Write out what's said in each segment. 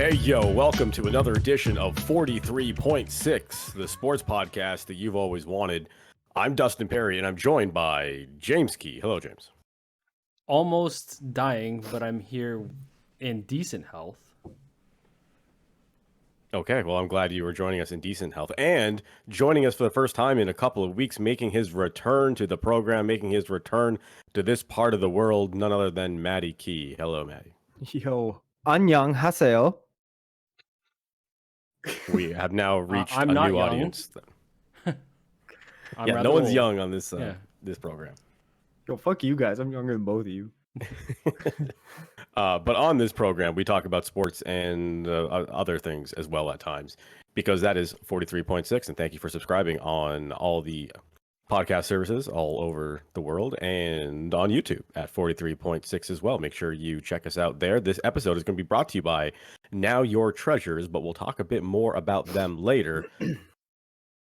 Hey, yo, welcome to another edition of 43.6, the sports podcast that you've always wanted. I'm Dustin Perry, and I'm joined by James Key. Hello, James. Almost dying, but I'm here in decent health. Okay, well, I'm glad you were joining us in decent health. And joining us for the first time in a couple of weeks, making his return to the program, making his return to this part of the world, none other than Matty Key. Hello, Matty. Yo, 안녕하세요. We have now reached I'm a not new young. audience. I'm Yeah, rather no one's old. young on this Yeah. this program. Yo, fuck you guys. I'm younger than both of you. But on this program, we talk about sports and other things as well at times, because that is 43.6. And thank you for subscribing on all the podcast services all over the world and on YouTube at 43.6 as well. Make sure you check us out there. This episode is going to be brought to you by Now Your Treasures, but we'll talk a bit more about them later.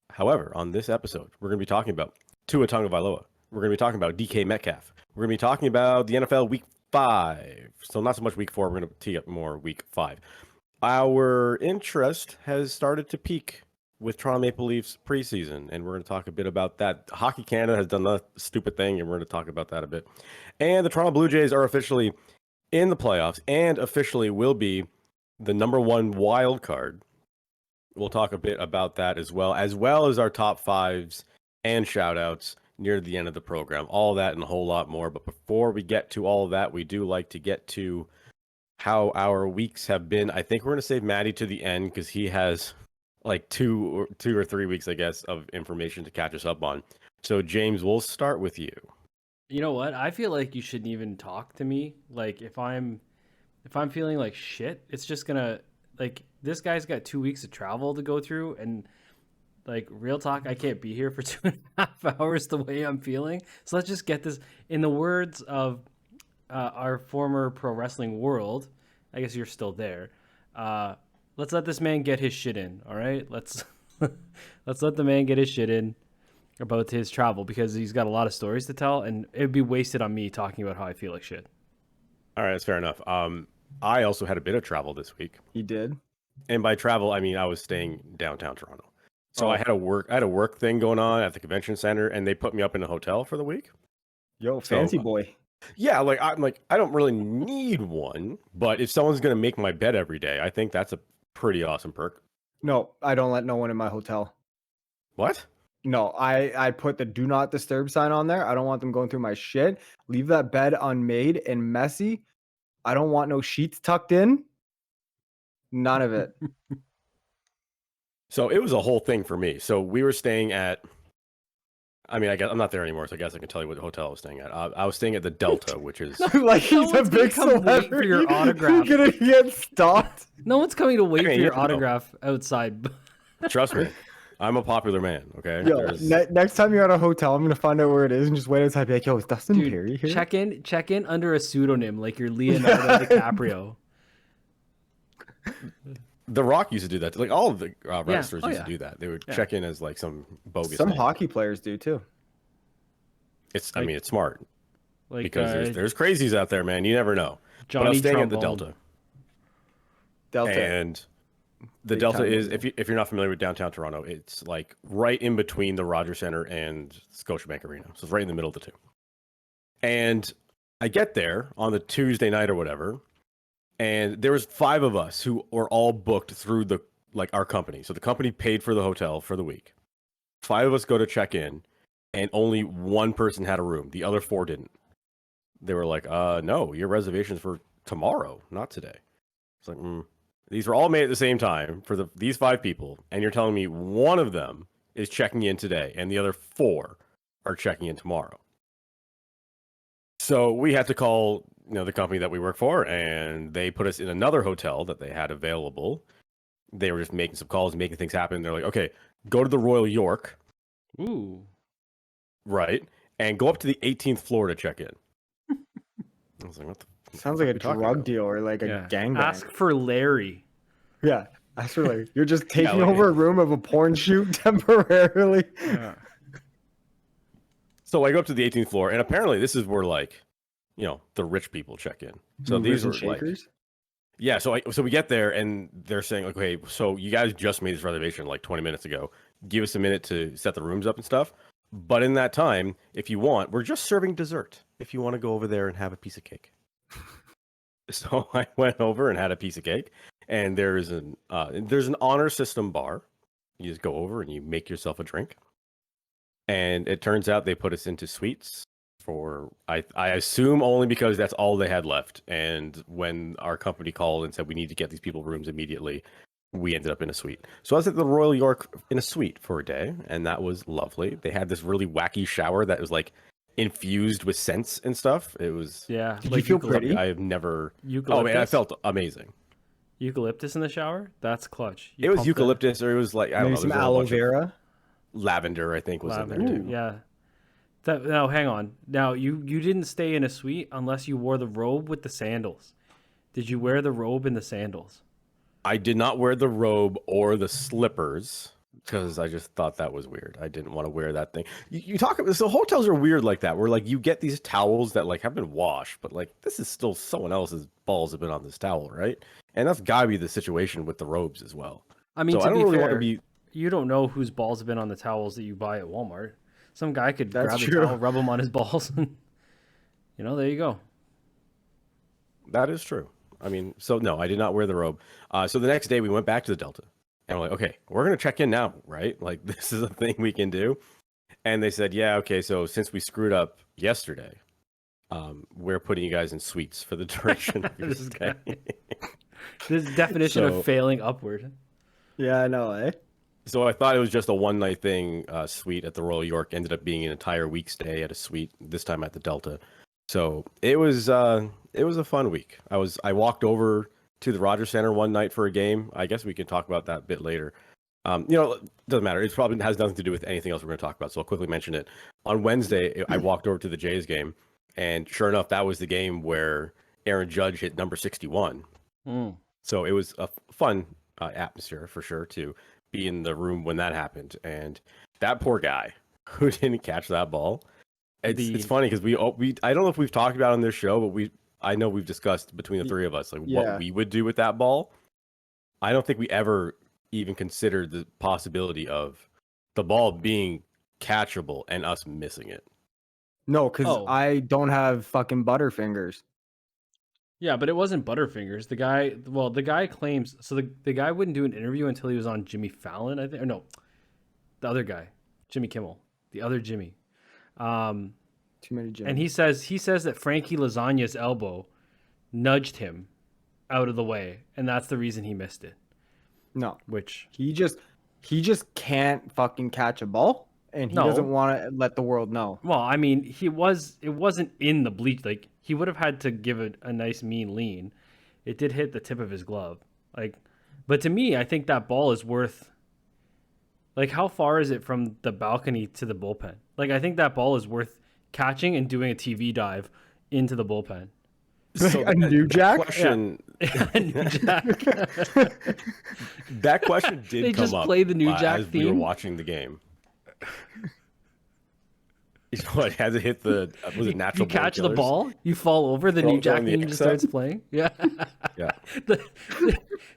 However, on this episode, we're going to be talking about Tua Tagavailoa. We're going to be talking about DK Metcalfe. We're going to be talking about the NFL Week 5. So not so much Week 4. We're going to tee up more Week 5. Our interest has started to peak with Toronto Maple Leafs preseason, and we're going to talk a bit about that. Hockey Canada has done a stupid thing, and we're going to talk about that a bit. And the Toronto Blue Jays are officially in the playoffs and officially will be the number one wild card. We'll talk a bit about that as well as our top fives and shout outs near the end of the program. All that and a whole lot more. But before we get to all of that, we do like to get to how our weeks have been. I think we're going to save Matty to the end because he has like two or 3 weeks, I guess, of information to catch us up on. So, James, we'll start with you. You know what? I feel like you shouldn't even talk to me. Like if I'm feeling like shit, it's just gonna like this guy's got 2 weeks of travel to go through, and like real talk, I can't be here for 2.5 hours the way I'm feeling. So let's just get this. In the words of our former pro wrestling world, I guess you're still there. Let's let this man get his shit in. All right, let's let the man get his shit in about his travel, because he's got a lot of stories to tell, and it'd be wasted on me talking about how I feel like shit. All right, that's fair enough. I also had a bit of travel this week. You did? And by travel, I mean I was staying downtown Toronto. So Oh. I had a work thing going on at the convention center, and they put me up in a hotel for the week. Yo, fancy boy. Yeah, I don't really need one, but if someone's gonna make my bed every day, I think that's a pretty awesome perk. No, I don't let no one in my hotel. What? No, I put the do not disturb sign on there. I don't want them going through my shit. Leave that bed unmade and messy. I don't want no sheets tucked in. None of it. So it was a whole thing for me. So we were staying at, I mean, I guess I'm not there anymore, so I guess I can tell you what hotel I was staying at. I was staying at the Delta, which is Like he's No a one's gonna big come wait celebrity. for your autograph. You're gonna get stalked. No one's coming to wait I mean, for you your never know. autograph outside. Trust me, I'm a popular man. Okay. Yo, There's- next time you're at a hotel, I'm gonna find out where it is and just wait outside. Be like, yo, is Dustin Perry here? check in under a pseudonym like you're Leonardo DiCaprio. The Rock used to do that. Like all of the wrestlers Oh, used yeah. to do that. They would Yeah. check in as like some bogus. Some name. hockey players do too. I mean, it's smart Like because there's crazies out there, man. You never know. But I Johnny was staying at the Trombone. Delta. And the Big Delta time is, movie. if you're not familiar with downtown Toronto, it's like right in between the Rogers Center and Scotiabank Arena. So it's right in the middle of the two. And I get there on the Tuesday night or whatever, and there was 5 of us who were all booked through our company. So the company paid for the hotel for the week. 5 of us go to check in, and only 1 person had a room. The other 4 didn't. They were like, no, your reservation's for tomorrow, not today. It's like, These were all made at the same time for these 5 people, and you're telling me one of them is checking in today, and the other 4 are checking in tomorrow. So we had to call, the company that we work for, and they put us in another hotel that they had available. They were just making some calls, making things happen. They're like, okay, go to the Royal York, Ooh. right, and go up to the 18th floor to check in. I was like, what the Sounds like a talking drug about? deal or like a gangbang. Ask for Larry. Yeah, actually, you're just taking like- over a room of a porn shoot temporarily. Yeah. So I go up to the 18th floor, and apparently this is where the rich people check in. So these Movers were and shakers. yeah, so we get there and they're saying, okay, so you guys just made this reservation like 20 minutes ago. Give us a minute to set the rooms up and stuff. But in that time, if you want, we're just serving dessert. If you want to go over there and have a piece of cake. So I went over and had a piece of cake. And there's an honor system bar. You just go over and you make yourself a drink. And it turns out they put us into suites for I assume only because that's all they had left. And when our company called and said we need to get these people rooms immediately, we ended up in a suite. So I was at the Royal York in a suite for a day, and that was lovely. They had this really wacky shower that was like infused with scents and stuff. It was Did you feel pretty? I have never. Eucalyptus? Oh man, I felt amazing. Eucalyptus in the shower? That's clutch. It was eucalyptus, or it was like I don't Maybe know, some there was a whole aloe bunch of vera. lavender, I think, was in there Lavender, too. yeah. Now, hang on. Now, you didn't stay in a suite unless you wore the robe with the sandals. Did you wear the robe and the sandals? I did not wear the robe or the slippers because I just thought that was weird. I didn't want to wear that thing. You talk about so hotels are weird like that, where like you get these towels that like have been washed, but like this is still someone else's balls have been on this towel, right? And that's gotta be the situation with the robes as well. I mean, So to I don't be really fair, want to be. you don't know whose balls have been on the towels that you buy at Walmart. Some guy could That's grab true. the towel, rub them on his balls, and there you go. That is true. I mean, so no, I did not wear the robe. So the next day we went back to the Delta, and we're like, okay, we're gonna check in now, right? Like this is a thing we can do. And they said, yeah, okay. So since we screwed up yesterday, we're putting you guys in suites for the duration of your This stay. guy. This definition So- of failing upward. Yeah, I know, eh? So I thought it was just a one night thing. Suite at the Royal York ended up being an entire week stay at a suite. This time at the Delta. So it was a fun week. I walked over to the Rogers Center one night for a game. I guess we can talk about that a bit later. It doesn't matter. It probably has nothing to do with anything else we're going to talk about. So I'll quickly mention it. On Wednesday, I walked over to the Jays game, and sure enough, that was the game where Aaron Judge hit number 61. Mm. So it was a fun atmosphere for sure to be in the room when that happened. And that poor guy who didn't catch that ball. It's funny because we I don't know if we've talked about it on this show, but I know we've discussed between the three of us like what we would do with that ball. I don't think we ever even considered the possibility of the ball being catchable and us missing it. No, because Oh. I don't have fucking butterfingers. Yeah, but it wasn't Butterfingers. The guy claims so. The guy wouldn't do an interview until he was on Jimmy Fallon, I think. Or no, the other guy, Jimmy Kimmel, the other Jimmy. Too many gyms. And he says that Frankie Lasagna's elbow nudged him out of the way, and that's the reason he missed it. No, Which he just can't fucking catch a ball, and he No. doesn't want to let the world know. well, I mean, it wasn't in the bleach. Like he would have had to give it a nice mean lean. It did hit the tip of his glove. Like, but to me, I think that ball is worth. Like, how far is it from the balcony to the bullpen? Like, I think that ball is worth catching and doing a TV dive into the bullpen. So A new jack? question, New Jack. that question did They come just up play the New Jack as we were theme? watching the game. What has it hit the? Was it natural? You catch the born killers? ball, you fall over, the New Jack throwing the theme just X starts playing. Yeah. Yeah.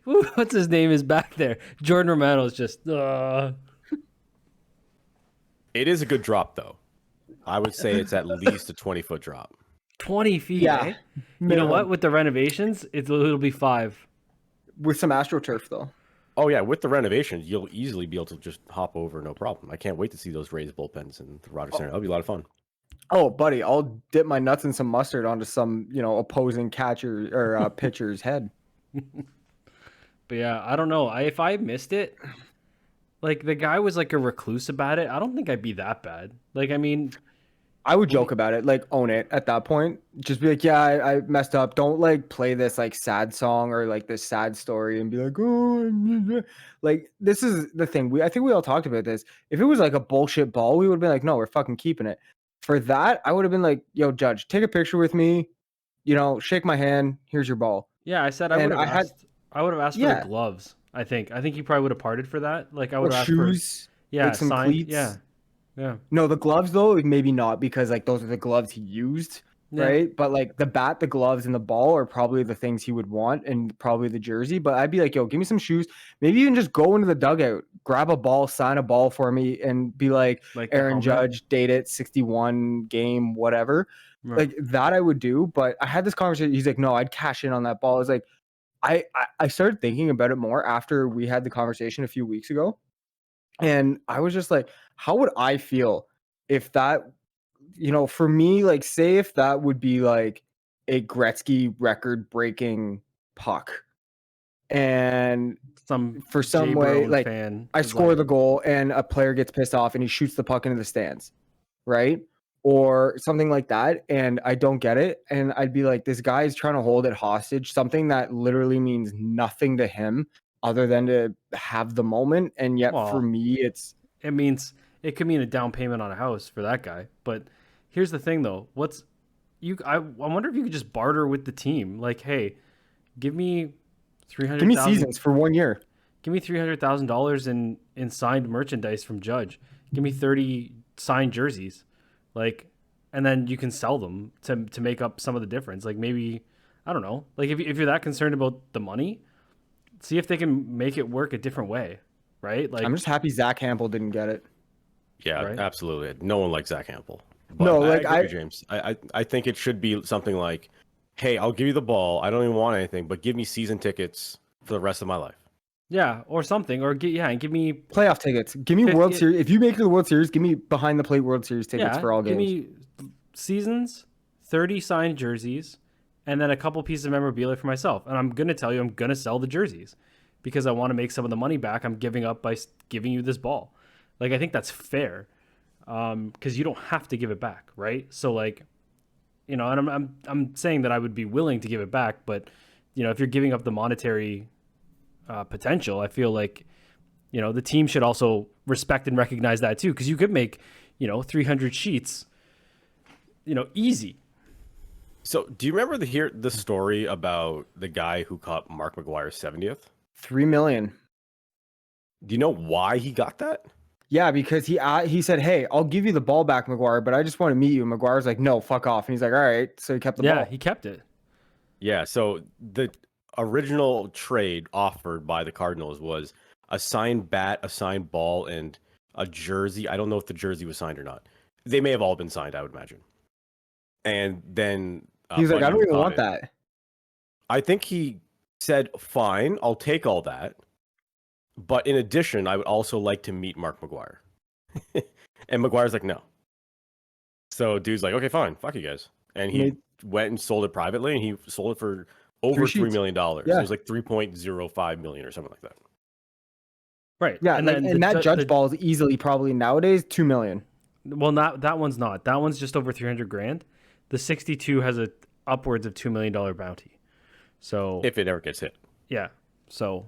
What's his name is back there? Jordan Romano's just. It is a good drop, though. I would say it's at least a 20-foot drop. 20 feet. Yeah. Eh? You know what? With the renovations, it'll be 5. With some AstroTurf though. Oh yeah, with the renovations, you'll easily be able to just hop over, no problem. I can't wait to see those raised bullpens in the Rogers Center. That'll be a lot of fun. Oh, buddy, I'll dip my nuts in some mustard onto some, opposing catcher or pitcher's head. But yeah, I don't know. If I missed it, like the guy was like a recluse about it. I don't think I'd be that bad. Like, I mean, I would joke about it, like own it at that point. Just be like, yeah, I messed up. Don't like play this like sad song or like this sad story and be like, oh, like this is the thing. I think we all talked about this. If it was like a bullshit ball, we would have been like, no, we're fucking keeping it. For that, I would have been like, yo, Judge, take a picture with me. Shake my hand. Here's your ball. yeah, I said I And would have I had- asked. I would have asked for Yeah. the gloves. I think he probably would have parted for that. Like I Or would have asked for shoes. yeah, like some signed. cleats. Yeah. No, the gloves though, maybe not because like those are the gloves he used. Yeah. right? But like the bat, the gloves, and the ball are probably the things he would want, and probably the jersey. But I'd be like, yo, give me some shoes. Maybe even just go into the dugout, grab a ball, sign a ball for me, and be like, Like the Aaron helmet? Judge, date it, 61 game, whatever. Right. Like that I would do. But I had this conversation. He's like, no, I'd cash in on that ball. I was like, I started thinking about it more after we had the conversation a few weeks ago. And I was just like, how would I feel if that, for me, like, say if that would be like a Gretzky record breaking puck. And Some for some Jay way, Brown like, fan. I is score like, the goal and a player gets pissed off and he shoots the puck into the stands, right? Or something like that. And I don't get it. And I'd be like, this guy is trying to hold it hostage, something that literally means nothing to him other than to have the moment. And yet for Well, me, it's it means it could mean a down payment on a house for that guy. But here's the thing, though. I wonder if you could just barter with the team. Like, hey, give me give me seasons for 1 year. Give me $300,000 in signed merchandise from Judge. Give me 30 signed jerseys, like, and then you can sell them to make up some of the difference. Like maybe, I don't know. Like if you're that concerned about the money, see if they can make it work a different way, right? Like I'm just happy Zach Hampel didn't get it. Yeah, Right? absolutely. No one likes Zach Hampel. But No, I like agree with James. I think it should be something like, hey, I'll give you the ball. I don't even want anything, but give me season tickets for the rest of my life. Yeah, or something, or and give me playoff tickets. Give me 50 World Series. If you make it to the World Series, give me behind the plate World Series tickets for all give games. me seasons, 30 signed jerseys, and then a couple pieces of memorabilia for myself. And I'm gonna tell you, I'm gonna sell the jerseys because I want to make some of the money back I'm giving up by giving you this ball. Like I think that's fair, because you don't have to give it back, right? So like, and I'm saying that I would be willing to give it back, but if you're giving up the monetary potential, I feel like the team should also respect and recognize that too, because you could make 300 sheets easy. So do you remember the story about the guy who caught Mark McGuire's 70th? $3 million. Do you know why he got that? Yeah, because he said, "Hey, I'll give you the ball back, McGuire, but I just want to meet you." And McGuire's like, "No, fuck off." And he's like, "All right." So he kept the ball. Yeah, he kept it. Yeah, so the original trade offered by the Cardinals was a signed bat, a signed ball, and a jersey. I don't know if the jersey was signed or not. They may have all been signed, I would imagine. And then He's like, "I don't Bunyan even caught want it. that." I think he said, "Fine, I'll take all that. But in addition, I would also like to meet Mark McGuire." And McGuire's like, "No." So dude's like, "Okay, fine, fuck you guys." And he went and sold it privately, and he sold it for over $3 million. Yeah. It was like 3.05 million or something like that. Right. Yeah, and like, then and that Judge ball is easily probably nowadays $2 million. Well, not that one's not. That one's just over 300 grand. The 62 has a upwards of $2 million bounty. So If it ever gets hit. yeah. So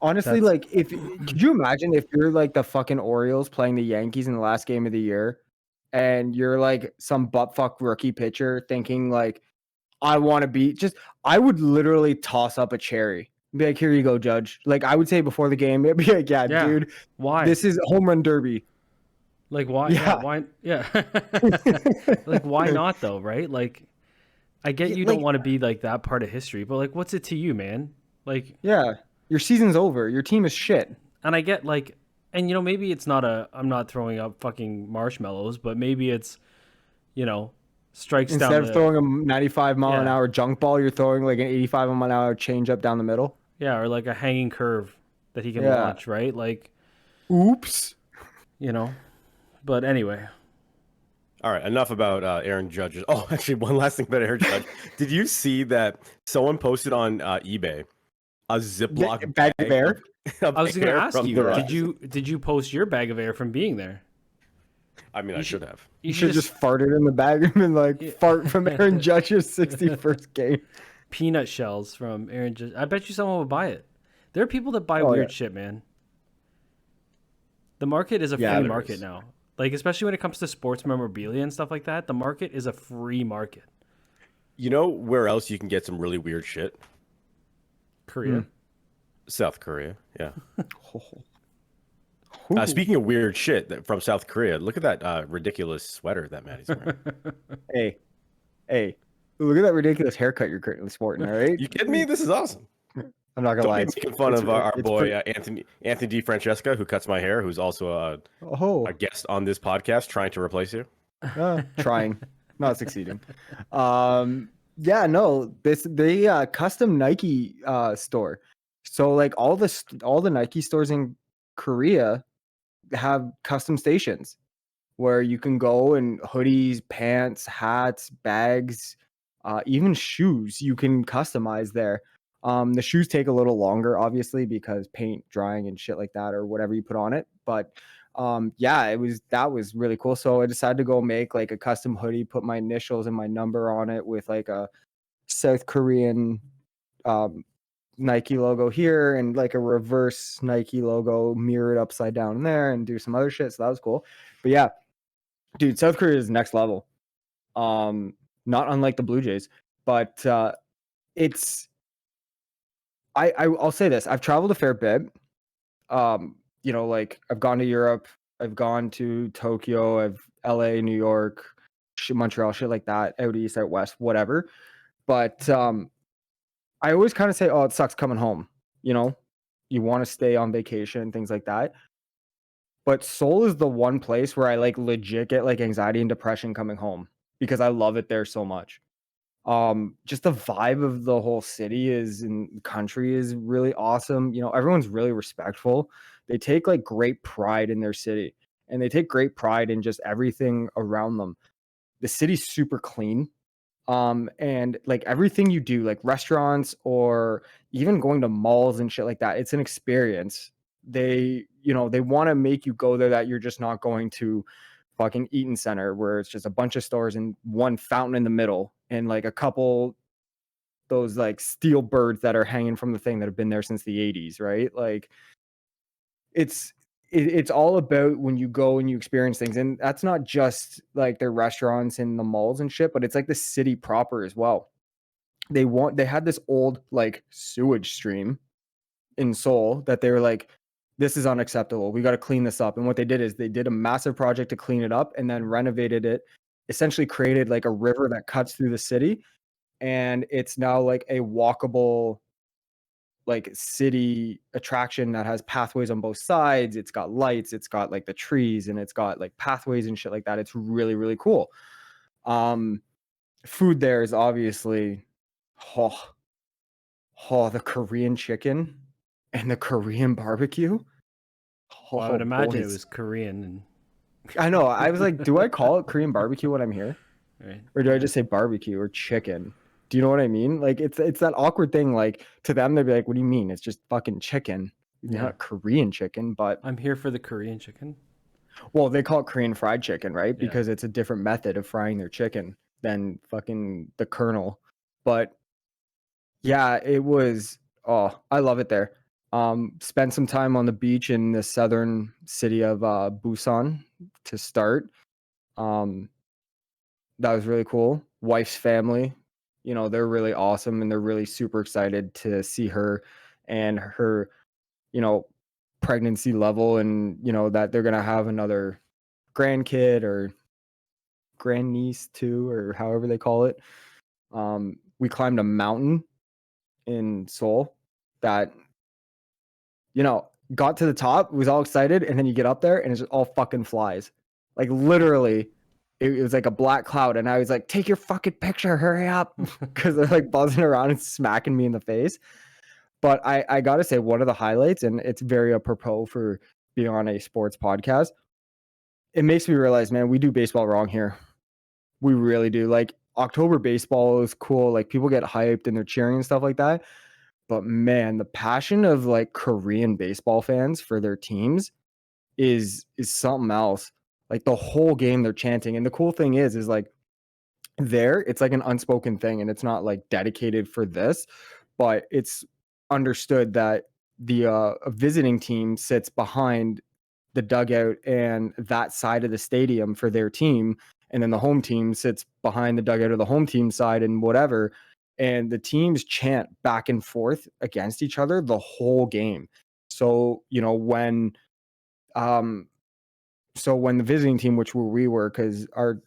Honestly, like, could you imagine if you're like the fucking Orioles playing the Yankees in the last game of the year, and you're like some buttfuck rookie pitcher thinking like, I want to be I would literally toss up a cherry. Be like, here you go, Judge. Like I would say before the game, it'd be like, yeah, dude, why? This is home run derby. Like why? Yeah. Why? Yeah. Like why not though? Right? Like I get you don't want to be like that part of history, but like, what's it to you, man? Like, yeah, your season's over. Your team is shit. And I get like, and maybe it's not I'm not throwing up fucking marshmallows, but maybe it's, strikes Instead down of throwing a 95 mile an Yeah. hour junk ball, you're throwing like an 85 mile an hour change up down the middle. Yeah, or like a hanging curve that he can Yeah. launch, right? Like, Oops. But anyway, All right, enough about Aaron Judge. Oh, actually, one last thing about Aaron Judge. Did you see that someone posted on eBay a Ziploc Bag of air? I was going to air ask from you, the Rockies? did you post your bag of air from being there? I mean, I should have. You should just farted in the bag and been like, fart from Aaron Judge's 61st game. Peanut shells from Aaron Judge. I bet you someone would buy it. There are people that buy Oh, weird yeah. shit, man. The market is a Yeah, free there market is. now. Like, especially when it comes to sports memorabilia and stuff like that, the market is a free market. You know where else you can get some really weird shit? Korea. South Korea. Yeah. Speaking of weird shit from South Korea, look at that ridiculous sweater that Matty's wearing. Hey, look at that ridiculous haircut you're currently sporting. All right, You kidding me? This is awesome. I'm not gonna Don't lie. be making fun of our It's boy Anthony D. Francesca, who cuts my hair, who's also a guest on this podcast, trying to replace you. Trying, not succeeding. Yeah, no, they custom Nike store. So like all the Nike stores in Korea have custom stations where you can go and hoodies, pants, hats, bags, even shoes you can customize there. The shoes take a little longer, obviously, because paint drying and shit like that, or whatever you put on it. But yeah, that was really cool. So I decided to go make like a custom hoodie, put my initials and my number on it with like a South Korean Nike logo here and like a reverse Nike logo mirrored upside down there, and do some other shit. So that was cool. But yeah, dude, South Korea is next level. Not unlike the Blue Jays, but it's I'll say this. I've traveled a fair bit. Like I've gone to Europe, I've gone to Tokyo, I've LA, New York, Montreal, shit like that, out east, out west, whatever. But I always kind of say, oh, it sucks coming home. You want to stay on vacation, things like that. But Seoul is the one place where I like legit get like anxiety and depression coming home because I love it there so much. Just the vibe of the whole city and country is really awesome. Everyone's really respectful. They take like great pride in their city, and they take great pride in just everything around them. The city's super clean. And like everything you do, like restaurants or even going to malls and shit like that, it's an experience. They want to make you go there, that you're just not going to fucking Eaton Center where it's just a bunch of stores and one fountain in the middle and like a couple those like steel birds that are hanging from the thing that have been there since the 80s, right? Like it's all about when you go and you experience things, and that's not just like their restaurants and the malls and shit, but it's like the city proper as well. They had this old like sewage stream in Seoul that they were like, this is unacceptable, we got to clean this up. And what they did is they did a massive project to clean it up and then renovated it, essentially created like a river that cuts through the city, and it's now like a walkable like city attraction that has pathways on both sides. It's got lights, it's got like the trees, and it's got like pathways and shit like that. It's really, really cool. Food there is obviously the Korean chicken and the Korean barbecue. Well, I would imagine it boys. was Korean. And I know. I was like, do I call it Korean barbecue when I'm here? right. Or do I just say barbecue or chicken? Do you know what I mean? Like it's that awkward thing. Like to them, they'd be like, "What do you mean? It's just fucking chicken. Yeah. Not Korean chicken." But I'm here for the Korean chicken. well, they call it Korean fried chicken, right? Yeah. Because it's a different method of frying their chicken than fucking the Colonel. But yeah, it was. Oh, I love it there. Spent some time on the beach in the southern city of Busan to start. That was really cool. Wife's family, they're really awesome, and they're really super excited to see her and her, pregnancy level, and that they're gonna have another grandkid or grandniece too, or however they call it. We climbed a mountain in Seoul that, got to the top, was all excited, and then you get up there and it's just all fucking flies. Like literally, it was like a black cloud, and I was like, take your fucking picture, hurry up, because they're like buzzing around and smacking me in the face. But I gotta say, one of the highlights, and it's very apropos for being on a sports podcast, it makes me realize, man, we do baseball wrong here. We really do. Like October baseball is cool, like people get hyped and they're cheering and stuff like that. But man, the passion of like Korean baseball fans for their teams is something else. Like the whole game they're chanting. And the cool thing is like it's like an unspoken thing, and it's not like dedicated for this, but it's understood that the visiting team sits behind the dugout and that side of the stadium for their team, and then the home team sits behind the dugout of the home team side and whatever, and the teams chant back and forth against each other the whole game. So when the visiting team, which we were, because our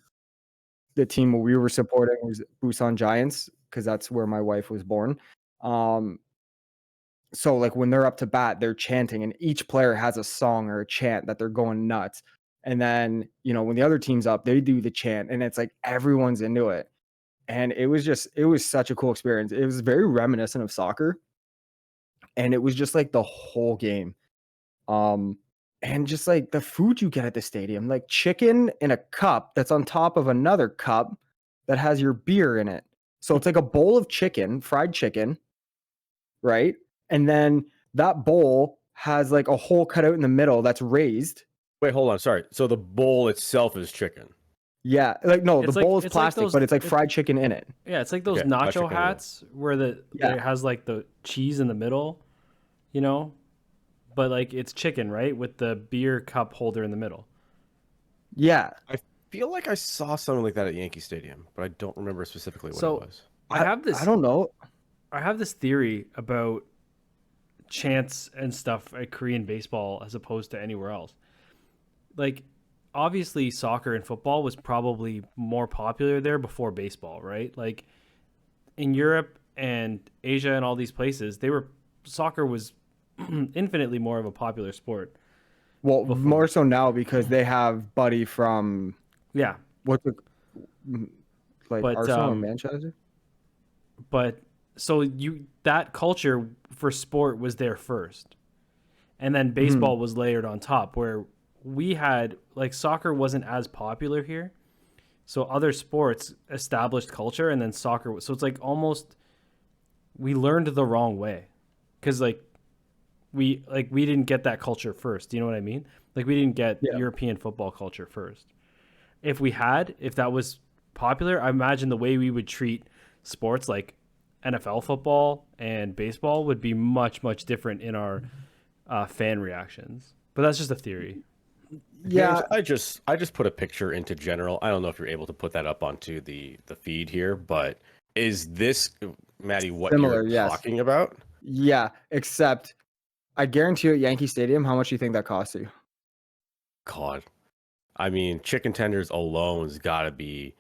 the team we were supporting was Busan Giants because that's where my wife was born. So like when they're up to bat, they're chanting, and each player has a song or a chant that they're going nuts. And then, when the other team's up, they do the chant, and it's like everyone's into it. And it was such a cool experience. It was very reminiscent of soccer. And it was just like the whole game. And just like the food you get at the stadium, like chicken in a cup that's on top of another cup that has your beer in it. So it's like a bowl of chicken, fried chicken, right? And then that bowl has like a hole cut out in the middle that's raised. Wait, hold on. Sorry. So the bowl itself is chicken. Yeah, like no, It's the like- bowl is it's like plastic, those- but it's like it's- fried chicken in it. Yeah, it's like those Okay, fried nacho chicken, yeah. hats where Yeah. it has like the cheese in the middle, but like it's chicken, right? With the beer cup holder in the middle. Yeah, I feel like I saw something like that at Yankee Stadium, but I don't remember specifically what So- it was. I have this I don't know. I have this theory about chants and stuff at Korean baseball as opposed to anywhere else. Like, obviously, soccer and football was probably more popular there before baseball, right? Like, in Europe and Asia and all these places, soccer was infinitely more of a popular sport. Well, Before. more so now because they have Buddy from Yeah, what's it like But, Arsenal or Manchester? but so that culture for sport was there first, and then baseball was layered on top, where we had like soccer wasn't as popular here, so other sports established culture, and then soccer. So it's like almost we learned the wrong way, because we didn't get that culture first. Do you know what I mean? Like we didn't get Yeah. European football culture first. If that was popular, I imagine the way we would treat sports like NFL football and baseball would be much, much different in our fan reactions. But that's just a theory. Yeah, James, I just put a picture into general. I don't know if you're able to put that up onto the feed here, but is this, Matty, what Similar, you're yes. talking about? yeah. Except, I guarantee you at Yankee Stadium, how much do you think that costs you? God. I mean, chicken tenders alone's got to be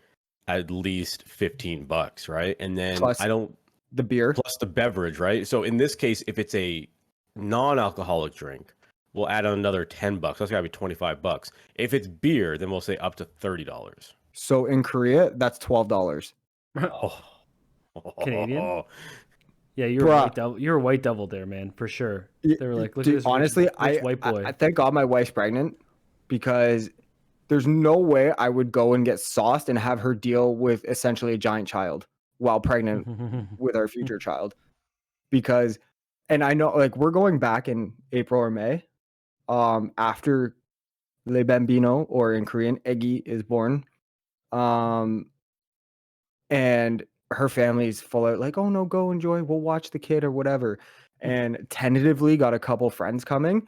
at least $15, right? And then Plus- The beer. plus the beverage, right? So in this case, if it's a non-alcoholic drink, we'll add another $10. That's got to be $25. If it's beer, then we'll say up to $30. So in Korea, that's $12. Oh. Canadian? Yeah, you're Bruh. a white devil. You're a white devil there, man, for sure. Y- They were like, look Dude, at this. honestly, rich white boy. I thank God my wife's pregnant because there's no way I would go and get sauced and have her deal with essentially a giant child while pregnant with our future child. Because, and I know like we're going back in April or May, after Le Bambino, or in Korean, Egi, is born. And her family's full out like, oh no, go enjoy, we'll watch the kid or whatever. And tentatively got a couple friends coming.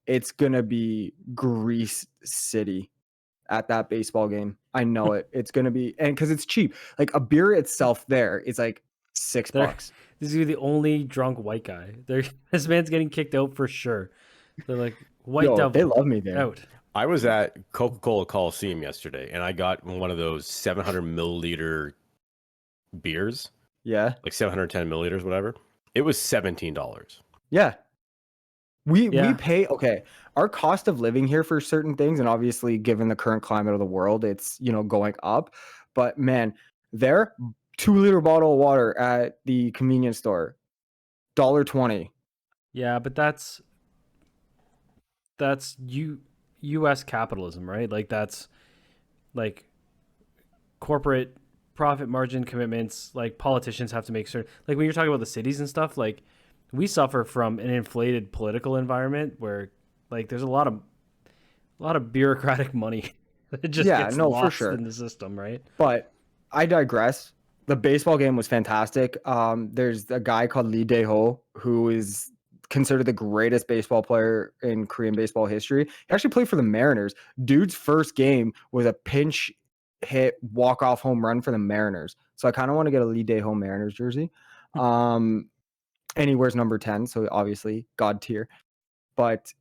It's gonna be Grease City at that baseball game. I know it. It's gonna be, and because it's cheap. Like a beer itself there is like $6. This is the only drunk white guy. This man's getting kicked out for sure. They're like, white Yo, devil. they love me there. Out. I was at Coca-Cola Coliseum yesterday, and I got one of those 700 milliliter beers, Yeah. like 710 milliliters, whatever. It was $17. Yeah. We Yeah. pay, okay, our cost of living here for certain things, and obviously given the current climate of the world, it's going up. But man, their 2-liter bottle of water at the convenience store, $1.20. Yeah, but that's U.S. capitalism, right? Like that's like corporate profit margin commitments. Like politicians have to make certain. Like when you're talking about the cities and stuff, like we suffer from an inflated political environment where like there's a lot of bureaucratic money that just Yeah, gets no, for lost sure. in the system, right? But I digress. The baseball game was fantastic. There's a guy called Lee Dae-ho who is considered the greatest baseball player in Korean baseball history. He actually played for the Mariners. Dude's first game was a pinch hit walk-off home run for the Mariners. So I kind of want to get a Lee Dae-ho Mariners jersey. And he wears number 10, so obviously God tier. But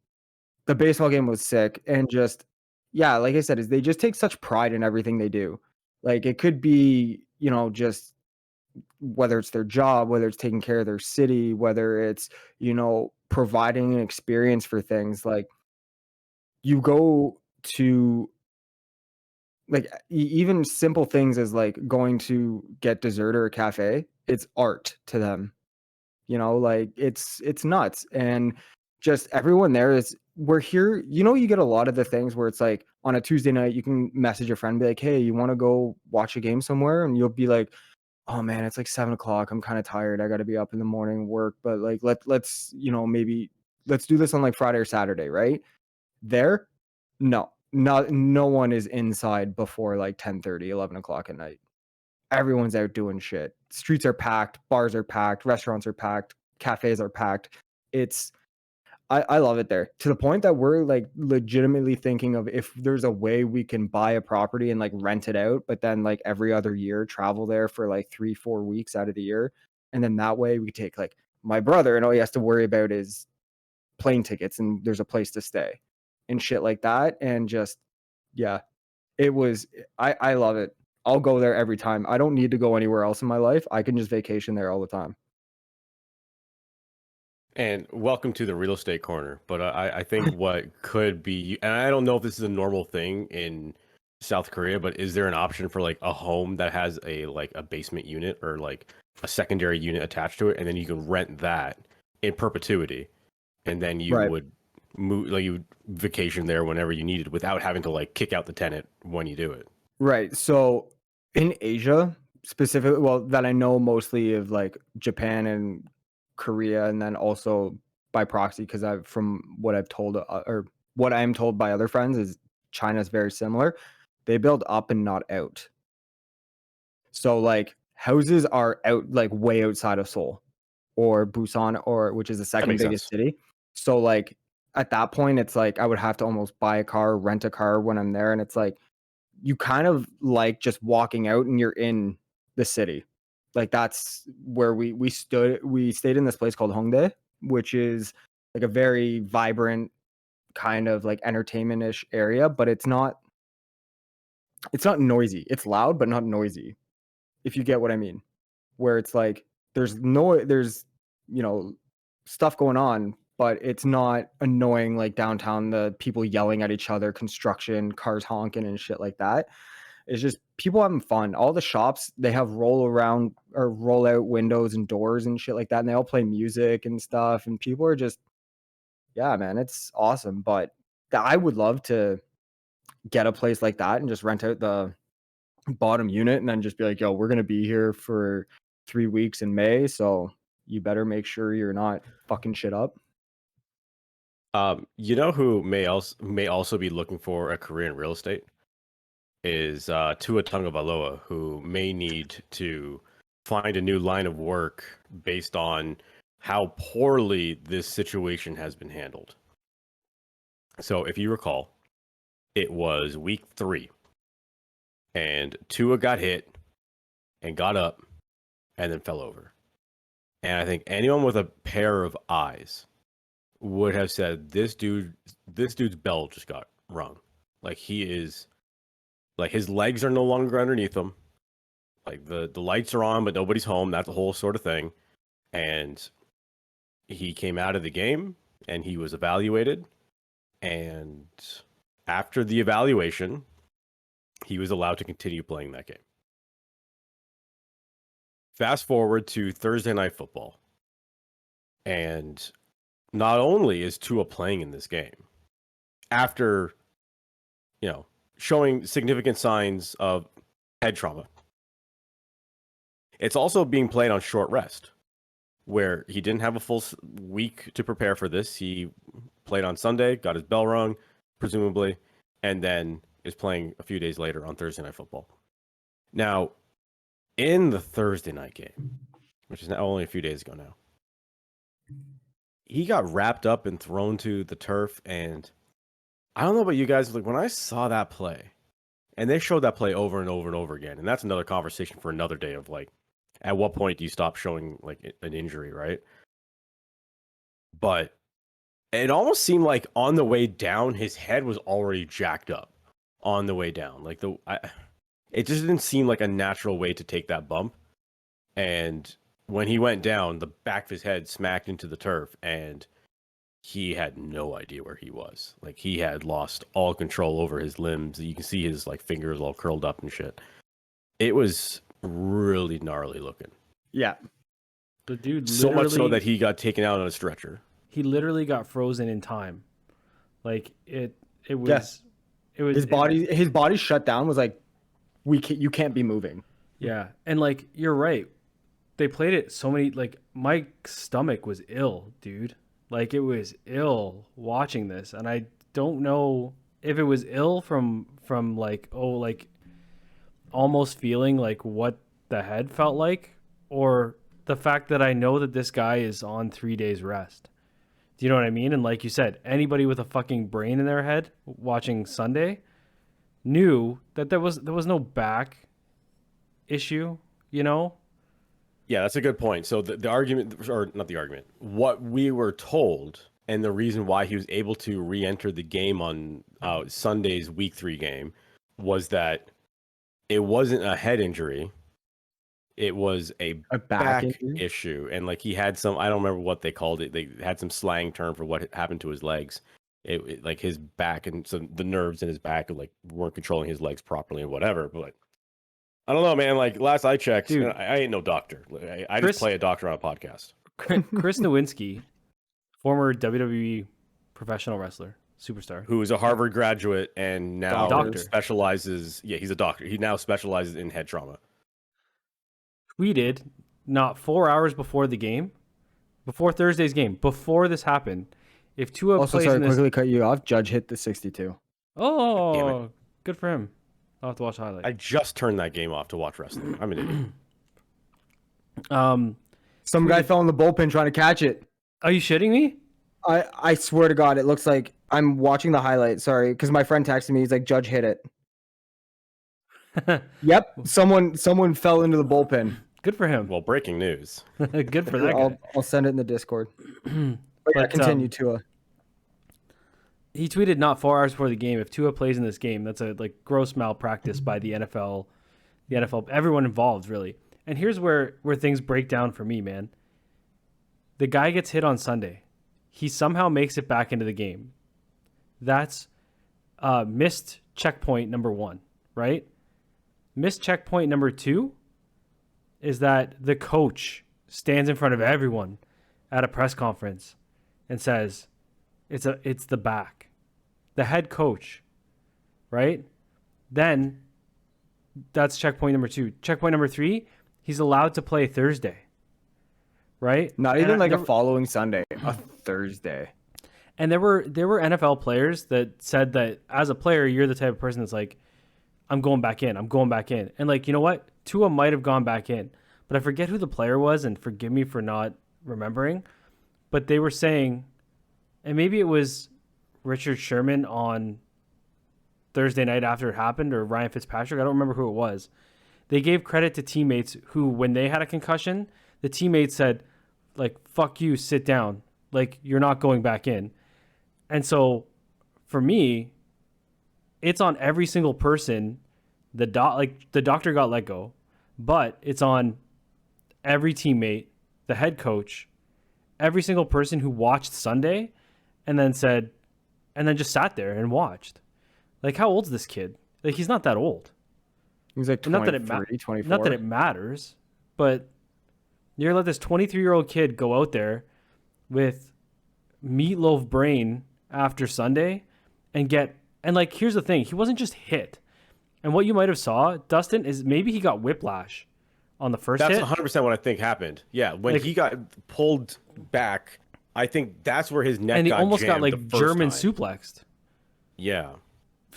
the baseball game was sick, and just, yeah, like I said, is they just take such pride in everything they do. Like it could be, just whether it's their job, whether it's taking care of their city, whether it's, providing an experience for things. Like you go to like even simple things as like going to get dessert or a cafe, it's art to them. Like it's nuts. And just everyone there is we're here. You get a lot of the things where it's like on a Tuesday night, you can message a friend, be like, hey, you want to go watch a game somewhere? And you'll be like, oh man, it's like 7 o'clock. I'm kind of tired. I gotta be up in the morning, work, but like let's maybe let's do this on like Friday or Saturday, right? There, no one is inside before like 10:30, 11 o'clock at night. Everyone's out doing shit. Streets are packed, bars are packed, restaurants are packed, cafes are packed. It's I love it there, to the point that we're like legitimately thinking of if there's a way we can buy a property and like rent it out, but then like every other year travel there for like 3-4 weeks out of the year. And then that way we take like my brother, and all he has to worry about is plane tickets and there's a place to stay and shit like that. And just, yeah, I love it. I'll go there every time. I don't need to go anywhere else in my life. I can just vacation there all the time. And welcome to the real estate corner. But I think what could be, and I don't know if this is a normal thing in South Korea, but is there an option for like a home that has a basement unit or like a secondary unit attached to it, and then you can rent that in perpetuity, and then you would move, like you would vacation there whenever you needed without having to like kick out the tenant when you do it. Right. So in Asia specifically, well, that I know mostly of like Japan and Korea, and then also by proxy, because from what I've told or what I'm told by other friends, is China's very similar. They build up and not out. So like houses are out like way outside of Seoul or Busan, or which is the second biggest city. So like at that point, it's like I would have to almost buy a car, rent a car when I'm there, and it's like you kind of like just walking out and you're in the city. Like that's where we stood. We stayed in this place called Hongdae, which is like a very vibrant kind of like entertainment-ish area, but it's not noisy. It's loud, but not noisy, if you get what I mean. Where it's like there's you know stuff going on, but it's not annoying like downtown, the people yelling at each other, construction, cars honking and shit like that. It's just people having fun. All the shops, they have roll out windows and doors and shit like that, and they all play music and stuff, and people are just, yeah, man, it's awesome. But I would love to get a place like that and just rent out the bottom unit and then just be like, yo, we're gonna be here for 3 weeks in May, so you better make sure you're not fucking shit up. You know who may also be looking for a career in real estate is Tua Tagavailoa, who may need to find a new line of work based on how poorly this situation has been handled. So if you recall, it was week 3, and Tua got hit and got up and then fell over. And I think anyone with a pair of eyes would have said this dude's bell just got rung. Like he is, like his legs are no longer underneath him. Like the lights are on, but nobody's home. That's the whole sort of thing. And he came out of the game and he was evaluated. And after the evaluation, he was allowed to continue playing that game. Fast forward to Thursday Night Football. And not only is Tua playing in this game, after, showing significant signs of head trauma, it's also being played on short rest, where he didn't have a full week to prepare for this. He played on Sunday, got his bell rung, presumably, and then is playing a few days later on Thursday Night Football. Now, in the Thursday night game, which is now only a few days ago now, he got wrapped up and thrown to the turf, and I don't know about you guys, like when I saw that play, and they showed that play over and over and over again, and that's another conversation for another day of like, at what point do you stop showing like an injury, right? But it almost seemed like on the way down, his head was already jacked up on the way down. Like it just didn't seem like a natural way to take that bump. And when he went down, the back of his head smacked into the turf, and he had no idea where he was. Like, he had lost all control over his limbs. You can see his like fingers all curled up and shit. It was really gnarly looking. Yeah. The dude So much so that he got taken out on a stretcher. He literally got frozen in time. Like it was his body shut down, was like, you can't be moving. Yeah. And like, you're right. They played it so many, like, my stomach was ill, dude. Like, it was ill watching this. And I don't know if it was ill from like, like almost feeling like what the head felt like, or the fact that I know that this guy is on 3 days rest. Do you know what I mean? And like you said, anybody with a fucking brain in their head watching Sunday knew that there was no back issue, you know? Yeah, that's a good point. So the argument, or not the argument, what we were told, and the reason why he was able to re-enter the game on Sunday's Week 3 game, was that it wasn't a head injury. It was a back issue. And like, he had some, I don't remember what they called it. They had some slang term for what happened to his legs. It like his back, and so the nerves in his back like weren't controlling his legs properly and whatever. But I don't know, man. Like, last I checked, dude, I ain't no doctor. I just play a doctor on a podcast. Chris Nowinski, former WWE professional wrestler, superstar, who is a Harvard graduate and now specializes. Yeah, he's a doctor. He now specializes in head trauma. Tweeted not 4 hours before the game, before Thursday's game, before this happened, if Tua also, plays sorry, in this... quickly cut you off. Judge hit the 62. Oh, good for him. I'll have to watch the highlight. I just turned that game off to watch wrestling. I'm an idiot. Some guy fell in the bullpen trying to catch it. Are you shitting me? I swear to God, it looks like I'm watching the highlight. Sorry, because my friend texted me. He's like, Judge hit it. Yep, someone fell into the bullpen. Good for him. Well, breaking news. Good for that guy. I'll send it in the Discord. But yeah, continue, Tua. He tweeted not 4 hours before the game, if Tua plays in this game, that's a like gross malpractice by the NFL, everyone involved, really. And here's where things break down for me, man. The guy gets hit on Sunday. He somehow makes it back into the game. That's missed checkpoint number 1, right? Missed checkpoint number 2 is that the coach stands in front of everyone at a press conference and says, it's the back. The head coach, right? Then that's checkpoint number 2. Checkpoint number 3, he's allowed to play Thursday, right? Not even like a following Sunday, a Thursday. And there were NFL players that said that as a player, you're the type of person that's like, I'm going back in. And like, you know what? Tua might have gone back in, but I forget who the player was, and forgive me for not remembering, but they were saying, and maybe it was Richard Sherman on Thursday night after it happened, or Ryan Fitzpatrick. I don't remember who it was. They gave credit to teammates who, when they had a concussion, the teammates said, like, fuck you, sit down. Like, you're not going back in. And so for me, it's on every single person. The doctor got let go, but it's on every teammate, the head coach, every single person who watched Sunday and then just sat there and watched. Like, how old's this kid? Like, he's not that old. He's like 23, 24. Not that it matters, but you're gonna let this 23-year-old kid go out there with meatloaf brain after Sunday and like, here's the thing. He wasn't just hit. And what you might have saw, Dustin, is maybe he got whiplash on the first hit. That's 100% what I think happened. Yeah, when he got pulled back, I think that's where his neck got jammed. And he almost got like German suplexed. Yeah.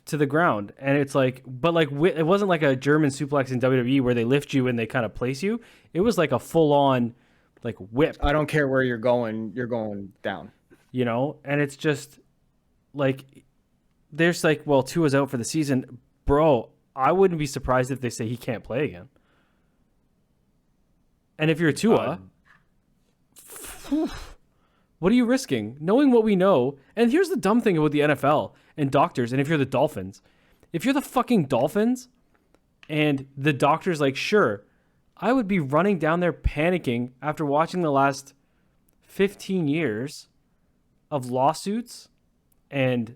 To the ground. And it's like, but like, it wasn't like a German suplex in WWE where they lift you and they kind of place you. It was like a full on like whip. I don't care where you're going down. You know? And it's just like, there's like, well, Tua's out for the season. Bro, I wouldn't be surprised if they say he can't play again. And if you're Tua, what are you risking? Knowing what we know, and here's the dumb thing about the NFL and doctors, and if you're the Dolphins, if you're the fucking Dolphins, And the doctor's like, sure, I would be running down there panicking after watching the last 15 years of lawsuits and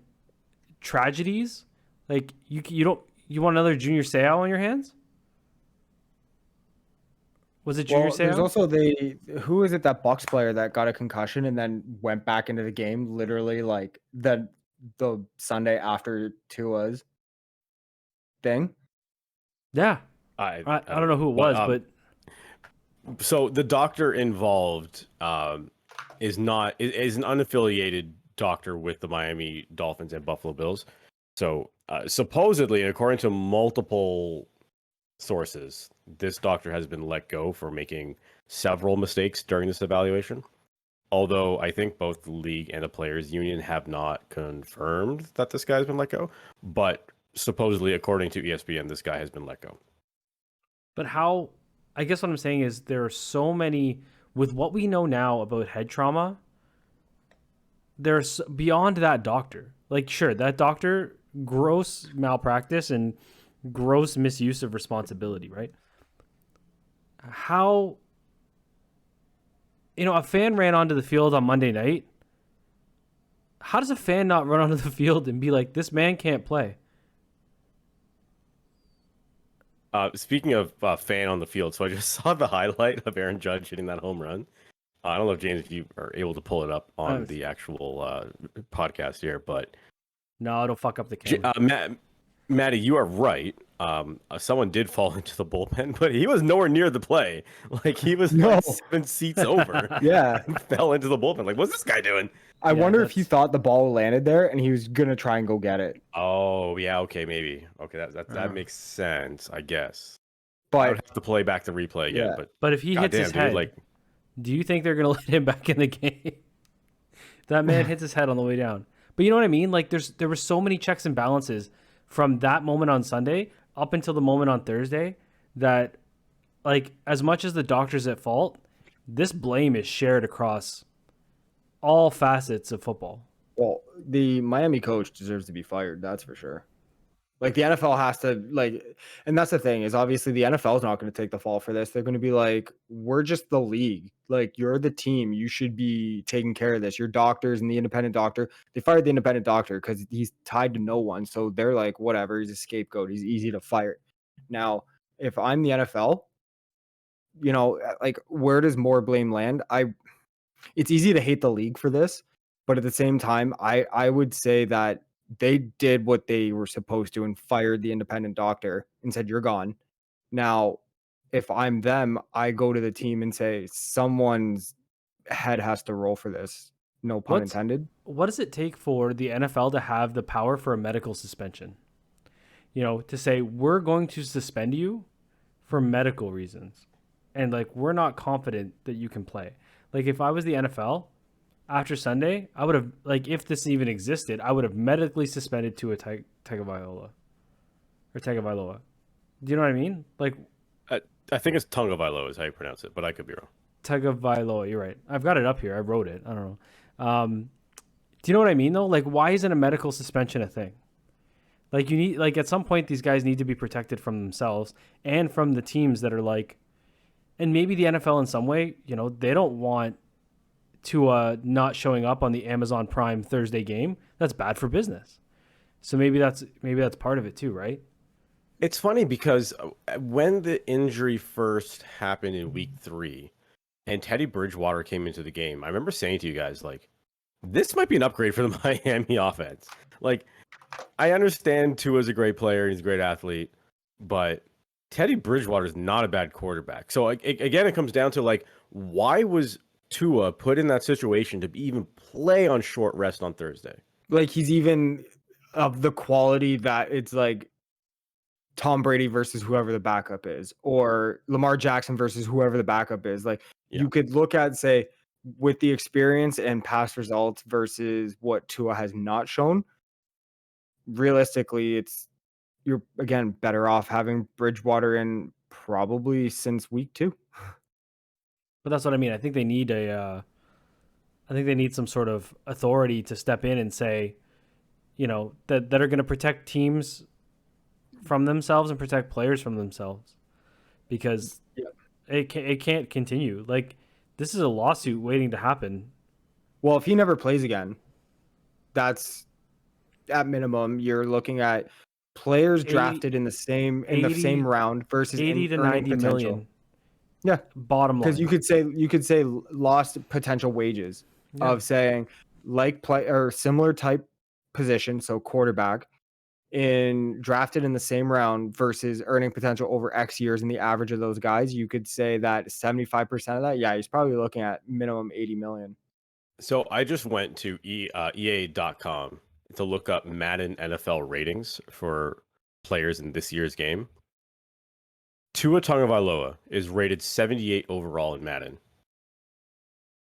tragedies. Like, you want another Junior Seau on your hands? Was it Junior Well, there's Seau? also who is it, that Bucks player that got a concussion and then went back into the game literally like the Sunday after Tua's thing? Yeah. I I don't know who it was, but so the doctor involved is an unaffiliated doctor with the Miami Dolphins and Buffalo Bills. So supposedly, according to multiple sources, this doctor has been let go for making several mistakes during this evaluation. Although I think both the league and the players union have not confirmed that this guy's been let go, but supposedly, according to ESPN, this guy has been let go. But how, I guess what I'm saying is there are so many, with what we know now about head trauma, there's beyond that doctor. Like, sure, that doctor, gross malpractice and gross misuse of responsibility, right? How, a fan ran onto the field on Monday night. How does a fan not run onto the field and be like, this man can't play? Speaking of fan on the field, so I just saw the highlight of Aaron Judge hitting that home run. I don't know if James, if you are able to pull it up on the actual podcast here, but no, it'll fuck up the camera. Matty, you are right. Someone did fall into the bullpen, but he was nowhere near the play. Like he was like 7 seats over. Yeah, and fell into the bullpen. Like, what's this guy doing? I wonder if he thought the ball landed there and he was gonna try and go get it. Oh yeah, okay, maybe. Okay, that makes sense, I guess. But I would have to play back the replay again. But if he hits his head, like, do you think they're gonna let him back in the game? That man hits his head on the way down. But you know what I mean? Like there were so many checks and balances from that moment on Sunday up until the moment on Thursday that, like, as much as the doctor's at fault, this blame is shared across all facets of football. Well, the Miami coach deserves to be fired. That's for sure. Like the NFL has to and that's the thing is obviously the NFL is not going to take the fall for this. They're going to be like, we're just the league. Like you're the team. You should be taking care of this. Your doctors and the independent doctor. They fired the independent doctor because he's tied to no one. So they're like, whatever. He's a scapegoat. He's easy to fire. Now, if I'm the NFL, like where does more blame land? It's easy to hate the league for this, but at the same time, I would say that they did what they were supposed to and fired the independent doctor and said, you're gone. Now, if I'm them, I go to the team and say, someone's head has to roll for this. No pun intended. What does it take for the NFL to have the power for a medical suspension? To say, we're going to suspend you for medical reasons. And, like, we're not confident that you can play. Like, if I was the NFL, after Sunday, I would have, like, if this even existed, I would have medically suspended Tua Tagavailoa. Or Tagovailoa. Do you know what I mean? Like, I think it's Tagovailoa is how you pronounce it, but I could be wrong. Tagovailoa, you're right. I've got it up here. I wrote it. I don't know. Do you know what I mean, though? Like, why isn't a medical suspension a thing? Like, you need, like, at some point, these guys need to be protected from themselves and from the teams that are like, and maybe the NFL in some way, they don't want Tua not showing up on the Amazon Prime Thursday game. That's bad for business. So maybe that's part of it too, right? It's funny because when the injury first happened in week 3 and Teddy Bridgewater came into the game, I remember saying to you guys, like, this might be an upgrade for the Miami offense. Like, I understand Tua's a great player, he's a great athlete, but Teddy Bridgewater is not a bad quarterback. So again, it comes down to, like, why was Tua put in that situation to even play on short rest on Thursday? Like, he's even of the quality that it's like Tom Brady versus whoever the backup is, or Lamar Jackson versus whoever the backup is. Like, you could look at, say, with the experience and past results versus what Tua has not shown, realistically, you're again better off having Bridgewater in probably since week 2. But that's what I mean. I think they need some sort of authority to step in and say, that are going to protect teams from themselves and protect players from themselves, because it can't continue. Like, this is a lawsuit waiting to happen. Well, if he never plays again, that's at minimum you're looking at players drafted in the same round versus 80 to earning 90 potential. million. Yeah, Bottom line. because you could say lost potential wages of saying like play or similar type position, so quarterback, in drafted in the same round versus earning potential over X years, and the average of those guys, you could say that 75% of that, yeah, he's probably looking at minimum 80 million. So I just went to EA.com to look up Madden NFL ratings for players in this year's game. Tua Tagavailoa is rated 78 overall in Madden.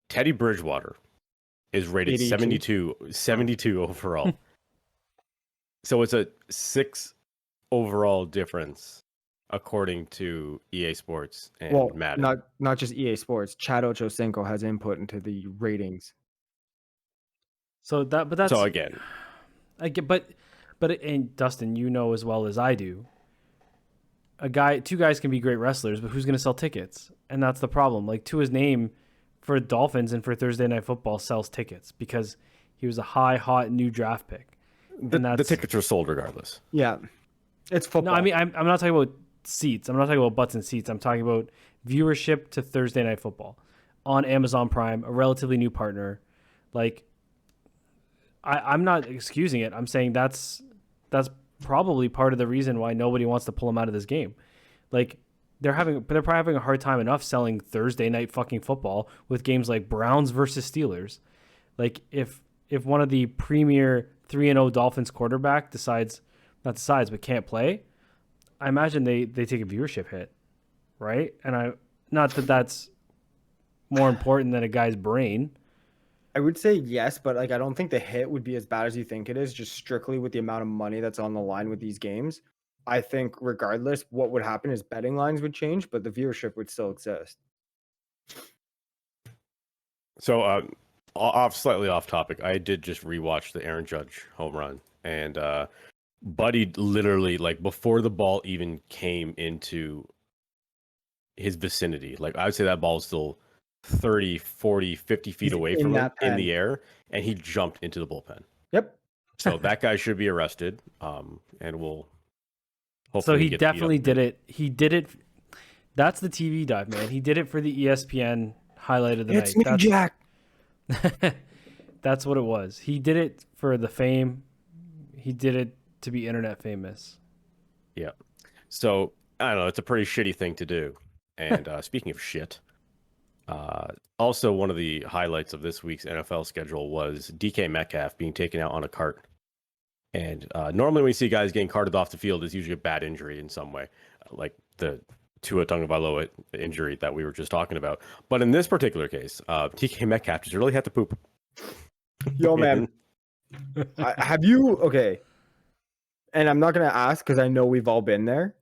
Teddy Bridgewater is rated 72 overall. So it's a 6 overall difference according to EA Sports and Madden. Not just EA Sports. Chad Ochocinco has input into the ratings. So that's so again, I get, but and Dustin, you know as well as I do, two guys can be great wrestlers, but who's going to sell tickets? And that's the problem. Like, Tua's name for Dolphins and for Thursday Night Football sells tickets because he was a hot new draft pick. The tickets are sold regardless. Yeah, it's football. No, I mean, I'm not talking about seats. I'm not talking about butts and seats. I'm talking about viewership to Thursday Night Football on Amazon Prime, a relatively new partner. Like, I'm not excusing it. I'm saying that's probably part of the reason why nobody wants to pull him out of this game. Like, they're probably having a hard time enough selling Thursday night fucking football with games like Browns versus Steelers. Like, if one of the premier 3-0 Dolphins quarterback but can't play, I imagine they take a viewership hit, right? And not that that's more important than a guy's brain. I would say yes, but like I don't think the hit would be as bad as you think it is, just strictly with the amount of money that's on the line with these games. I think regardless, what would happen is betting lines would change, but the viewership would still exist. So, slightly off topic, I did just rewatch the Aaron Judge home run, and Buddy literally, like, before the ball even came into his vicinity, like, I would say that ball was still 30, 40, 50 feet away from him in the air, and he jumped into the bullpen. Yep. So that guy should be arrested, and we'll hopefully So he definitely did it. He did it. That's the TV dive, man. He did it for the ESPN highlight of the night. It's me, Jack. That's what it was. He did it for the fame. He did it to be internet famous. Yeah. So, I don't know. It's a pretty shitty thing to do. And speaking of shit, also one of the highlights of this week's NFL schedule was DK Metcalfe being taken out on a cart. And normally when you see guys getting carted off the field, it's usually a bad injury in some way, like the Tua Tagavailoa injury that we were just talking about. But in this particular case, DK Metcalfe just really had to poop. Yo, man. Have you... Okay. And I'm not going to ask because I know we've all been there.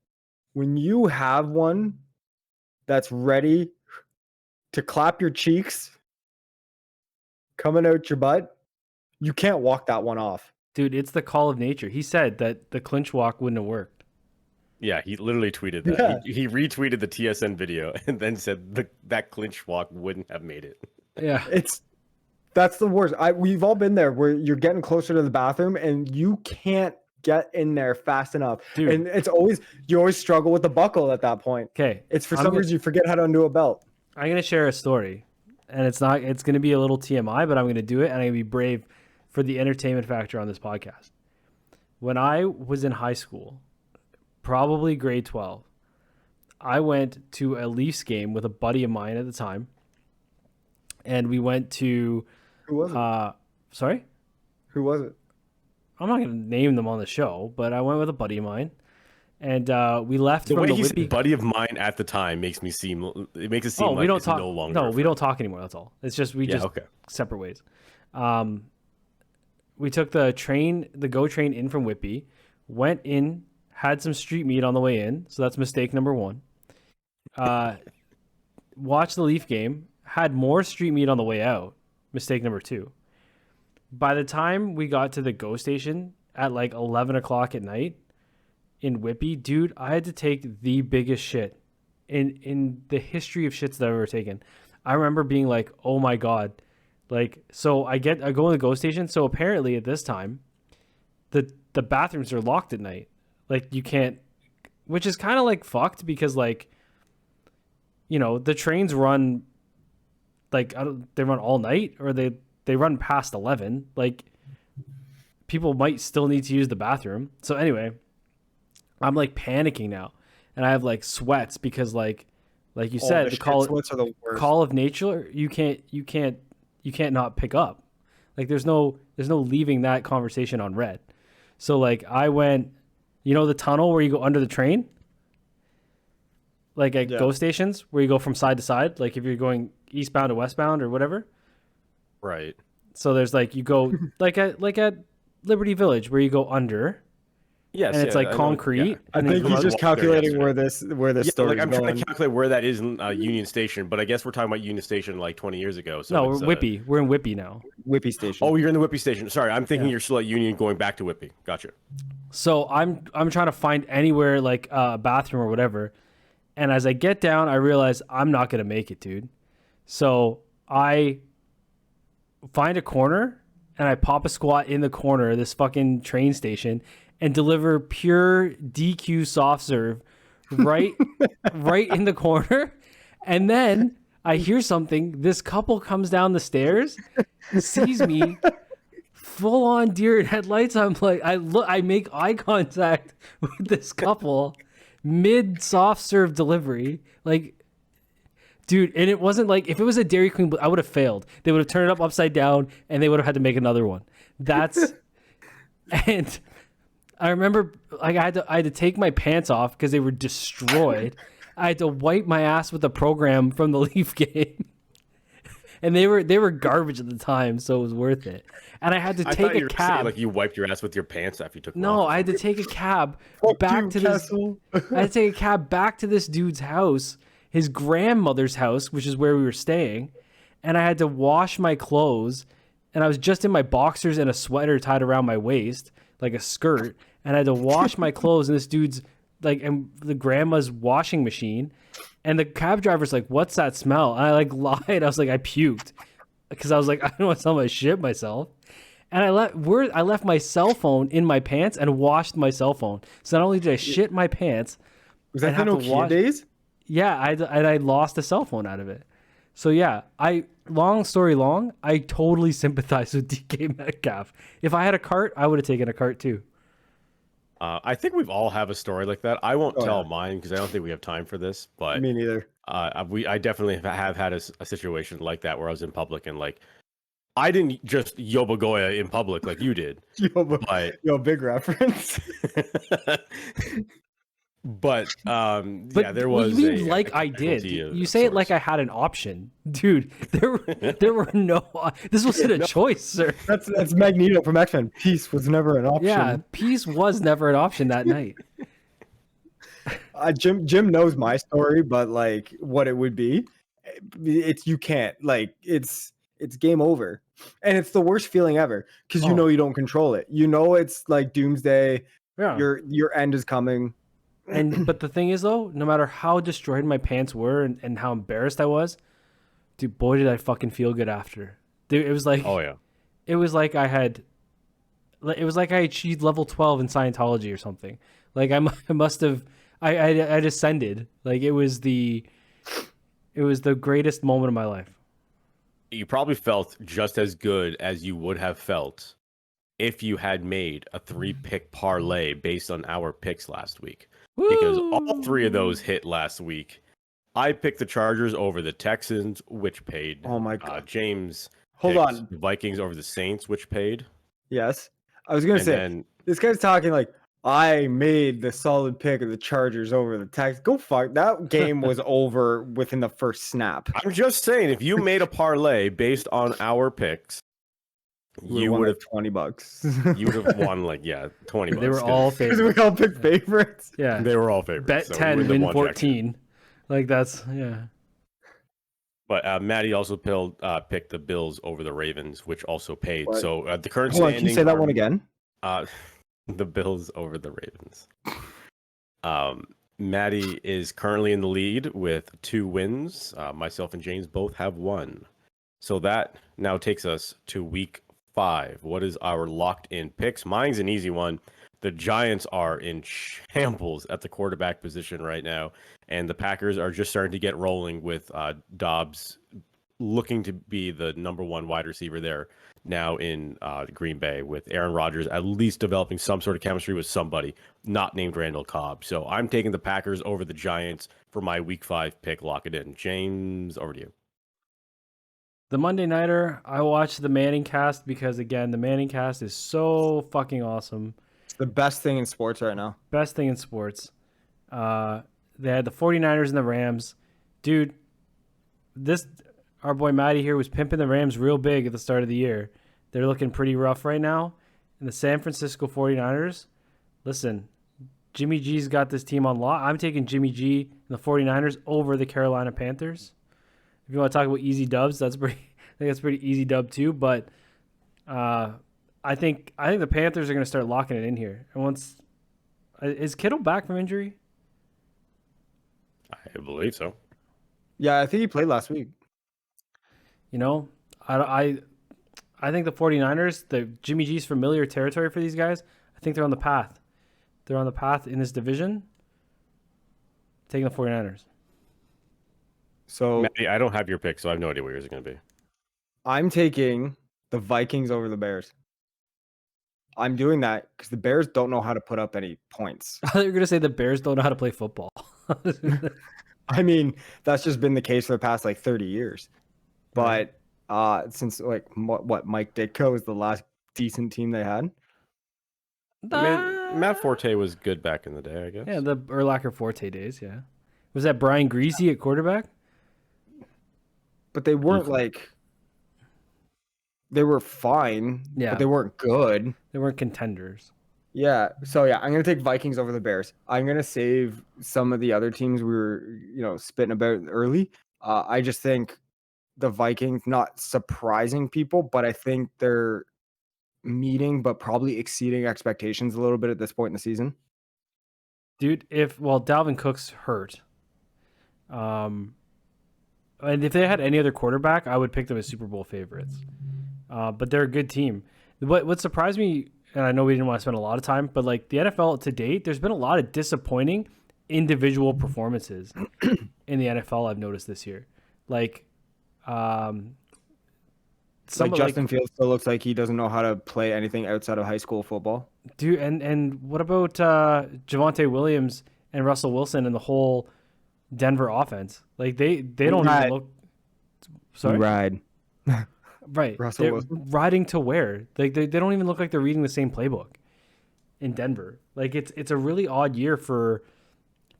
When you have one that's ready to clap your cheeks coming out your butt, you can't walk that one off. Dude, it's the call of nature. He said that the clinch walk wouldn't have worked. Yeah, he literally tweeted that. Yeah. He retweeted the TSN video and then said that clinch walk wouldn't have made it. Yeah. That's the worst. We've all been there where you're getting closer to the bathroom and you can't get in there fast enough. Dude. And you always struggle with the buckle at that point. Okay. It's for some reason you forget how to undo a belt. I'm going to share a story, and it's going to be a little TMI, but I'm going to do it, and I'm going to be brave for the entertainment factor on this podcast. When I was in high school, probably grade 12, I went to a Leafs game with a buddy of mine at the time, and we went to... Who was it? Sorry? Who was it? I'm not going to name them on the show, but I went with a buddy of mine, and we left the from way the he's Whitby... buddy of mine at the time makes it seem like it's no longer. No, we don't talk anymore. That's all. It's just separate ways. We took the GO train in from Whitby, went in, had some street meat on the way in, so that's mistake number one. Watched the Leaf game, had more street meat on the way out, mistake number two. By the time we got to the GO station at like 11 o'clock at night, in Whippy, dude, I had to take the biggest shit in the history of shits that I've ever taken. I remember being like, oh my God. Like, so I go in the GO station. So apparently at this time, the bathrooms are locked at night. Like you can't, which is kind of like fucked because like, you know, the trains run like, they run all night or they run past 11. Like people might still need to use the bathroom. So anyway, I'm like panicking now and I have like sweats because like you said, the call of nature, you can't not pick up. Like there's no leaving that conversation on red. So like I went, you know, the tunnel where you go under the train, like at GO stations where you go from side to side, like if you're going eastbound to westbound or whatever. Right. So there's like, you go like at Liberty Village where you go under. Yes, and it's like concrete. I think he's just calculating where this story is I'm going. trying to calculate where that is in Union Station, but I guess we're talking about Union Station like 20 years ago. So no, we're Whippy. We're in Whippy now. Whippy Station. Oh, you're in the Whippy Station. Sorry, I'm thinking you're still at Union going back to Whippy. Gotcha. So I'm trying to find anywhere like a bathroom or whatever, and as I get down, I realize I'm not gonna make it, dude. So I find a corner and I pop a squat in the corner of this fucking train station and deliver pure DQ soft serve right in the corner. And then I hear something. This couple comes down the stairs, sees me, full on deer in headlights. I'm like, I make eye contact with this couple mid soft serve delivery. Like, dude, and it wasn't like, if it was a Dairy Queen, I would have failed. They would have turned it up upside down and they would have had to make another one. And I remember like I had to take my pants off because they were destroyed. I had to wipe my ass with the program from the Leaf game. And they were garbage at the time, so it was worth it. And I had to take a cab. Saying, like you wiped your ass with your pants after you took them No, off. I had to take a cab back to this. I had to take a cab back to this dude's house, his grandmother's house, which is where we were staying. And I had to wash my clothes. And I was just in my boxers and a sweater tied around my waist, like a skirt. And I had to wash my clothes in this dude's, like, and the grandma's washing machine. And the cab driver's like, "What's that smell?" And I like lied. I was like, "I puked," because I was like, "I don't want to smell my shit myself." And I left my cell phone in my pants and washed my cell phone. So not only did I shit my pants, was that the Nokia days? Yeah, I lost a cell phone out of it. So yeah, long story long, I totally sympathize with DK Metcalfe. If I had a cart, I would have taken a cart too. I think we've all have a story like that. I won't tell mine because I don't think we have time for this. But me neither. I definitely have had a situation like that where I was in public and like I didn't just yobagoya in public like you did. Yo, big reference. But yeah, there was. You mean like I did? You say it like I had an option, dude. There were no. This wasn't a choice, sir. That's Magneto from X-Men. Peace was never an option. Yeah, peace was never an option that night. Jim knows my story, but like what it would be, you can't like it's game over, and it's the worst feeling ever because you know you don't control it. You know it's like doomsday. Yeah. Your end is coming. But the thing is though, no matter how destroyed my pants were and how embarrassed I was, dude, boy did I fucking feel good after. Dude, it was like, oh yeah, it was like I achieved level 12 in Scientology or something. Like I must have, I ascended. Like it was the greatest moment of my life. You probably felt just as good as you would have felt if you had made a 3-pick parlay based on our picks last week. Woo! Because all 3 of those hit last week. I picked the Chargers over the Texans, which paid. Oh my God. James Hold on. the Vikings over the Saints, which paid. Yes. I was going to say, this guy's talking like, I made the solid pick of the Chargers over the Texans. Go fuck. That game was over within the first snap. I'm just saying, if you made a parlay based on our picks, you would have $20. You would have won like 20 bucks. They were all favorites. Because we all picked favorites. Yeah, they were all favorites. Bet so 10, win 14. Like that's But Matty also picked the Bills over the Ravens, which also paid. What? So the current Hold on, standings. can you say that one again? The Bills over the Ravens. Matty is currently in the lead with 2 wins. Myself and James both have 1. So that now takes us to week 5. What is our locked-in picks? Mine's an easy one. The Giants are in shambles at the quarterback position right now, and the Packers are just starting to get rolling with Dobbs looking to be the number 1 wide receiver there now in Green Bay, with Aaron Rodgers at least developing some sort of chemistry with somebody not named Randall Cobb. So I'm taking the Packers over the Giants for my week 5 pick. Lock it in. James, over to you. The Monday Nighter, I watched the Manning cast because, again, the Manning cast is so fucking awesome. It's the best thing in sports right now. Best thing in sports. They had the 49ers and the Rams. Dude, our boy Matty here was pimping the Rams real big at the start of the year. They're looking pretty rough right now. And the San Francisco 49ers, listen, Jimmy G's got this team on lock. I'm taking Jimmy G and the 49ers over the Carolina Panthers. If you want to talk about easy dubs, I think that's pretty easy dub too. But I think the Panthers are going to start locking it in here. And is Kittle back from injury? I believe so. Yeah, I think he played last week. You know, I think the 49ers, the Jimmy G's familiar territory for these guys. I think they're on the path. They're on the path in this division. Taking the 49ers. So Matty, I don't have your pick, so I have no idea what yours is going to be. I'm taking the Vikings over the Bears. I'm doing that because the Bears don't know how to put up any points. I thought you were going to say the Bears don't know how to play football. I mean, that's just been the case for the past 30 years. But since what Mike Ditka was the last decent team they had. Matt Forte was good back in the day, I guess. Yeah, the Urlacher Forte days, yeah. Was that Brian Greasy at quarterback? But they weren't they were fine, yeah, but they weren't good. They weren't contenders. Yeah, so yeah, I'm going to take Vikings over the Bears. I'm going to save some of the other teams we were, spitting about early. I just think the Vikings, not surprising people, but I think they're meeting but probably exceeding expectations a little bit at this point in the season. Dude, Dalvin Cook's hurt. And if they had any other quarterback, I would pick them as Super Bowl favorites. But they're a good team. What surprised me, and I know we didn't want to spend a lot of time, but the NFL to date, there's been a lot of disappointing individual performances in the NFL I've noticed this year. Justin Fields still looks like he doesn't know how to play anything outside of high school football. Dude, and what about Javonte Williams and Russell Wilson and the whole Denver offense? They don't even look. Sorry, ride. Right, Russell they're Wilson. riding to where? They don't even look like they're reading the same playbook in Denver. It's a really odd year for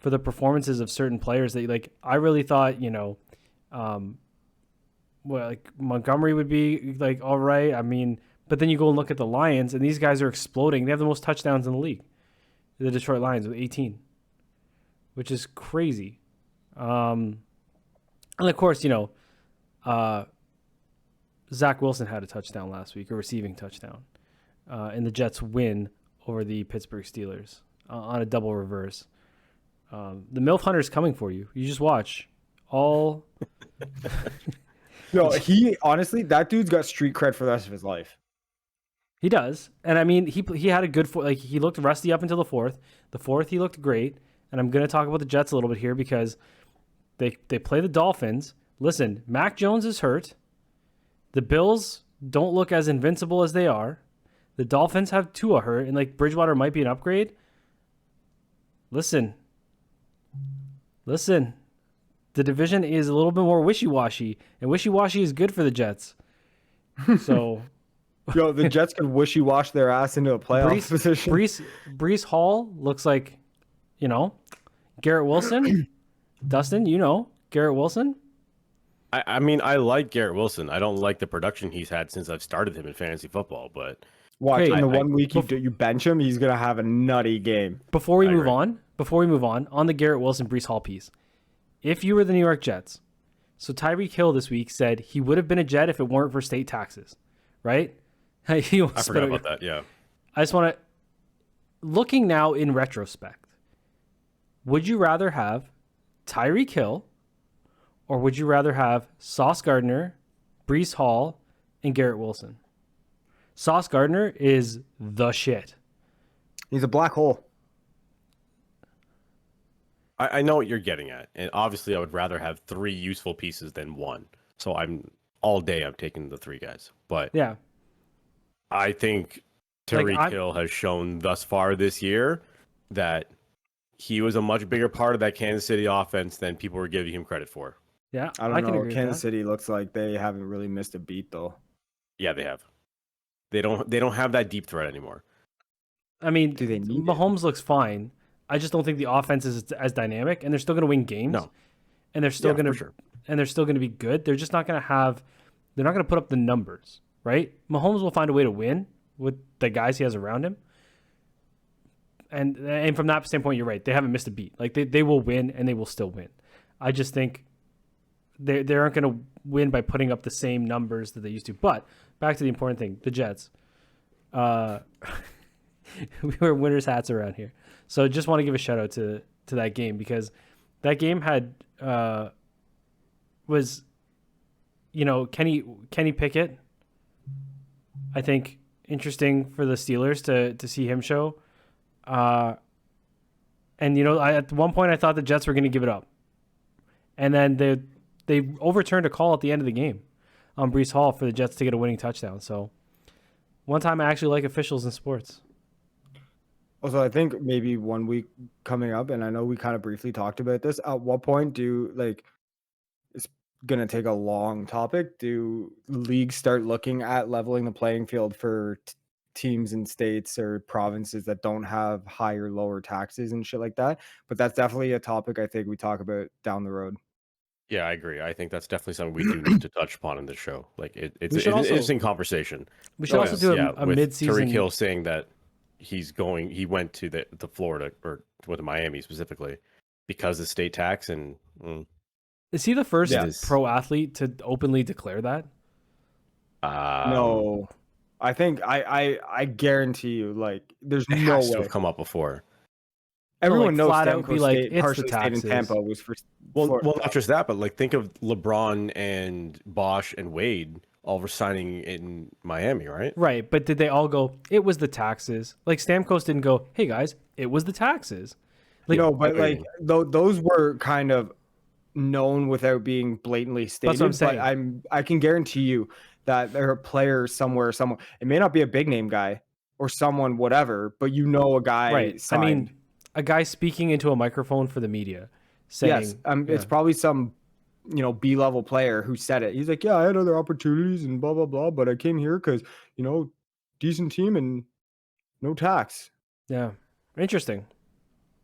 the performances of certain players that I really thought Montgomery would be all right. I mean, but then you go and look at the Lions, and these guys are exploding. They have the most touchdowns in the league. The Detroit Lions with 18, which is crazy. And of course, Zach Wilson had a touchdown last week, a receiving touchdown, and the Jets win over the Pittsburgh Steelers on a double reverse. The MILF Hunter's coming for you. You just watch all. No, he honestly, that dude's got street cred for the rest of his life. He does, and I mean, he had a good he looked rusty up until the fourth. The fourth, he looked great, and I'm going to talk about the Jets a little bit here because they play the Dolphins. Listen, Mac Jones is hurt. The Bills don't look as invincible as they are. The Dolphins have Tua hurt, and Bridgewater might be an upgrade. Listen. The division is a little bit more wishy-washy, and wishy-washy is good for the Jets. So, the Jets could wishy-wash their ass into a playoff position. Breece Hall looks like, Garrett Wilson. Dustin, Garrett Wilson. I mean, I like Garrett Wilson. I don't like the production he's had since I've started him in fantasy football, but watch in the 1 week you bench him, he's gonna have a nutty game. Before we move on the Garrett Wilson Breece Hall piece. If you were the New York Jets, so Tyreek Hill this week said he would have been a Jet if it weren't for state taxes, right? I forgot about that. Yeah. I just want to, looking now in retrospect, Would you rather have Tyreek Hill or would you rather have Sauce Gardner, Breece Hall, and Garrett Wilson? Sauce Gardner is the shit. He's a black hole. I know what you're getting at, and obviously I would rather have 3 useful pieces than 1. So I'm taking the 3 guys. But Yeah. I think Tyreek Hill has shown thus far this year that he was a much bigger part of that Kansas City offense than people were giving him credit for. Yeah, I don't know. agree Kansas with City looks like they haven't really missed a beat though. Yeah, they have. They don't have that deep threat anymore. I mean, Do they need Mahomes looks fine. I just don't think the offense is as dynamic, and they're still going to win games. No, and they're still going to, sure. and they're still going to be good. They're just not going to have. They're not going to put up the numbers, right? Mahomes will find a way to win with the guys he has around him. And from that standpoint, you're right. They haven't missed a beat. Like they will win, and they will still win. I just think they aren't going to win by putting up the same numbers that they used to. But back to the important thing, the Jets. We wear winners' hats around here. So just want to give a shout out to that game because that game had was, you know, Kenny Pickett. I think interesting for the Steelers to see him show. And you know, at one point I thought the Jets were going to give it up, and then they overturned a call at the end of the game on Breece Hall for the Jets to get a winning touchdown. So one time I actually like officials in sports. Also, I think maybe 1 week coming up, and I know we kind of briefly talked about this. At what point it's going to take a long topic. Do leagues start looking at leveling the playing field for teams in states or provinces that don't have higher, lower taxes and shit like that? But that's definitely a topic I think we talk about down the road. Yeah, I agree. I think that's definitely something we do need to touch upon in this show. Like it's an interesting conversation. We should also do a with mid-season. Tyreek Hill saying that he went to the Florida or went to Miami specifically because of state tax and Is he the first pro athlete to openly declare that? No, I think I guarantee you, like, there's it no has way. to have come up before. Everyone knows flat out Stamkos be like, State, it's partially the stayed in taxes. Tampa was for Well, not just that, but like think of LeBron and Bosch and Wade all resigning in Miami, right? Right, but did they all go, it was the taxes? Like Stamkos didn't go, hey guys, it was the taxes. Like, no, but like those were kind of known without being blatantly stated. That's what I'm saying. But I can guarantee you that there are players somewhere. It may not be a big name guy or someone whatever, but you know a guy. Right. Signed. I mean, a guy speaking into a microphone for the media, saying, yes, it's probably some B-level player who said it. He's like, yeah, I had other opportunities and blah blah blah, but I came here because decent team and no tax. Yeah, interesting.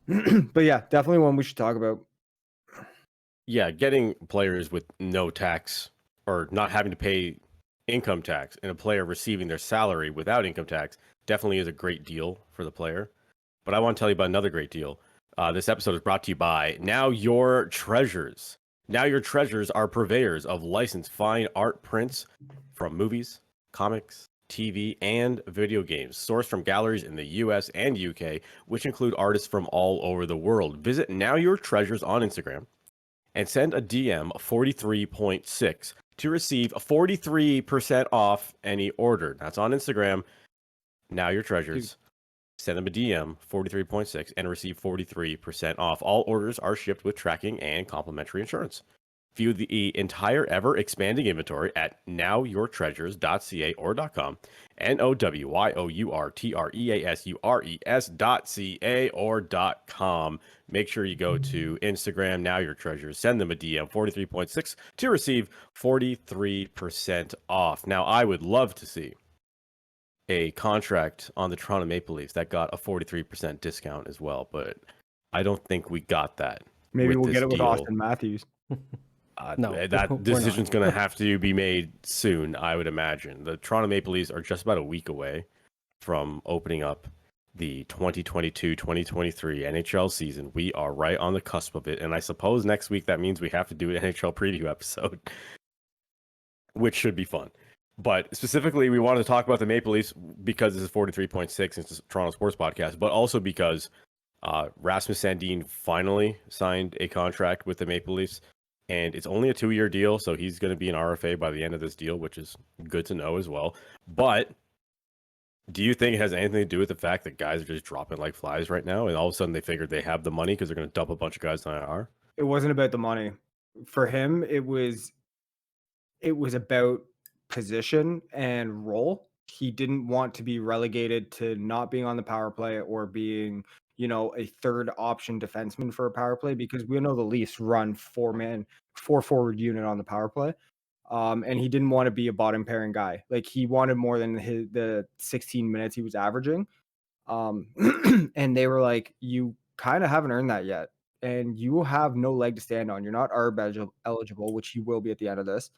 But yeah, definitely one we should talk about. Yeah, getting players with no tax or not having to pay income tax and a player receiving their salary without income tax definitely is a great deal for the player. But I want to tell you about another great deal. This episode is brought to you by Now Your Treasures. Now Your Treasures are purveyors of licensed fine art prints from movies, comics, TV, and video games, sourced from galleries in the US and UK, which include artists from all over the world. Visit Now Your Treasures on Instagram and send a DM 43.6 to receive 43% off any order. That's on Instagram. Now Your Treasures. Send them a DM 43.6 and receive 43% off. All orders are shipped with tracking and complimentary insurance. View the entire ever-expanding inventory at nowyourtreasures.ca or .com, nowyourtreasures.ca or .com. Make sure you go to Instagram, Now Your Treasures. Send them a DM 43.6 to receive 43% off. Now, I would love to see a contract on the Toronto Maple Leafs that got a 43% discount as well, but I don't think we got that. Maybe we'll get it with deal. Austin Matthews. No, that decision's going to have to be made soon, I would imagine. The Toronto Maple Leafs are just about a week away from opening up the 2022-2023 NHL season. We are right on the cusp of it, and I suppose next week that means we have to do an NHL preview episode, which should be fun. But specifically, we wanted to talk about the Maple Leafs because this is 43.6 and it's a Toronto Sports Podcast, but also because Rasmus Sandin finally signed a contract with the Maple Leafs, and it's only a 2-year deal, so he's going to be an RFA by the end of this deal, which is good to know as well. But do you think it has anything to do with the fact that guys are just dropping like flies right now, and all of a sudden they figured they have the money because they're going to dump a bunch of guys on IR? It wasn't about the money. For him, it was about position and role. He didn't want to be relegated to not being on the power play or being, a third option defenseman for a power play, because we know the Leafs run 4 forward unit on the power play. And he didn't want to be a bottom pairing guy. Like, he wanted more than the 16 minutes he was averaging. And they were like, you kind of haven't earned that yet. And you have no leg to stand on. You're not ARB eligible, which you will be at the end of this.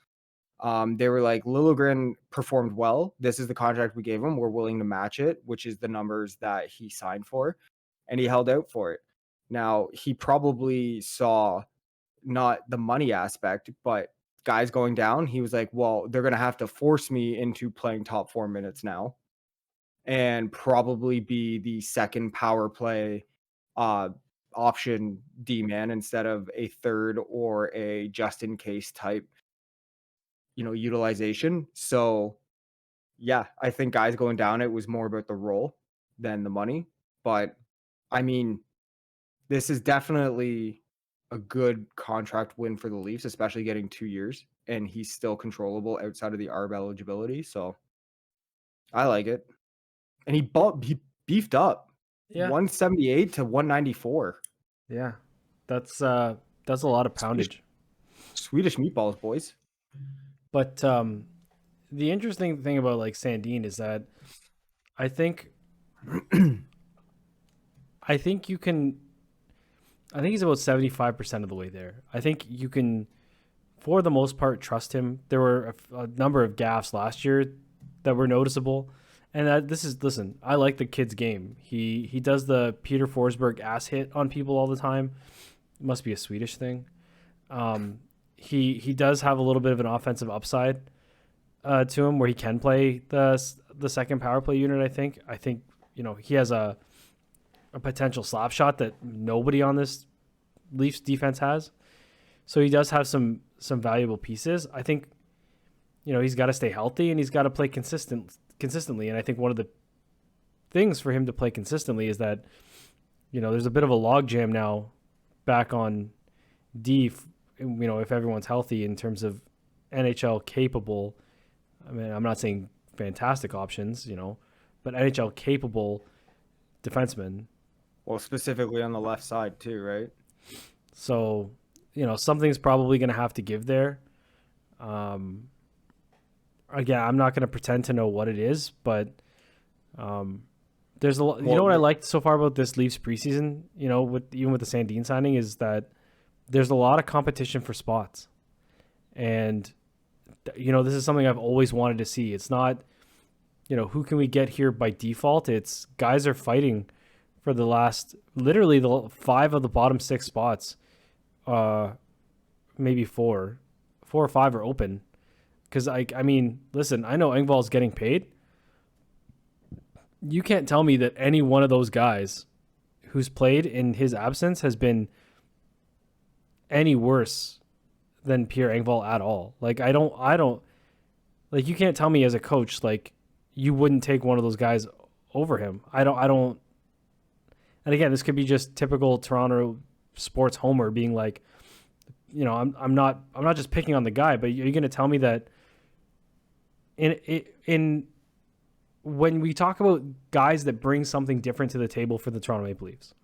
They were like, Liljegren performed well. This is the contract we gave him. We're willing to match it, which is the numbers that he signed for. And he held out for it. Now, he probably saw not the money aspect, but guys going down. He was like, well, they're going to have to force me into playing top 4 minutes now and probably be the second power play option D-man instead of a third or a just in case type utilization. So yeah, I think guys going down, it was more about the role than the money. But I mean, this is definitely a good contract win for the Leafs, especially getting 2 years, and he's still controllable outside of the ARB eligibility. So I like it. And he beefed up. Yeah. 178 to 194. Yeah. That's a lot of poundage. Swedish meatballs, boys. But the interesting thing about like Sandin is that I think he's about 75% of the way there. I think you can, for the most part, trust him. There were a number of gaffes last year that were noticeable. And listen, I like the kid's game. He does the Peter Forsberg ass hit on people all the time. It must be a Swedish thing. He does have a little bit of an offensive upside to him where he can play the second power play unit. I think he has a potential slap shot that nobody on this Leafs defense has. So he does have some valuable pieces. I think he's got to stay healthy and he's got to play consistently. And I think one of the things for him to play consistently is that there's a bit of a logjam now back on D. If everyone's healthy in terms of NHL capable. I mean, I'm not saying fantastic options, but NHL capable defensemen. Well, specifically on the left side too, right? So, something's probably going to have to give there. Again, I'm not going to pretend to know what it is, but there's a lot. What I liked so far about this Leafs preseason, even with the Sandin signing, is that there's a lot of competition for spots, and this is something I've always wanted to see. It's not, who can we get here by default? It's guys are fighting for literally the 5 of the bottom 6 spots, maybe 4 or 5 are open. Because I mean, listen, I know Engvall's getting paid. You can't tell me that any one of those guys who's played in his absence has been any worse than Pierre Engvall at all. Like, I don't like, you can't tell me as a coach, like, you wouldn't take one of those guys over him. I don't. And again, this could be just typical Toronto sports homer being like, I'm not just picking on the guy, but you're going to tell me that in when we talk about guys that bring something different to the table for the Toronto Maple Leafs,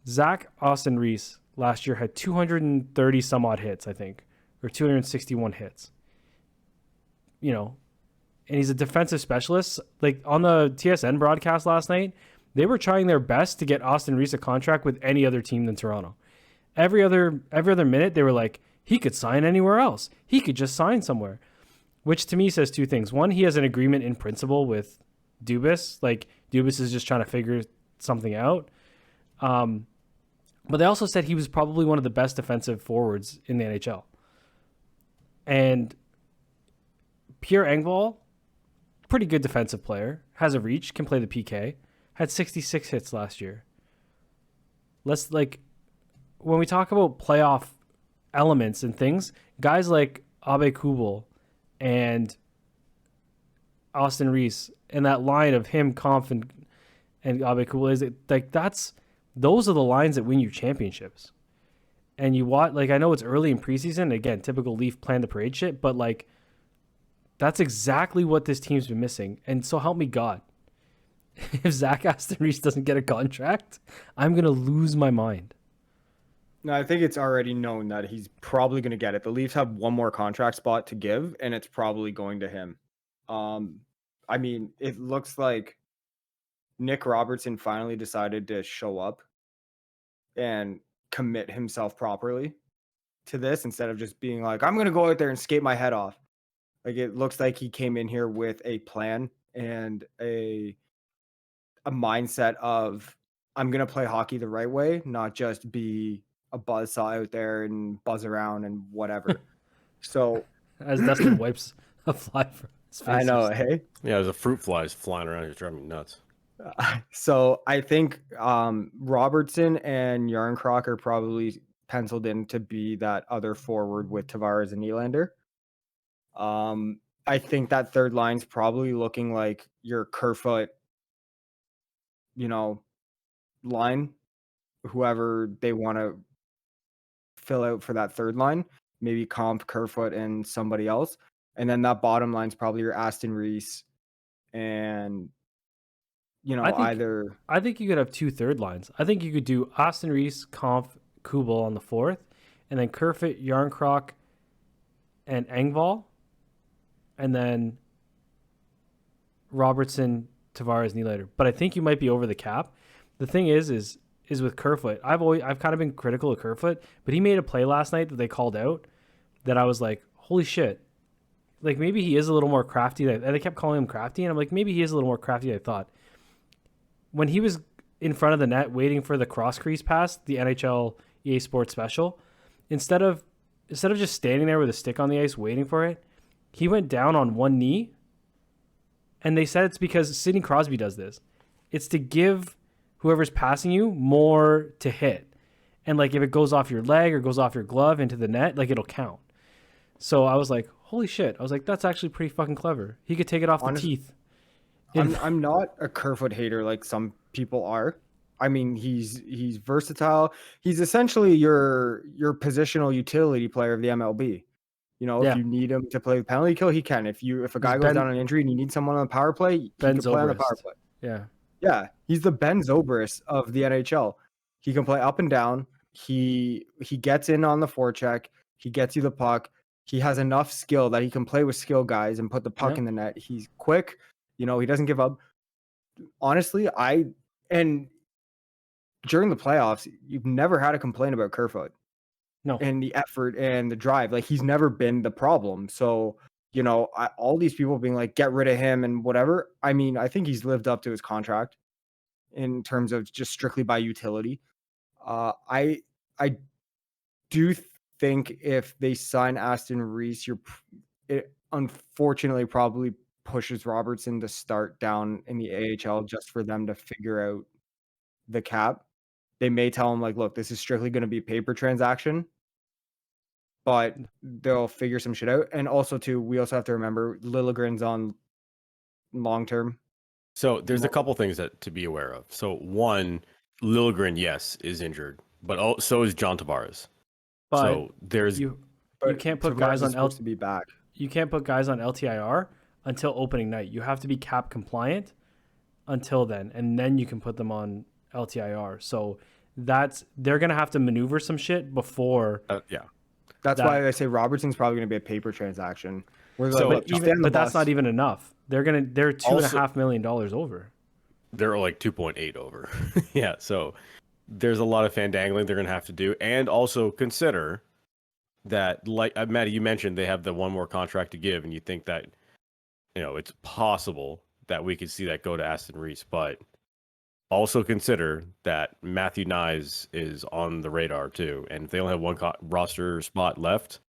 Zach Austin Reese last year had 230 some odd hits, I think, or 261 hits. And he's a defensive specialist. Like, on the TSN broadcast last night, they were trying their best to get Austin Reese a contract with any other team than Toronto. Every other minute, they were like, he could sign anywhere else. He could just sign somewhere. Which to me says two things. One, he has an agreement in principle with Dubas. Like, Dubas is just trying to figure something out. But they also said he was probably one of the best defensive forwards in the NHL. And Pierre Engvall, pretty good defensive player, has a reach, can play the PK, had 66 hits last year. let's like when we talk about playoff elements and things, guys like Abe Kubel and Austin Reese and that line of him, Kampf, and Abe Kubel is it like those are the lines that win you championships. And you watch, like, I know it's early in preseason. Again, typical Leaf plan the parade shit, but like that's exactly what this team's been missing. And so help me God, if Zach Aston Reese doesn't get a contract, I'm gonna lose my mind. No, I think it's already known that he's probably going to get it. The Leafs have one more contract spot to give, and it's probably going to him. I mean, it looks like Nick Robertson finally decided to show up and commit himself properly to this instead of just being like, I'm going to go out there and skate my head off. Like, it looks like he came in here with a plan and a mindset of, I'm going to play hockey the right way, not just be a buzzsaw out there and buzz around and whatever. So As Dustin wipes a fly from his face. I know, hey. Yeah, there's a fruit flies flying around here driving me nuts. So I think Robertson and Yarncroc are probably penciled in to be that other forward with Tavares and Nylander. I think that third line's probably looking like your Kerfoot, line, whoever they want to fill out for that third line, maybe Comp, Kerfoot, and somebody else. And then that bottom line's probably your Aston Reese and, I think you could have two third lines. I think you could do Austin Reese, Kampf, Kubel on the fourth, and then Kerfoot, Yarncroc, and Engvall, and then Robertson, Tavares, Nylander. But I think you might be over the cap. The thing is with Kerfoot. I've kind of been critical of Kerfoot, but he made a play last night that they called out that I was like, holy shit. Like, maybe he is a little more crafty. And they kept calling him crafty, and I'm like, maybe he is a little more crafty than I thought. When he was in front of the net waiting for the cross crease pass, the NHL EA Sports special, instead of just standing there with a stick on the ice waiting for it, he went down on one knee. And they said it's because Sidney Crosby does this. It's to give whoever's passing you more to hit. And like if it goes off your leg or goes off your glove into the net, like it'll count. So I was like, holy shit. I was like, that's actually pretty fucking clever. He could take it off the teeth. I'm not a Kerfoot hater like some people are. I mean, he's versatile. He's essentially your positional utility player of the MLB. If you need him to play the penalty kill, he can. If a guy goes down on injury and you need someone on the power play, he can play on the power play. Yeah. Yeah, he's the Ben Zobrist of the NHL. He can play up and down. He gets in on the forecheck. He gets you the puck. He has enough skill that he can play with skill guys and put the puck in the net. He's quick. He doesn't give up. Honestly, and during the playoffs, you've never had a complaint about Kerfoot. No. And the effort and the drive. Like, he's never been the problem. So, all these people being like, get rid of him and whatever. I mean, I think he's lived up to his contract in terms of just strictly by utility. I do think if they sign Aston Reese, it unfortunately probably pushes Robertson to start down in the AHL just for them to figure out the cap. They may tell him like, look, this is strictly going to be a paper transaction, but they'll figure some shit out. And also, too, we also have to remember Liljegren's on long term. So there's a couple things to be aware of. So one, Liljegren, yes, is injured, but so is John Tavares. But so there's you can't put guys on to be back. You can't put guys on LTIR until opening night. You have to be cap compliant until then, and then you can put them on LTIR. So they're gonna have to maneuver some shit before. That's why I say Robertson's probably gonna be a paper transaction. But that's not even enough. They're $2.5 million over. They're like 2.8 over. Yeah, so there's a lot of fandangling they're gonna have to do, and also consider that, like Matty, you mentioned they have the one more contract to give, and you think that it's possible that we could see that go to Aston Reese, but also consider that Matthew Nyes is on the radar too, and if they only have one roster spot left,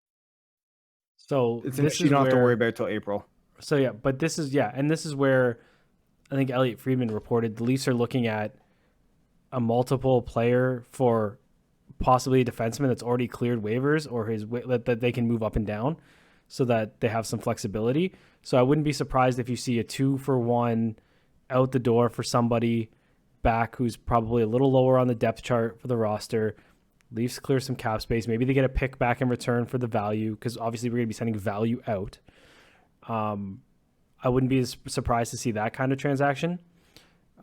so this you don't have to worry about till April. So yeah, but this is where I think Elliot Friedman reported the Leafs are looking at a multiple player for possibly a defenseman that's already cleared waivers or that they can move up and down so that they have some flexibility. So I wouldn't be surprised if you see a 2-for-1 out the door for somebody back who's probably a little lower on the depth chart for the roster. Leafs clear some cap space. Maybe they get a pick back in return for the value because obviously we're going to be sending value out. I wouldn't be surprised to see that kind of transaction.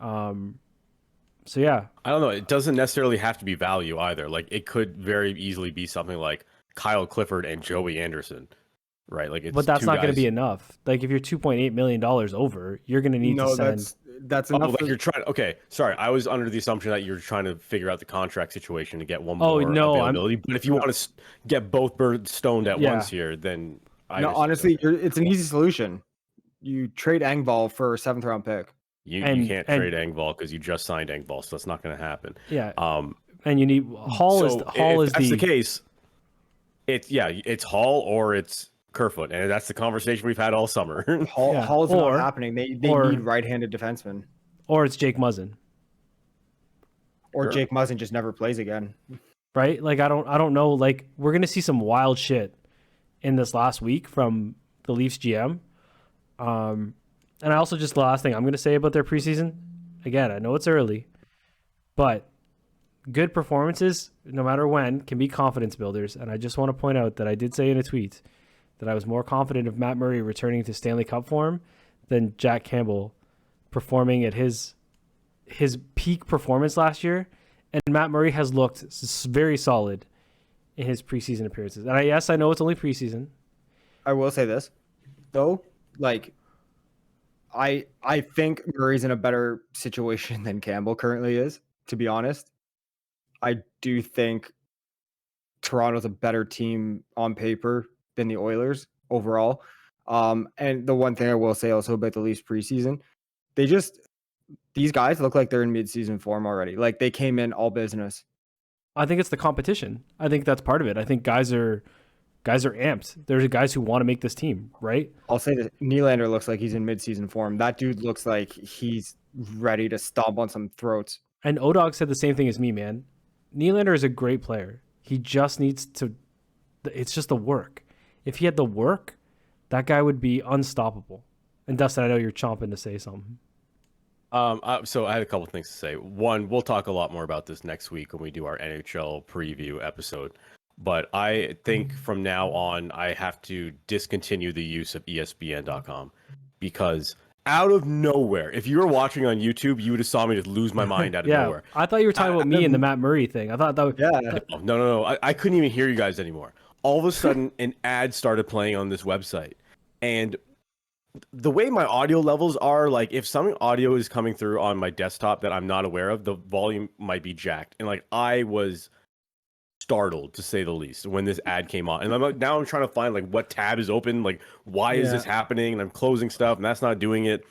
So yeah, I don't know. It doesn't necessarily have to be value either. Like it could very easily be something like Kyle Clifford and Joey Anderson, right? Like, but that's not going to be enough. Like if you're $2.8 million over, you're going to need to send. That's enough. Like you're trying. Okay, sorry. I was under the assumption that you're trying to figure out the contract situation to get one more availability. But if you want to get both birds stoned at once here, then honestly, it's an easy solution. You trade Engvall for a 7th-round pick. You can't trade Engvall because you just signed Engvall, so that's not going to happen. Yeah. And you need Hall. If that's the case, it's Hall or it's Kerfoot, and that's the conversation we've had all summer. Hall is not happening. They need right-handed defensemen. Or it's Jake Muzzin. Or Jake Muzzin just never plays again. Right? Like I don't know. Like we're gonna see some wild shit in this last week from the Leafs GM. And I also just the last thing I'm gonna say about their preseason. Again, I know it's early, but good performances, no matter when, can be confidence builders. And I just want to point out that I did say in a tweet that I was more confident of Matt Murray returning to Stanley Cup form than Jack Campbell performing at his peak performance last year. And Matt Murray has looked very solid in his preseason appearances. And I know it's only preseason. I will say this, though, like I think Murray's in a better situation than Campbell currently is, to be honest. I do think Toronto's a better team on paper than the Oilers overall. And the one thing I will say also about the Leafs preseason, these guys look like they're in mid-season form already. Like they came in all business. I think it's the competition. I think that's part of it. I think guys are amped. There's guys who want to make this team, right? I'll say that Nylander looks like he's in mid-season form. That dude looks like he's ready to stomp on some throats. And Odog said the same thing as me, man. Nylander is a great player. He just needs to. It's just the work. If he had the work, that guy would be unstoppable. And Dustin, I know you're chomping to say something. So I had a couple things to say. One, we'll talk a lot more about this next week when we do our NHL preview episode. But I think from now on, I have to discontinue the use of ESPN.com because out of nowhere, if you were watching on YouTube, you would have saw me just lose my mind out of nowhere. I thought you were talking about me and the Matt Murray thing. I thought that was... No. I couldn't even hear you guys anymore. All of a sudden, an ad started playing on this website. And the way my audio levels are, like if some audio is coming through on my desktop that I'm not aware of, the volume might be jacked. And like I was startled, to say the least, when this ad came on. And I'm trying to find like what tab is open, like why is this happening? And I'm closing stuff and that's not doing it.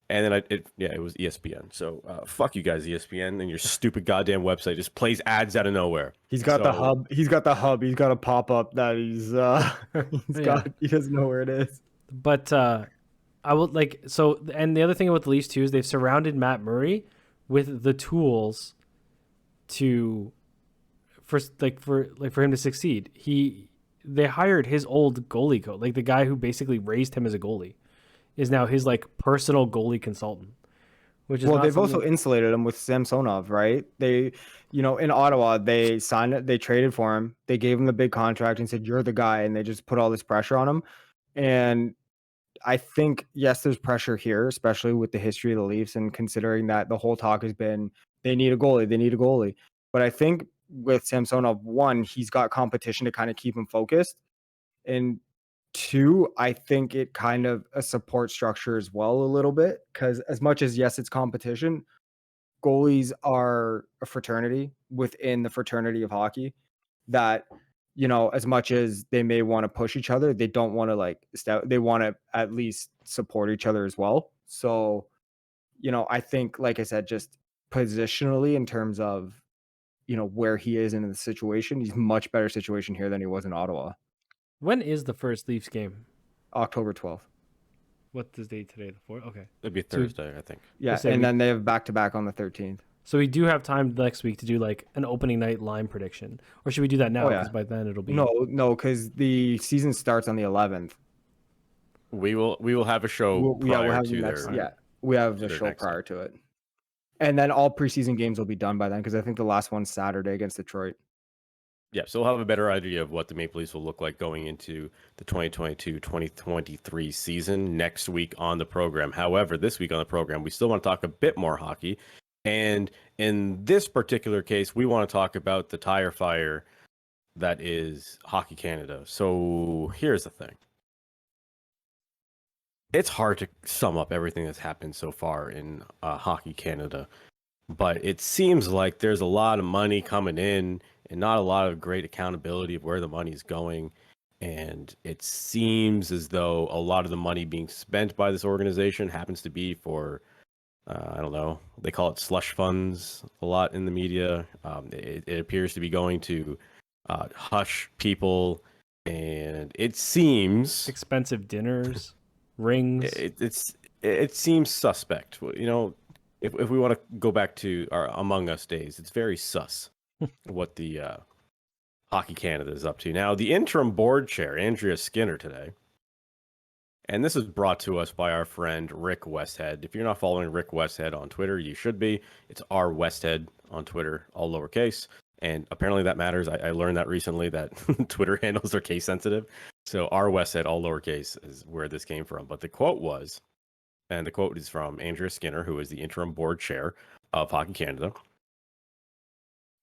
And then it was ESPN. So fuck you guys, ESPN, and your stupid goddamn website just plays ads out of nowhere. He's got the hub. He's got a pop up that he doesn't know where it is. But I would like so. And the other thing about the Leafs too is they've surrounded Matt Murray with the tools for him to succeed. They hired his old goalie coach, like the guy who basically raised him as a goalie, is now his like personal goalie consultant. Which is they've also insulated him with Samsonov, right? They, in Ottawa, they traded for him. They gave him the big contract and said, "You're the guy," and they just put all this pressure on him. And I think, yes, there's pressure here, especially with the history of the Leafs and considering that the whole talk has been they need a goalie. But I think with Samsonov, one, he's got competition to kind of keep him focused. And two, I think it kind of a support structure as well a little bit, because as much as, yes, it's competition, goalies are a fraternity within the fraternity of hockey that, as much as they may want to push each other, they don't want to they want to at least support each other as well. So, I think, like I said, just positionally in terms of, where he is in the situation, he's much better situation here than he was in Ottawa. When is the first Leafs game? October 12th. What's the date today? The 4th? Okay. It'd be Thursday, I think. Yeah, and then they have back-to-back on the 13th. So we do have time next week to do like an opening night line prediction, or should we do that now? Oh, yeah. Because by then it'll be No, because the season starts on the 11th. We will have a show prior have to the next. their. Yeah, we have to a their show next prior to it, and then all preseason games will be done by then because I think the last one's Saturday against Detroit. Yeah, so we'll have a better idea of what the Maple Leafs will look like going into the 2022-2023 season next week on the program. However, this week on the program, we still want to talk a bit more hockey. And in this particular case, we want to talk about the tire fire that is Hockey Canada. So here's the thing. It's hard to sum up everything that's happened so far in Hockey Canada, but it seems like there's a lot of money coming in and not a lot of great accountability of where the money's going. And it seems as though a lot of the money being spent by this organization happens to be for, I don't know, they call it slush funds a lot in the media. It appears to be going to hush people, and it seems expensive dinners, rings. It seems suspect. You know, if we want to go back to our Among Us days, it's very sus what the Hockey Canada is up to. Now, the interim board chair, Andrea Skinner, today, and this is brought to us by our friend Rick Westhead. If you're not following Rick Westhead on Twitter, you should be. It's R Westhead on Twitter, all lowercase. And apparently that matters. I learned that recently, that Twitter handles are case sensitive. So R Westhead, all lowercase, is where this came from. But the quote was, and the quote is from Andrea Skinner, who is the interim board chair of Hockey Canada.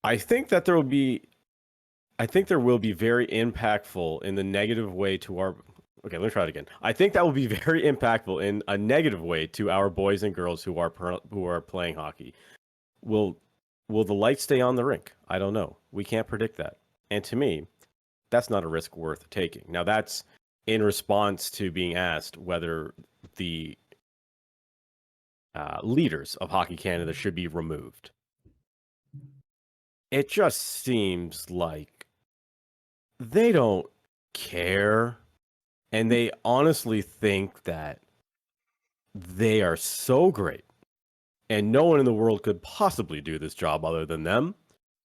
I think there will be very impactful in the negative way to our. Okay, let me try it again. I think that will be very impactful in a negative way to our boys and girls who are playing hockey. Will the lights stay on the rink? I don't know. We can't predict that. And to me, that's not a risk worth taking. Now, that's in response to being asked whether the leaders of Hockey Canada should be removed. It just seems like they don't care, and they honestly think that they are so great, and no one in the world could possibly do this job other than them.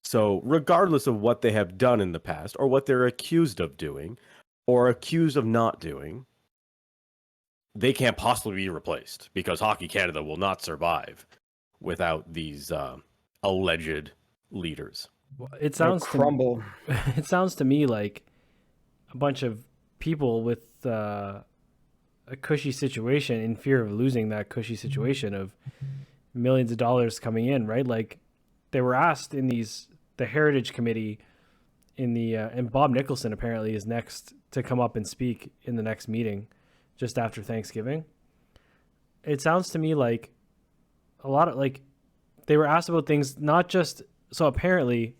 So regardless of what they have done in the past, or what they're accused of doing, or accused of not doing, they can't possibly be replaced, because Hockey Canada will not survive without these alleged leaders. Well, it sounds crumble. It sounds to me like a bunch of people with a cushy situation in fear of losing that cushy situation of millions of dollars coming in, right? Like they were asked in the Heritage Committee and Bob Nicholson apparently is next to come up and speak in the next meeting just after Thanksgiving. It sounds to me like a lot of like they were asked about things, not just so apparently,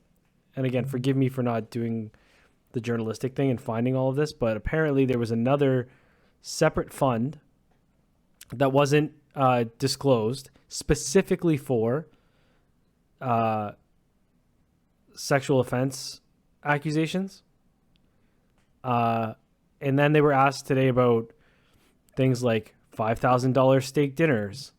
and again, forgive me for not doing the journalistic thing and finding all of this, but apparently there was another separate fund that wasn't disclosed specifically for sexual offense accusations. And then they were asked today about things like $5,000 steak dinners,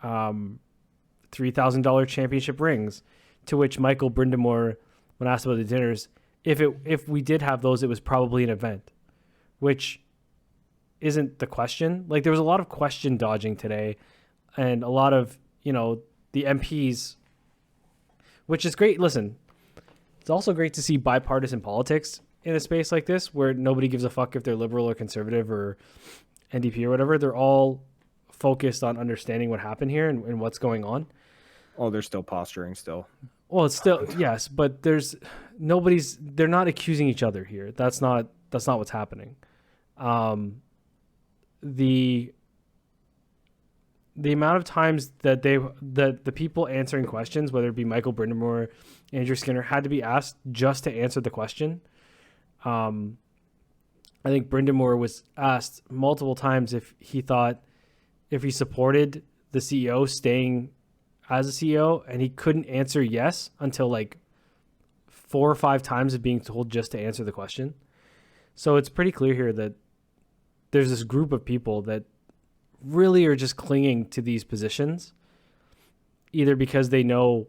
$3,000 championship rings, to which Michael Brindamore, when asked about the dinners, if we did have those, it was probably an event, which isn't the question. Like there was a lot of question dodging today and a lot of, the MPs, which is great. Listen, it's also great to see bipartisan politics in a space like this where nobody gives a fuck if they're liberal or conservative or NDP or whatever. They're all focused on understanding what happened here and what's going on. Oh, they're still posturing still. Well, it's still, yes, but they're not accusing each other here. That's not what's happening. The amount of times that the people answering questions, whether it be Michael Brindamore, Andrew Skinner, had to be asked just to answer the question. I think Brindamore was asked multiple times if he supported the CEO staying as a CEO, and he couldn't answer yes until like 4 or 5 times of being told just to answer the question. So it's pretty clear here that there's this group of people that really are just clinging to these positions, either because they know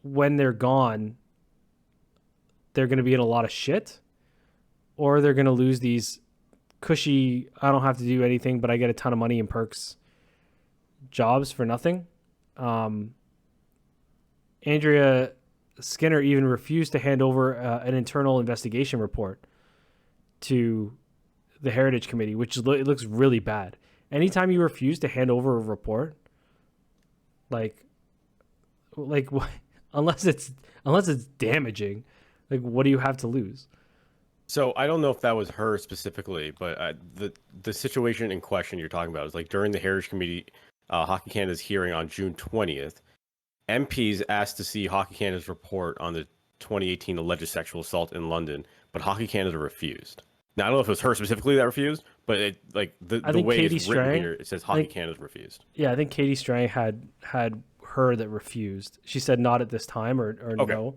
when they're gone, they're going to be in a lot of shit, or they're going to lose these cushy, I don't have to do anything, but I get a ton of money and perks jobs for nothing. Andrea Skinner even refused to hand over an internal investigation report to the Heritage Committee, which it looks really bad. Anytime you refuse to hand over a report, like unless it's damaging, like what do you have to lose? So I don't know if that was her specifically, but the situation in question you're talking about is like during the Heritage Committee, Hockey Canada's hearing on June 20th, MPs asked to see Hockey Canada's report on the 2018 alleged sexual assault in London, but Hockey Canada refused. Now I don't know if it was her specifically that refused, but the way Katie it's written Strang, here, it says Hockey Canada's refused. Yeah, I think Katie Strang had her that refused. She said not at this time or Okay. No.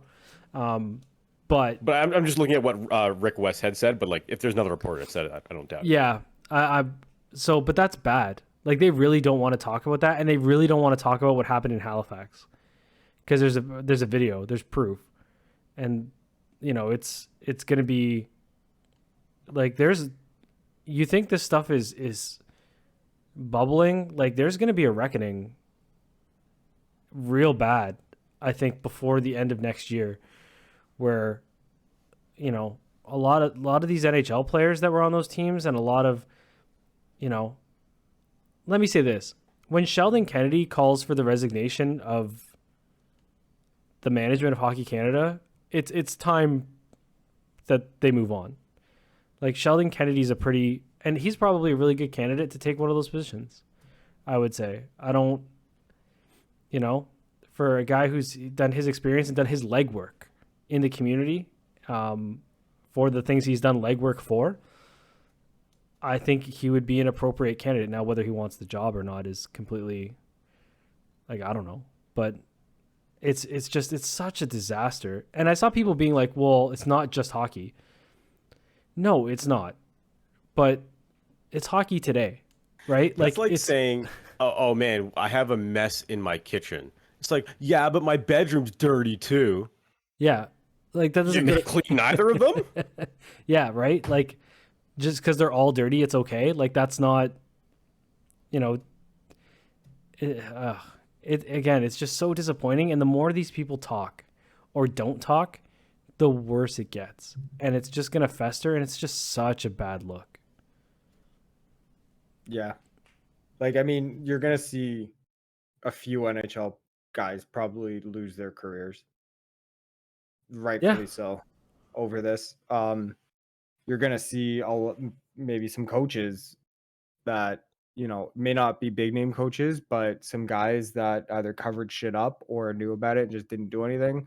But I'm just looking at what Rick Westhead said, but like if there's another reporter that said it, I don't doubt it. yeah, but that's bad. Like they really don't want to talk about that, and they really don't want to talk about what happened in Halifax because there's a video, there's proof, and it's gonna be like you think this stuff is bubbling, like there's gonna be a reckoning real bad, I think, before the end of next year, where a lot of these NHL players that were on those teams, and a lot of let me say this, when Sheldon Kennedy calls for the resignation of the management of Hockey Canada, it's time that they move on. Like Sheldon Kennedy's and he's probably a really good candidate to take one of those positions, I would say. I don't, for a guy who's done his experience and done his legwork in the community, for the things he's done legwork for, I think he would be an appropriate candidate. Now, whether he wants the job or not is completely, like, I don't know, but it's such a disaster. And I saw people being like, well, it's not just hockey. No, it's not, but it's hockey today, right? That's like it's saying, oh man, I have a mess in my kitchen. It's like, yeah, but my bedroom's dirty too. Yeah. Like that doesn't You're gonna clean either of them? Yeah, right? Like just because they're all dirty, it's okay. Like that's not, again, it's just so disappointing. And the more these people talk or don't talk, the worse it gets. And it's just going to fester, and it's just such a bad look. Yeah. Like, I mean, you're going to see a few NHL guys probably lose their careers. Rightfully so over this. You're going to see maybe some coaches that, may not be big name coaches, but some guys that either covered shit up or knew about it and just didn't do anything.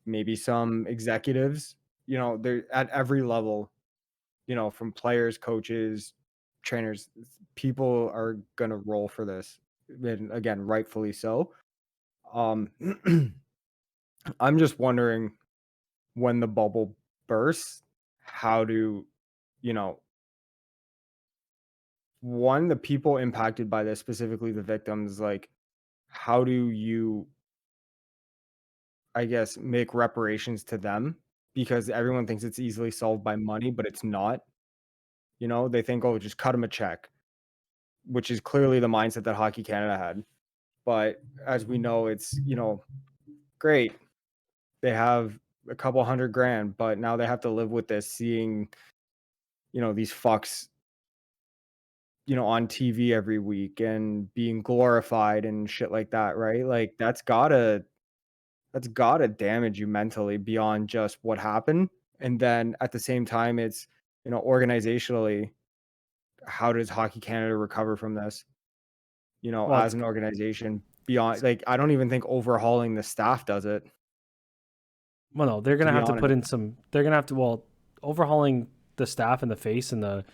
Maybe some executives, they're at every level, from players, coaches, trainers, people are going to roll for this. And again, rightfully so. I'm just wondering when the bubble bursts, how do, the people impacted by this, specifically the victims, like, how do you, I guess, make reparations to them? Because everyone thinks it's easily solved by money, but it's not. They think, oh, just cut them a check, which is clearly the mindset that Hockey Canada had. But as we know, it's, great. They have a couple $100,000, but now they have to live with this, seeing, these fucks, on TV every week and being glorified and shit like that, right? Like that's gotta damage you mentally beyond just what happened. And then at the same time, it's, organizationally, how does Hockey Canada recover from this? As an organization, beyond, like, I don't even think overhauling the staff does it. Well, no, they're gonna have to put in some. They're gonna have to overhauling the staff and the face and the.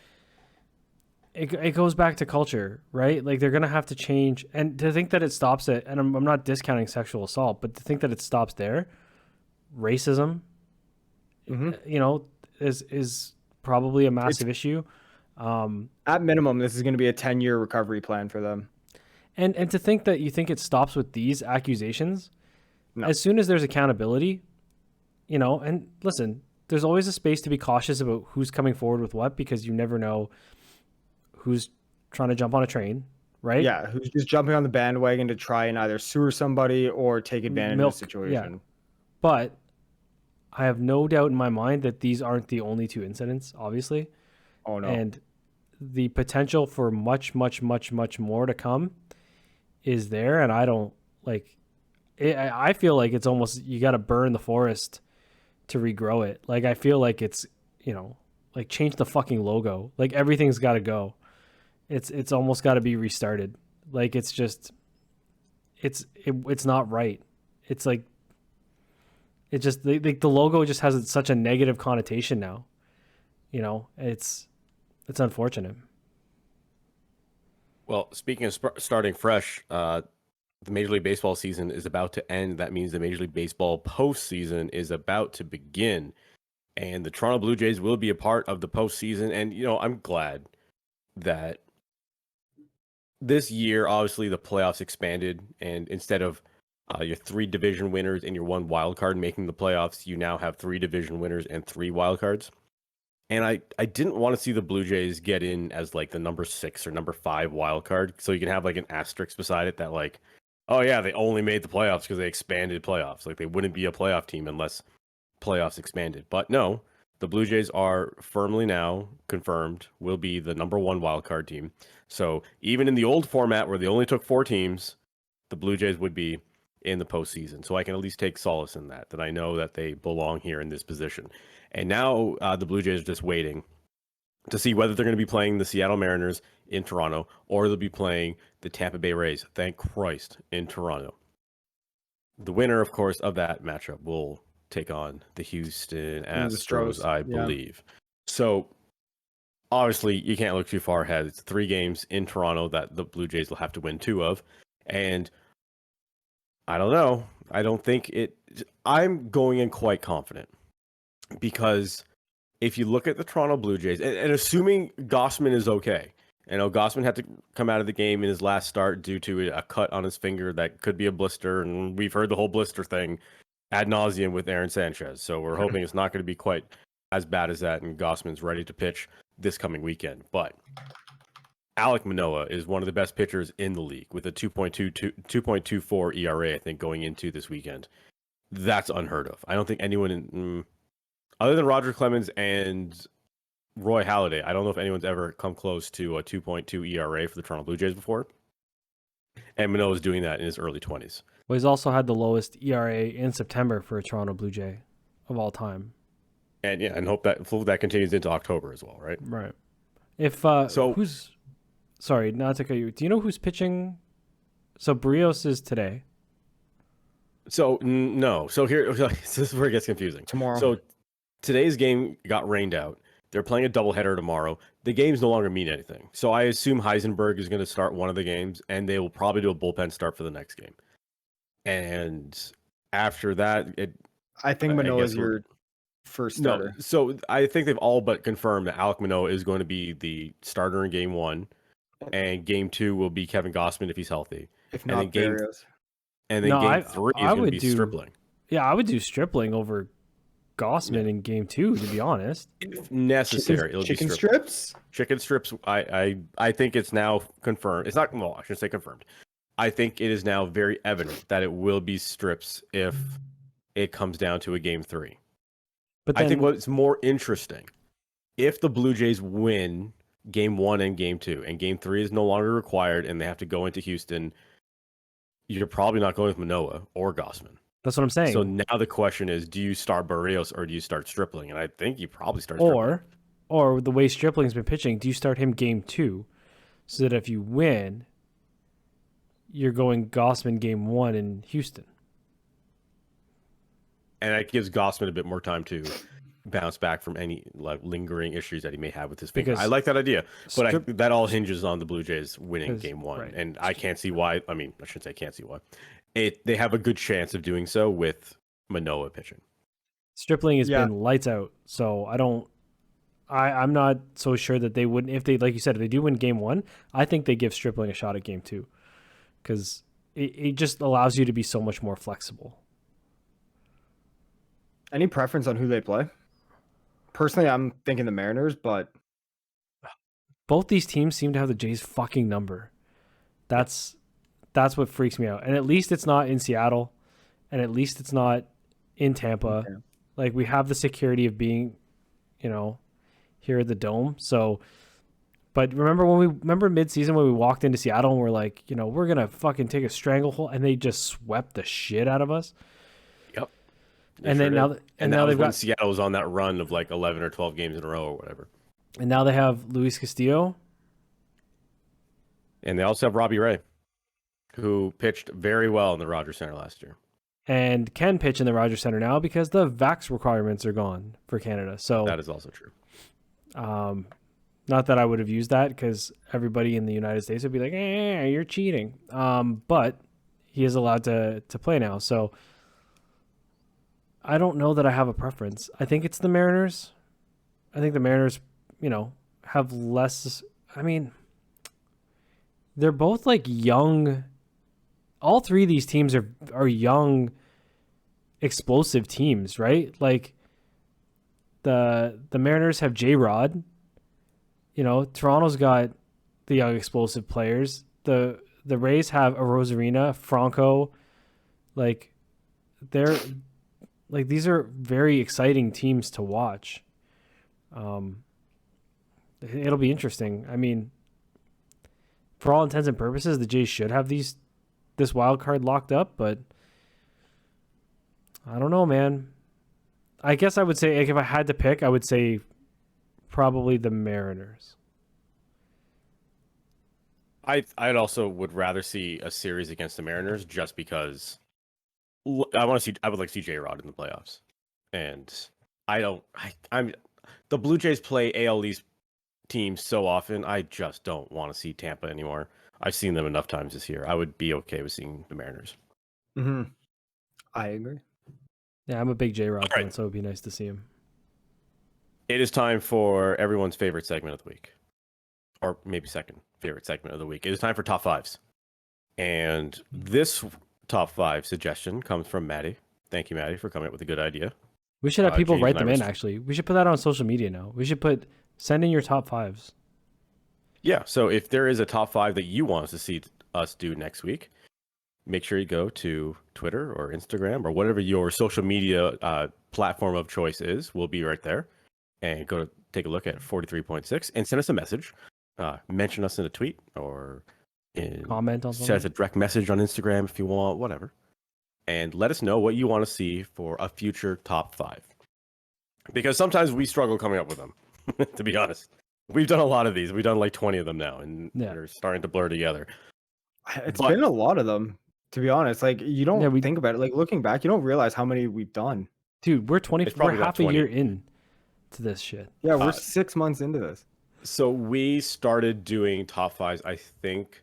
It goes back to culture, right? Like they're gonna have to change, and to think that it stops at, and I'm not discounting sexual assault, but to think that it stops there, racism, is probably a massive issue. At minimum, this is going to be a 10-year recovery plan for them. And to think that you think it stops with these accusations, No. as soon as there's accountability, and listen, there's always a space to be cautious about who's coming forward with what, because you never know who's trying to jump on a train, right? Yeah, who's just jumping on the bandwagon to try and either sewer somebody or take advantage of the situation. Yeah. But I have no doubt in my mind that these aren't the only two incidents, obviously. Oh no. And the potential for much, much, much, much more to come is there. And I don't like it. I feel like it's almost, you got to burn the forest to regrow it. Like, I feel like it's, like, change the fucking logo. Like, everything's got to go. It's almost got to be restarted. Like, it's just, it's not right. It's like, it just, the logo just has such a negative connotation now. It's unfortunate. Well, speaking of starting fresh, the Major League Baseball season is about to end. That means the Major League Baseball postseason is about to begin. And the Toronto Blue Jays will be a part of the postseason. And, I'm glad that this year, obviously, the playoffs expanded. And instead of your 3 division winners and your 1 wild card making the playoffs, you now have 3 division winners and 3 wild cards. And I didn't want to see the Blue Jays get in as like the number 6 or number 5 wild card, so you can have like an asterisk beside it that like, oh yeah, they only made the playoffs because they expanded playoffs. Like, they wouldn't be a playoff team unless playoffs expanded. But no, the Blue Jays are firmly now confirmed will be the number 1 wild card team. So even in the old format where they only took 4 teams, the Blue Jays would be in the postseason. So I can at least take solace in that I know that they belong here in this position. And now the Blue Jays are just waiting to see whether they're going to be playing the Seattle Mariners in Toronto or they'll be playing the Tampa Bay Rays, thank Christ, in Toronto. The winner, of course, of that matchup will take on the Houston Astros, I believe. So obviously you can't look too far ahead. It's 3 games in Toronto that the Blue Jays will have to win 2 of. And I don't know. I don't think I'm going in quite confident. Because if you look at the Toronto Blue Jays, and assuming Gausman is okay, Gausman had to come out of the game in his last start due to a cut on his finger that could be a blister, and we've heard the whole blister thing ad nauseum with Aaron Sanchez. So we're hoping it's not going to be quite as bad as that, and Gausman's ready to pitch this coming weekend. But Alek Manoah is one of the best pitchers in the league with a 2.24 ERA, I think, going into this weekend. That's unheard of. I don't think anyone other than Roger Clemens and Roy Halladay, I don't know if anyone's ever come close to a 2.2 ERA for the Toronto Blue Jays before. And Manoah is doing that in his early 20s. Well, he's also had the lowest ERA in September for a Toronto Blue Jay of all time. And yeah, and hope that continues into October as well, right? Right. Sorry, not to cut you. Do you know who's pitching? So Barrios is today. So no. So here, this is where it gets confusing. Tomorrow. So today's game got rained out. They're playing a doubleheader tomorrow. The games no longer mean anything. So I assume Heisenberg is going to start one of the games, and they will probably do a bullpen start for the next game. And after that, I think Manoah is your first starter. No, so I think they've all but confirmed that Alek Manoah is going to be the starter in game 1, and game 2 will be Kevin Gausman if he's healthy. If not, Barrios. And then game 3 is going to be Stripling. Yeah, I would do Stripling over Gausman in game 2, to be honest. If necessary, it'll chicken be strips. Chicken strips. I think it's now confirmed. It's not. Well, I shouldn't say confirmed. I think it is now very evident that it will be strips if it comes down to a game 3. But then, I think what's more interesting, if the Blue Jays win game 1 and game 2, and game 3 is no longer required, and they have to go into Houston, you're probably not going with Manoah or Gausman. That's what I'm saying. So now the question is, do you start Barrios or do you start Stripling? And I think you probably start Stripling. Or the way Stripling's been pitching, do you start him game 2 so that if you win, you're going Gausman game 1 in Houston? And that gives Gausman a bit more time to bounce back from any lingering issues that he may have with his finger. I like that idea, but that all hinges on the Blue Jays winning game 1. Right. And I can't see why. I mean, I shouldn't say can't see why. They have a good chance of doing so with Manoah pitching. Stripling has been lights out, so I'm not so sure that they wouldn't, if they, like you said, if they do win game 1, I think they give Stripling a shot at game 2, because it just allows you to be so much more flexible. Any preference on who they play? Personally, I'm thinking the Mariners, but Both these teams seem to have the Jays' fucking number. That's what freaks me out. And at least it's not in Seattle, and at least it's not in Tampa. Yeah. Like, we have the security of being, here at the Dome. So, but remember mid-season when we walked into Seattle and we're like, we're gonna fucking take a stranglehold, and they just swept the shit out of us. Yep. And then now, and now that was they've when got Seattle was on that run of like 11 or 12 games in a row or whatever. and now they have Luis Castillo. And they also have Robbie Ray, who pitched very well in the Rogers Center last year. And can pitch in the Rogers Center now because the vax requirements are gone for Canada. So That is also true. not that I would have used that because everybody in the United States would be like, you're cheating. But he is allowed to play now. So I don't know that I have a preference. I think it's the Mariners. I think the Mariners, have less. I mean, they're both like young. All three of these teams are young, explosive teams, right? Like the Mariners have J-Rod. Toronto's got the young explosive players. The Rays have a Rosarina, Franco. Like these are very exciting teams to watch. It'll be interesting. I mean, for all intents and purposes, the Jays should have this wild card locked up, but I don't know, man. I guess I would say, like, if I had to pick, I would say probably the Mariners. I'd also would rather see a series against the Mariners just because I would like to see J-Rod in the playoffs. And I'm the Blue Jays play AL East teams so often, I just don't want to see Tampa anymore. I've seen them enough times this year. I would be okay with seeing the Mariners. Mm-hmm. I agree. Yeah, I'm a big J-Rod fan, right. so it'd be nice to see him. It is time for everyone's favorite segment of the week. Or maybe second favorite segment of the week. It is time for top fives. And this top five suggestion comes from Matty. Thank you, Matty, for coming up with a good idea. We should have people James write them in, Iverson. actually. We should put that on social media now. We should send in your top fives. Yeah, so if there is a top five that you want us to see us do next week, make sure you go to Twitter or Instagram or whatever your social media platform of choice is. We'll be right there. And go to take a look at 43.6 and send us a message. Mention us in a tweet or Comment on send us a something. direct message on Instagram if you want, whatever. And let us know what you want to see for a future top five. Because sometimes we struggle coming up with them, to be honest. We've done a lot of these. We've done like 20 of them now, and they're starting to blur together. It's been a lot of them, to be honest. Like, you don't think about it. Like, looking back, you don't realize how many we've done. Dude, we're half a year in to this shit. Yeah, we're 6 months into this. So we started doing top fives, I think,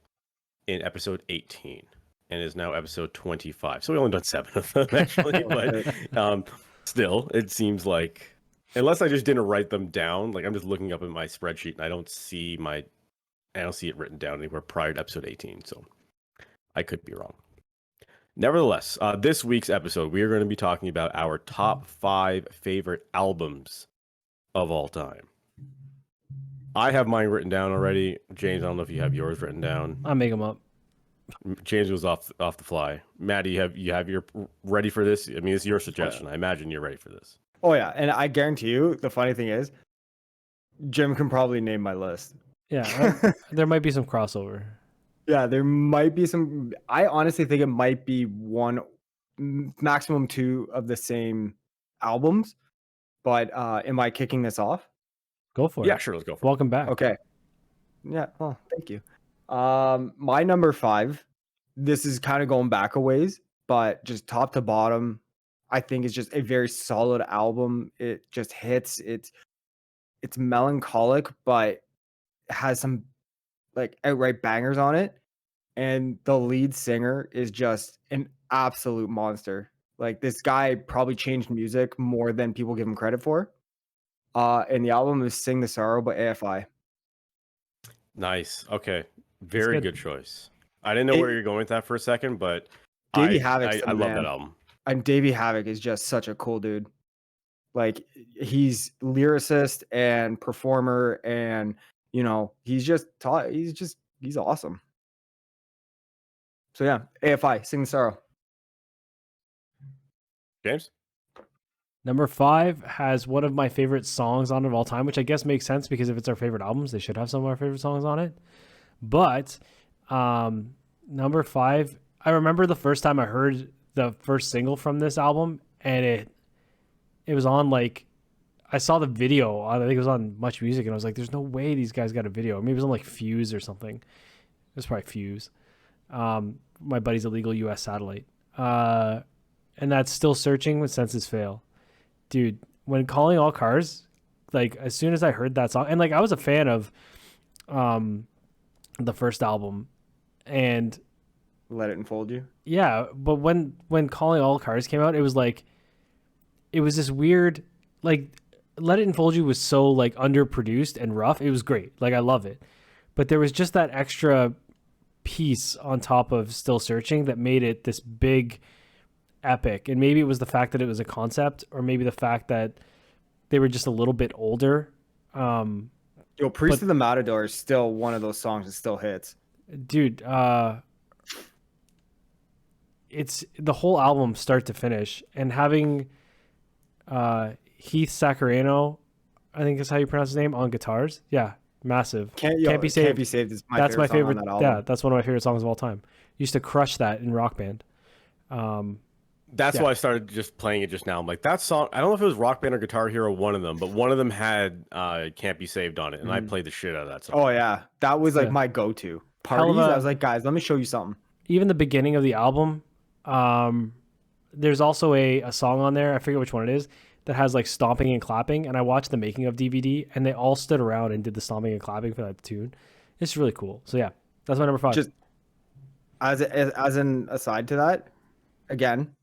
in episode 18, and is now episode 25. So we only done 7 of them, actually. But still, it seems like, unless I just didn't write them down, like I'm just looking up in my spreadsheet and I don't see it written down anywhere prior to episode 18. So I could be wrong. Nevertheless, this week's episode, we are going to be talking about our top 5 favorite albums of all time. I have mine written down already. James, I don't know if you have yours written down. I'll make them up. James was off the fly. Maddie, you have your ready for this? I mean, it's your suggestion. I imagine you're ready for this. Oh yeah, and I guarantee you, the funny thing is, Jim can probably name my list. Yeah, there might be some crossover. Yeah, there might be some. I honestly think it might be one, maximum 2 of the same albums. But am I kicking this off? Go for it. Yeah, sure. Let's go for it. Welcome back. Okay. Yeah. Oh, thank you. My number 5. This is kind of going back a ways, but just top to bottom, I think it's just a very solid album. It just hits. It's melancholic, but has some like outright bangers on it. And the lead singer is just an absolute monster. Like, this guy probably changed music more than people give him credit for. And the album is Sing the Sorrow by AFI. Nice. Okay. Very good choice. I didn't know where you're going with that for a second, but Davey Havok's I love that album. And Davey Havok is just such a cool dude. Like he's lyricist and performer, and you know, he's awesome. So yeah, AFI, Sing the Sorrow. James? Number 5 has one of my favorite songs on it of all time, which I guess makes sense because if it's our favorite albums, they should have some of our favorite songs on it. But number 5, I remember the first time I heard the first single from this album, and it was on like, I saw the video. I think it was on Much Music, and I was like, "There's no way these guys got a video." Maybe it was on like Fuse or something. It was probably Fuse. My buddy's illegal U.S. satellite, and that's Still Searching with Senses Fail. Dude, when Calling All Cars, like as soon as I heard that song, and like I was a fan of the first album, and Let It Enfold You. Yeah, but when Calling All Cars came out, it was this weird, like Let It Enfold You was so like underproduced and rough. It was great. Like I love it. But there was just that extra piece on top of Still Searching that made it this big epic. And maybe it was the fact that it was a concept, or maybe the fact that they were just a little bit older. Priest of the Matador is still one of those songs that still hits. Dude, it's the whole album start to finish, and having Heath Saccariano, I think is how you pronounce his name, on guitars. Yeah, massive. Can't Be Saved. Can't Be Saved is my that's favorite my favorite song on that album. Yeah, that's one of my favorite songs of all time. Used to crush that in Rock Band. That's why I started just playing it just now. I'm like, that song, I don't know if it was Rock Band or Guitar Hero, one of them, but one of them had Can't Be Saved on it, and I played the shit out of that song. Oh yeah, that was like my go-to. Parties, I was like, guys, let me show you something. Even the beginning of the album, there's also a song on there, I forget which one it is, that has like stomping and clapping, and I watched the making of DVD, and they all stood around and did the stomping and clapping for that tune. It's really cool. So yeah, that's my number 5. Just as an aside to that, again,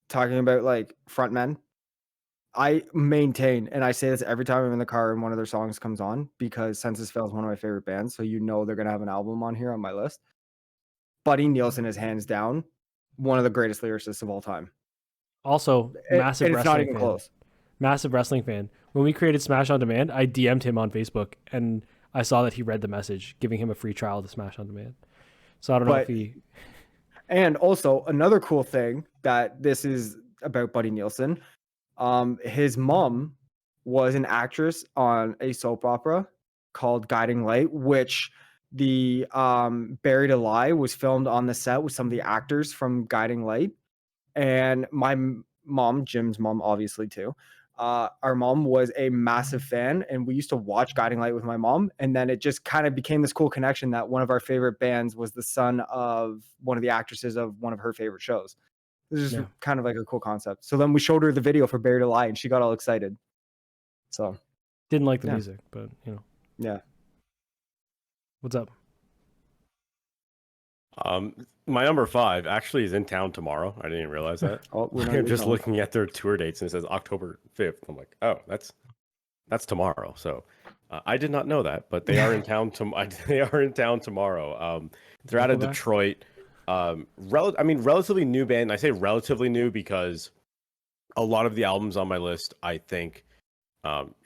talking about like frontmen, I maintain, and I say this every time I'm in the car and one of their songs comes on, because Senses Fail is one of my favorite bands, so you know they're gonna have an album on here on my list. Buddy Nielsen is hands down one of the greatest lyricists of all time. Also, massive it's wrestling not even fan. close. Massive wrestling fan. When we created Smash on Demand, I DM'd him on Facebook, and I saw that he read the message, giving him a free trial to Smash on Demand. So I don't know if he... And also, another cool thing that this is about Buddy Nielsen, his mom was an actress on a soap opera called Guiding Light, which the Buried Alive was filmed on the set with some of the actors from Guiding Light. And my mom, Jim's mom, obviously too, our mom was a massive fan, and we used to watch Guiding Light with my mom. And then it just kind of became this cool connection that one of our favorite bands was the son of one of the actresses of one of her favorite shows. This is kind of like a cool concept. So then we showed her the video for Buried Alive, and she got all excited. So didn't like the music, but you know. Yeah. What's up? My number 5 actually is in town tomorrow. I didn't even realize that. I'm just looking at their tour dates, and it says October 5th. I'm like, oh, that's tomorrow. So I did not know that, but they are in town. They are in town tomorrow. They're out of Detroit. Relatively new band. I say relatively new because a lot of the albums on my list, I think,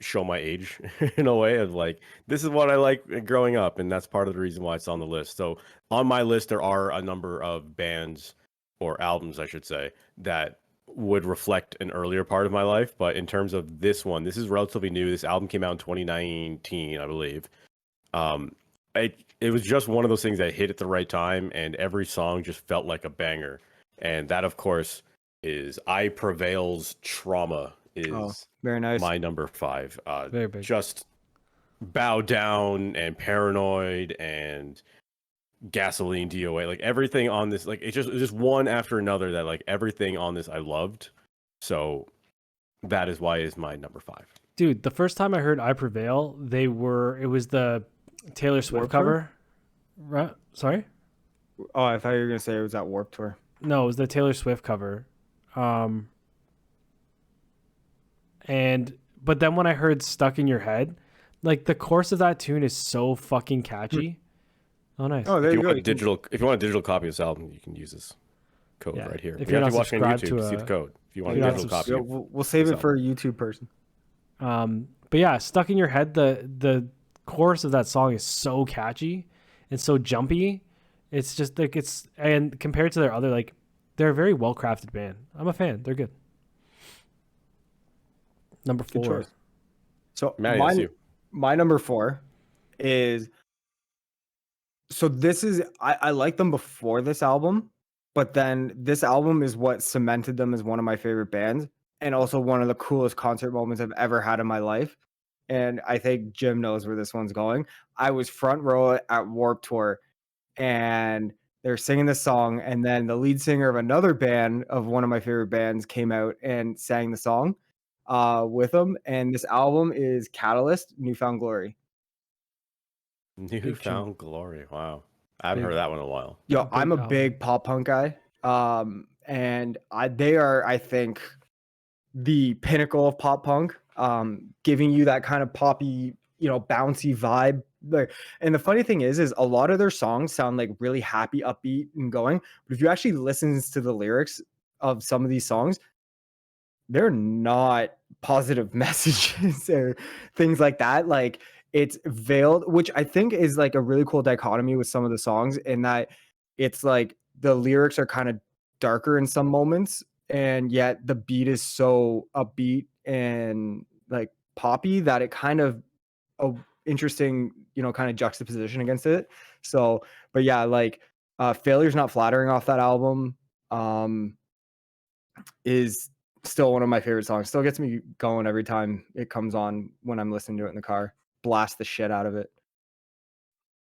show my age in a way of like, this is what I like growing up, and that's part of the reason why it's on the list. So on my list, there are a number of bands or albums, I should say, that would reflect an earlier part of my life. But in terms of this one, this is relatively new. This album came out in 2019, I believe. It was just one of those things that hit at the right time, and every song just felt like a banger. And that, of course, is I Prevail's Trauma is very nice. My number 5. Very big. Just Bow Down and Paranoid and Gasoline DOA, like everything on this, like it was just one after another that like everything on this I loved. So that is why it's my number 5. Dude, the first time I heard I Prevail, it was the Taylor Swift cover. Right? Sorry? Oh, I thought you were gonna say it was that Warped Tour. No, it was the Taylor Swift cover. But then when I heard Stuck in Your Head, like the chorus of that tune is so fucking catchy. Oh, nice. Oh, there if you go. If you want a digital copy of this album, you can use this code right here. If you're not subscribed to see the code. If you want Dude, a that's digital copy, We'll save this it for a YouTube person. But yeah, Stuck in Your Head, the chorus of that song is so catchy and so jumpy. It's just like and compared to their other, like, they're a very well crafted band. I'm a fan. They're good. Number Good 4. choice. So Matty, that's you. my number 4 is, so this is, I like them before this album, but then this album is what cemented them as one of my favorite bands, and also one of the coolest concert moments I've ever had in my life. And I think Jim knows where this one's going. I was front row at Warped Tour, and they're singing this song, and then the lead singer of another band of one of my favorite bands came out and sang the song with them. And this album is Catalyst, Newfound Glory. Newfound Glory. Wow. I haven't heard of that one in a while. Yo, I'm a big pop punk guy. And they are, I think, the pinnacle of pop punk, giving you that kind of poppy, bouncy vibe. And the funny thing is a lot of their songs sound like really happy, upbeat, and going. But if you actually listen to the lyrics of some of these songs, they're not positive messages or things like that. Like, it's veiled, which I think is like a really cool dichotomy with some of the songs, in that it's like the lyrics are kind of darker in some moments, and yet the beat is so upbeat and like poppy that it kind of a interesting, kind of juxtaposition against it. So, but yeah, like Failure's Not Flattering off that album is still one of my favorite songs. Still gets me going every time it comes on when I'm listening to it in the car. Blast the shit out of it.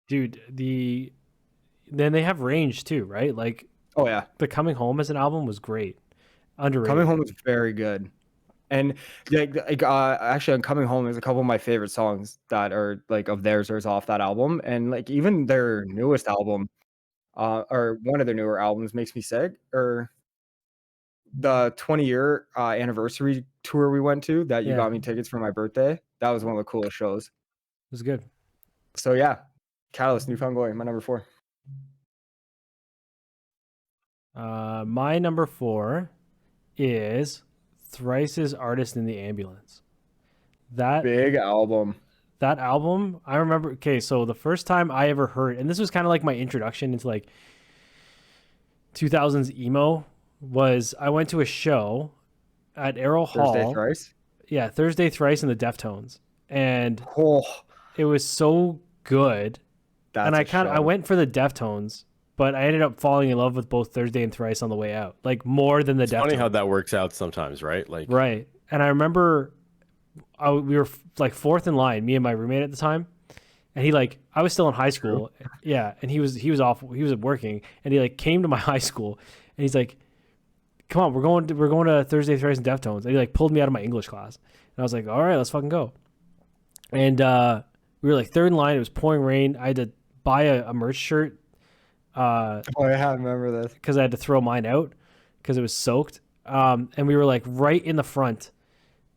Dude, then they have range too, right? Like, oh yeah, the Coming Home as an album was great. Underrated. Coming Home is very good. And actually, on Coming Home, there's a couple of my favorite songs that are like of theirs or is off that album. And like even their newest album, or one of their newer albums, Makes Me Sick, or the 20-year anniversary tour we went to that you got me tickets for my birthday. That was one of the coolest shows. It was good. So yeah, Catalyst, Newfound Glory, my number 4. My number 4 is Thrice's Artist in the Ambulance. That big album. That album, I remember. Okay, so the first time I ever heard, and this was kind of like my introduction into like 2000s emo, was I went to a show at Arrow Hall. Thursday Thrice? Yeah, Thursday Thrice and the Deftones. And it was so good. And I went for the Deftones, but I ended up falling in love with both Thursday and Thrice on the way out. Like, more than the Deftones. Funny how that works out sometimes, right? Like, right. And I remember we were like fourth in line, me and my roommate at the time. And I was still in high school. True. Yeah. And he was working, and he like came to my high school, and he's like, come on, we're going to Thursday Thrice and Deftones. And he like pulled me out of my English class, and I was like, all right, let's fucking go. And we were like third in line. It was pouring rain. I had to buy a merch shirt. I remember this, because I had to throw mine out because it was soaked. And we were like right in the front.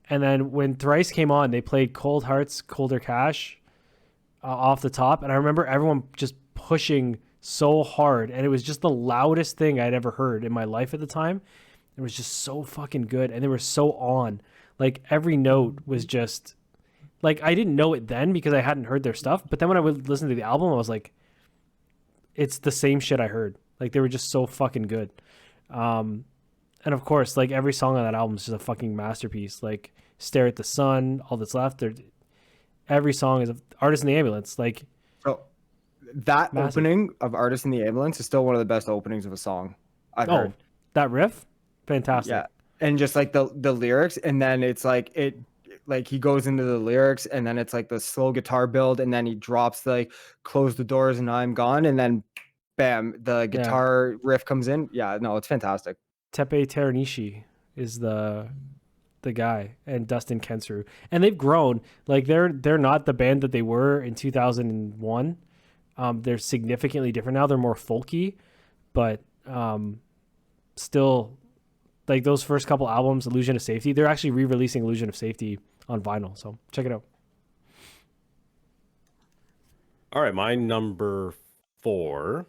And then when Thrice came on, they played Cold Hearts, Colder Cash off the top. And I remember everyone just pushing so hard. And it was just the loudest thing I'd ever heard in my life at the time. It was just so fucking good. And they were so on. Like, every note was just... Like, I didn't know it then because I hadn't heard their stuff. But then when I would listen to the album, I was like, it's the same shit I heard. Like, they were just so fucking good. And of course, like, every song on that album is just a fucking masterpiece. Like, Stare at the Sun, All That's Left. Every song is Artist in the Ambulance. Like, so that massive. Opening of Artist in the Ambulance is still one of the best openings of a song I've heard. That riff? Fantastic. Yeah. And just like the lyrics, and then it's like he goes into the lyrics, and then it's like the slow guitar build, and then he drops like Close the Doors and I'm Gone, and then bam, the guitar riff comes in. Yeah, no, it's fantastic. Tepe Teranishi is the guy, and Dustin Kensrue, and they've grown. Like, they're not the band that they were in 2001. They're significantly different now. They're more folky, but still, like, those first couple albums, Illusion of Safety, they're actually re-releasing Illusion of Safety on vinyl, so check it out. All right, my number 4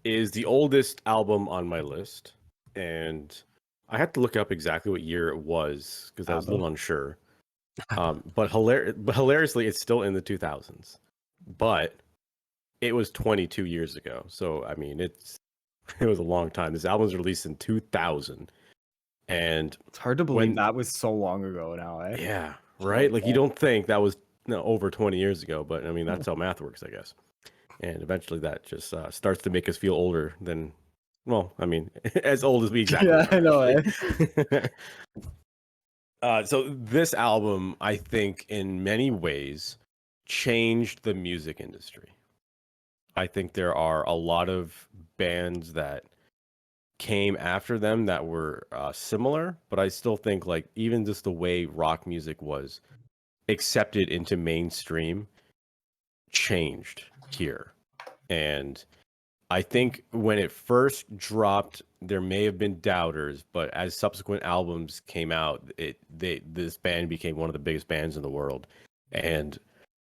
is the oldest album on my list, and I had to look up exactly what year it was because I was a little unsure. But hilariously, it's still in the 2000s. But it was 22 years ago. So I mean, it was a long time. This album was released in 2000, and It's hard to believe that was so long ago now, eh? yeah, right. Like you don't think that was over 20 years ago, but I mean that's how math works, I guess. And eventually, that just starts to make us feel older than, well, I mean, as old as we exactly. Yeah, I know, eh? So this album, I think, in many ways, changed the music industry. I think there are a lot of bands that came after them that were similar, but I still think like even just the way rock music was accepted into mainstream changed here. And I think when it first dropped, there may have been doubters, but as subsequent albums came out, this band became one of the biggest bands in the world. And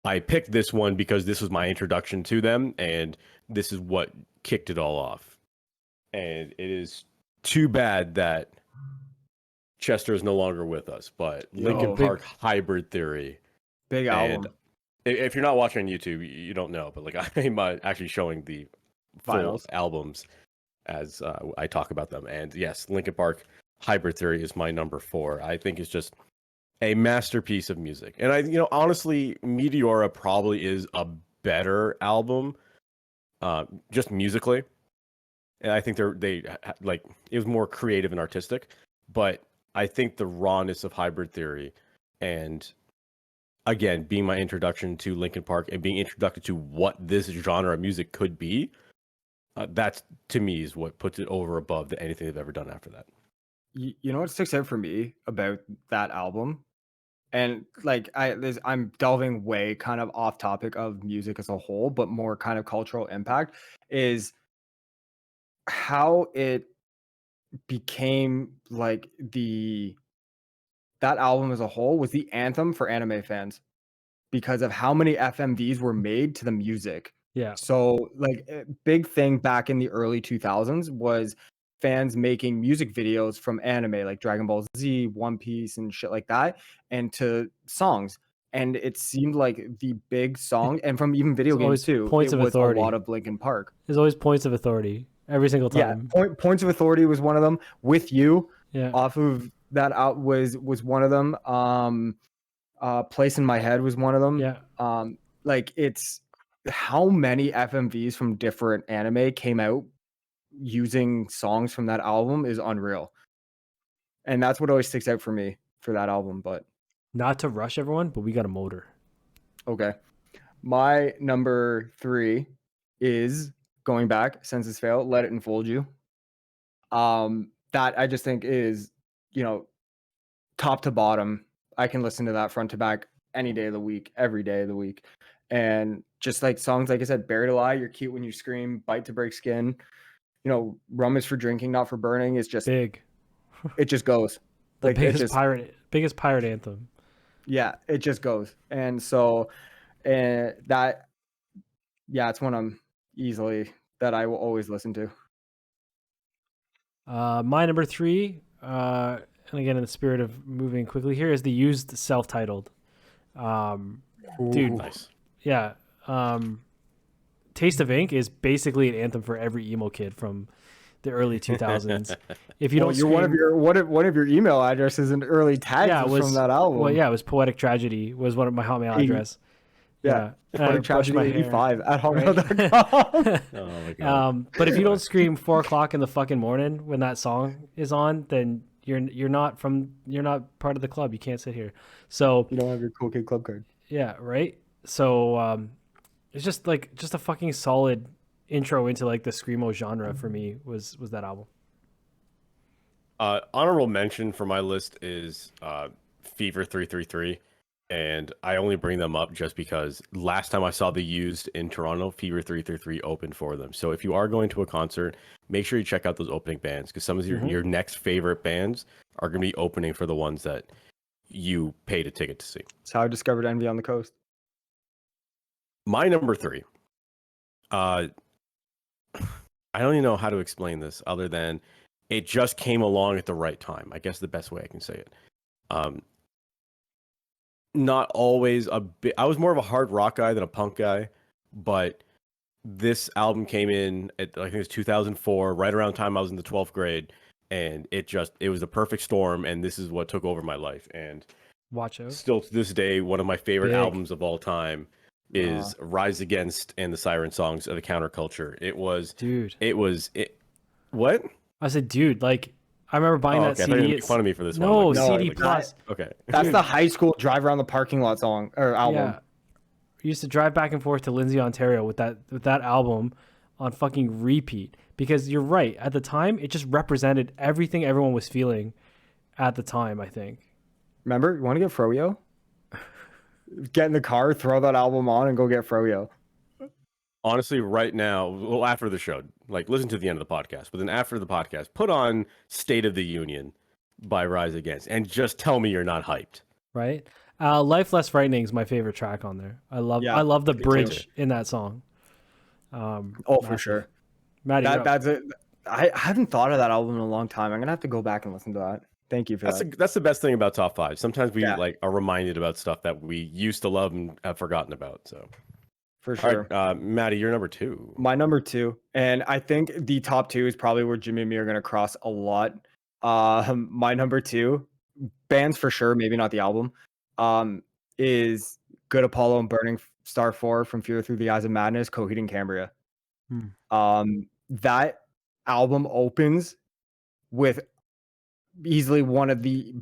I picked this one because this was my introduction to them, and this is what kicked it all off. And it is too bad that Chester is no longer with us, but Linkin Park Hybrid Theory. Big album. If you're not watching on YouTube, you don't know, but like I'm actually showing the full albums as I talk about them. And yes, Linkin Park Hybrid Theory is my number 4. I think it's just a masterpiece of music. And honestly, Meteora probably is a better album, just musically. And I think they like it was more creative and artistic. But I think the rawness of Hybrid Theory, and again, being my introduction to Linkin Park and being introduced to what this genre of music could be, that's to me is what puts it over above anything they've ever done after that. You know what sticks out for me about that album? And like I'm delving way kind of off topic of music as a whole, but more kind of cultural impact is how it became like that album as a whole was the anthem for anime fans because of how many FMVs were made to the music. Yeah. So like a big thing back in the early 2000s was fans making music videos from anime like Dragon Ball Z, One Piece, and shit like that, and to songs. And it seemed like the big song, and from even video games too, Points of was Authority. a lot of Linkin Park. There's always Points of Authority every single time. Yeah, Points of Authority was one of them. With You, yeah, off of that out was one of them. Place in My Head was one of them. Yeah. Like it's how many FMVs from different anime came out using songs from that album is unreal. And that's what always sticks out for me for that album. But not to rush everyone, but we got a motor. Okay. My number 3 is going back, Senses Fail, Let It Enfold You. That I just think is, top to bottom. I can listen to that front to back any day of the week, every day of the week. And just like songs, like I said, Buried Alive, You're Cute When You Scream, Bite to Break Skin, Rum is for Drinking, Not for Burning is just big. It just goes. The like, biggest pirate anthem. Yeah, it just goes. And so that, yeah, it's one I'm easily that I will always listen to. My number 3, and again in the spirit of moving quickly here, is the Used self-titled. Dude, nice. Yeah. Taste of Ink is basically an anthem for every emo kid from the early 2000s. If you don't, one of your email addresses and early tags was from that album. Well, yeah, it was Poetic Tragedy was one of my Hotmail address. Yeah, Poetic Tragedy 85 at hotmail.com. Oh my god. But if you don't scream 4:00 in the fucking morning when that song is on, then you're not part of the club. You can't sit here. So you don't have your Cool Kid Club card. Yeah, right. So it's just a fucking solid intro into like the screamo genre for me was that album. Honorable mention for my list is Fever 333, and I only bring them up just because last time I saw the Used in Toronto, Fever 333 opened for them. So if you are going to a concert, make sure you check out those opening bands because some of your next favorite bands are going to be opening for the ones that you paid a ticket to see. That's how I discovered Envy on the Coast. My number 3. I don't even know how to explain this other than it just came along at the right time. I guess the best way I can say it. Not always a bit. I was more of a hard rock guy than a punk guy, but this album came in at, I think it was 2004, right around the time I was in the 12th grade, and it was the perfect storm, and this is what took over my life. And Watch out. still to this day, one of my favorite Big. albums of all time is Rise Against and the Siren Songs of the Counterculture. What? I said, dude, like, I remember buying that okay. I CD. thought you were gonna make fun of me for this No, one. CD Like, plus. okay. That's the high school drive around the parking lot song or album. Yeah. We used to drive back and forth to Lindsay, Ontario with that album on fucking repeat, because you're right. At the time, it just represented everything everyone was feeling at the time, I think. Remember, you want to get Froyo? Get in the car, throw that album on, and go get Froyo. Honestly, right now, well, after the show, like, listen to the end of the podcast, but then after the podcast, put on State of the Union by Rise Against and just tell me you're not hyped. Right? Life Less Frightening is my favorite track on there. I love the bridge in that song. For sure. Matty, I haven't thought of that album in a long time. I'm gonna have to go back and listen to that. Thank you for that. That's the best thing about top five. Sometimes we like are reminded about stuff that we used to love and have forgotten about. So for sure. All right, Matty, you're number 2. My number 2, and I think the top 2 is probably where Jimmy and me are gonna cross a lot. My number 2, bands for sure, maybe not the album, is Good Apollo and Burning Star 4 from Fear Through the Eyes of Madness, Coheed and Cambria. That album opens with easily one of the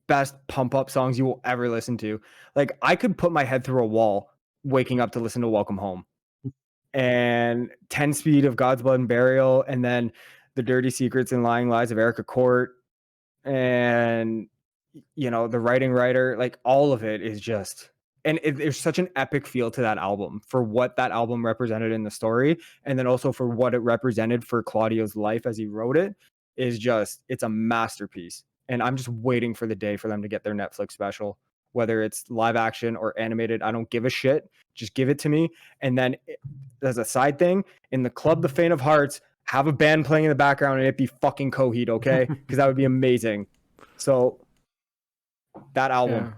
best pump up songs you will ever listen to. Like, I could put my head through a wall waking up to listen to Welcome Home, and 10 Speed of God's Blood and Burial, and then The Dirty Secrets and Lying Lies of Erica Court, and The Writing Writer. Like, all of it is just, and there's such an epic feel to that album for what that album represented in the story, and then also for what it represented for Claudio's life as he wrote it. Is just, it's a masterpiece. And I'm just waiting for the day for them to get their Netflix special, whether it's live action or animated. I don't give a shit. Just give it to me. And then as a side thing, in the Club The Faint of Hearts, have a band playing in the background and it be fucking Coheed, okay? Because that would be amazing. So that album,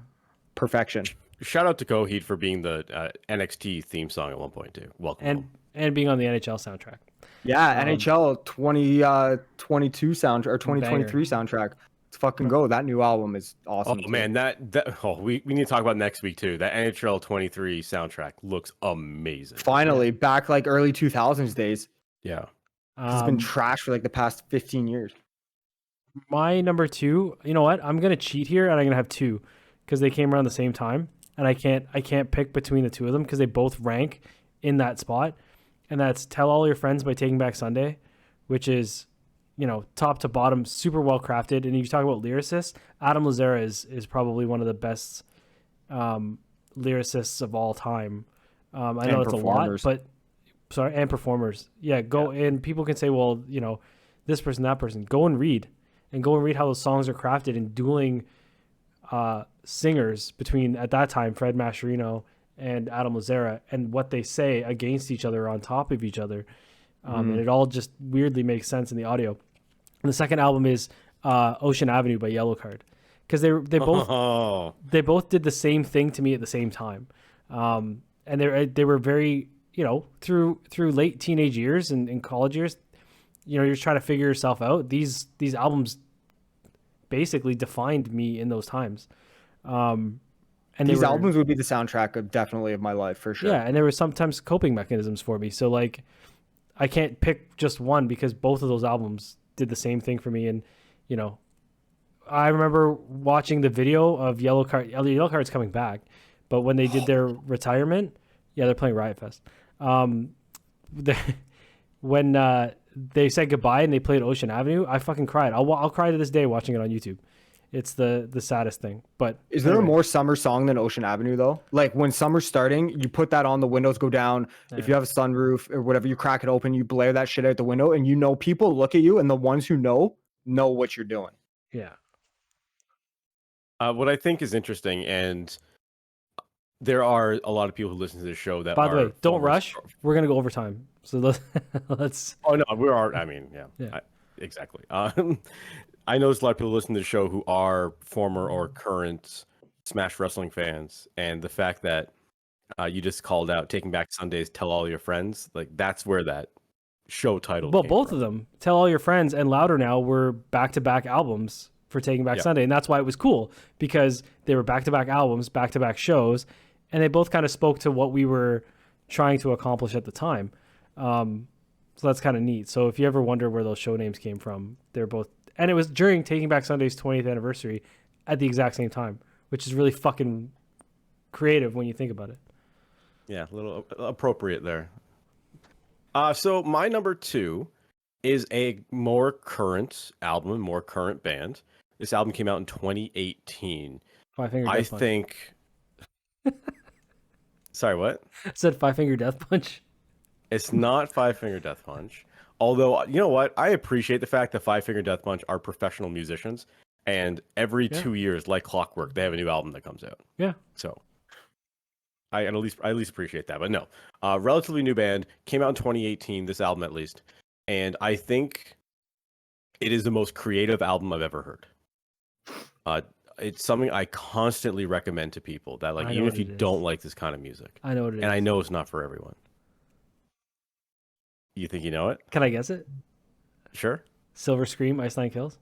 perfection. Shout out to Coheed for being the NXT theme song at one point too. Welcome home. And being on the NHL soundtrack. Yeah, NHL 2022 soundtrack or 2023 soundtrack. Let's fucking go. That new album is awesome. Oh man, we need to talk about next week too. That NHL 23 soundtrack looks amazing. Finally, back like early 2000s days. Yeah. It's been trash for like the past 15 years. My number 2, you know what? I'm gonna cheat here and I'm gonna have 2 because they came around the same time, and I can't pick between the two of them because they both rank in that spot. And that's Tell All Your Friends by Taking Back Sunday, which is, top to bottom, super well crafted. And you talk about lyricists, Adam Lazzara is probably one of the best lyricists of all time. I know it's a lot, but and performers. Yeah, and people can say, well, this person, that person. Go and read how those songs are crafted, and dueling singers between, at that time, Fred Mascherino and Adam Lazzara, and what they say against each other, on top of each other. And it all just weirdly makes sense in the audio. And the second album is Ocean Avenue by Yellowcard, because they both did the same thing to me at the same time. And they were very, through late teenage years and college years, you're just trying to figure yourself out. These albums basically defined me in those times. And these albums would be the soundtrack of my life for sure. Yeah, and there were sometimes coping mechanisms for me. So like, I can't pick just one because both of those albums did the same thing for me. And I remember watching the video of Yellowcard. Yellowcard's coming back, but when they did their retirement, they're playing Riot Fest. When they said goodbye and they played Ocean Avenue, I fucking cried. I'll cry to this day watching it on YouTube. It's the saddest thing. But is there a more summer song than Ocean Avenue though? Like, when summer's starting, you put that on, the windows go down. Yeah. If you have a sunroof or whatever, you crack it open, you blare that shit out the window, and people look at you, and the ones who know what you're doing. Yeah. What I think is interesting, and there are a lot of people who listen to this show that. By the way, don't rush. We're gonna go overtime. So let's. Oh no, we are. I mean, yeah. exactly. I know there's a lot of people listening to the show who are former or current Smash Wrestling fans, and the fact that you just called out Taking Back Sundays, Tell All Your Friends, like that's where that show title Well, came both from. of them, Tell All Your Friends and Louder Now, were back-to-back albums for Taking Back Yeah. Sunday, and that's why it was cool, because they were back-to-back albums, back-to-back shows, and they both kind of spoke to what we were trying to accomplish at the time. So that's kind of neat. So if you ever wonder where those show names came from, they're both, and it was during Taking Back Sunday's 20th anniversary at the exact same time, which is really fucking creative when you think about it. Yeah, a little appropriate there. So my number 2 is a more current album, more current band. This album came out in 2018. Five Finger I Death Punch. think. Sorry, what? I said Five Finger Death Punch. It's not Five Finger Death Punch. Although, you know what? I appreciate the fact that Five Finger Death Punch are professional musicians, and every 2 years, like clockwork, they have a new album that comes out. Yeah. So I at least appreciate that. But no, relatively new band, came out in 2018. This album, at least, and I think it is the most creative album I've ever heard. It's something I constantly recommend to people that, like, even if you don't like this kind of music, I know what it is. and I know it's not for everyone. You think you know it? Can I guess it? Sure. Silver Scream, Ice Nine Kills.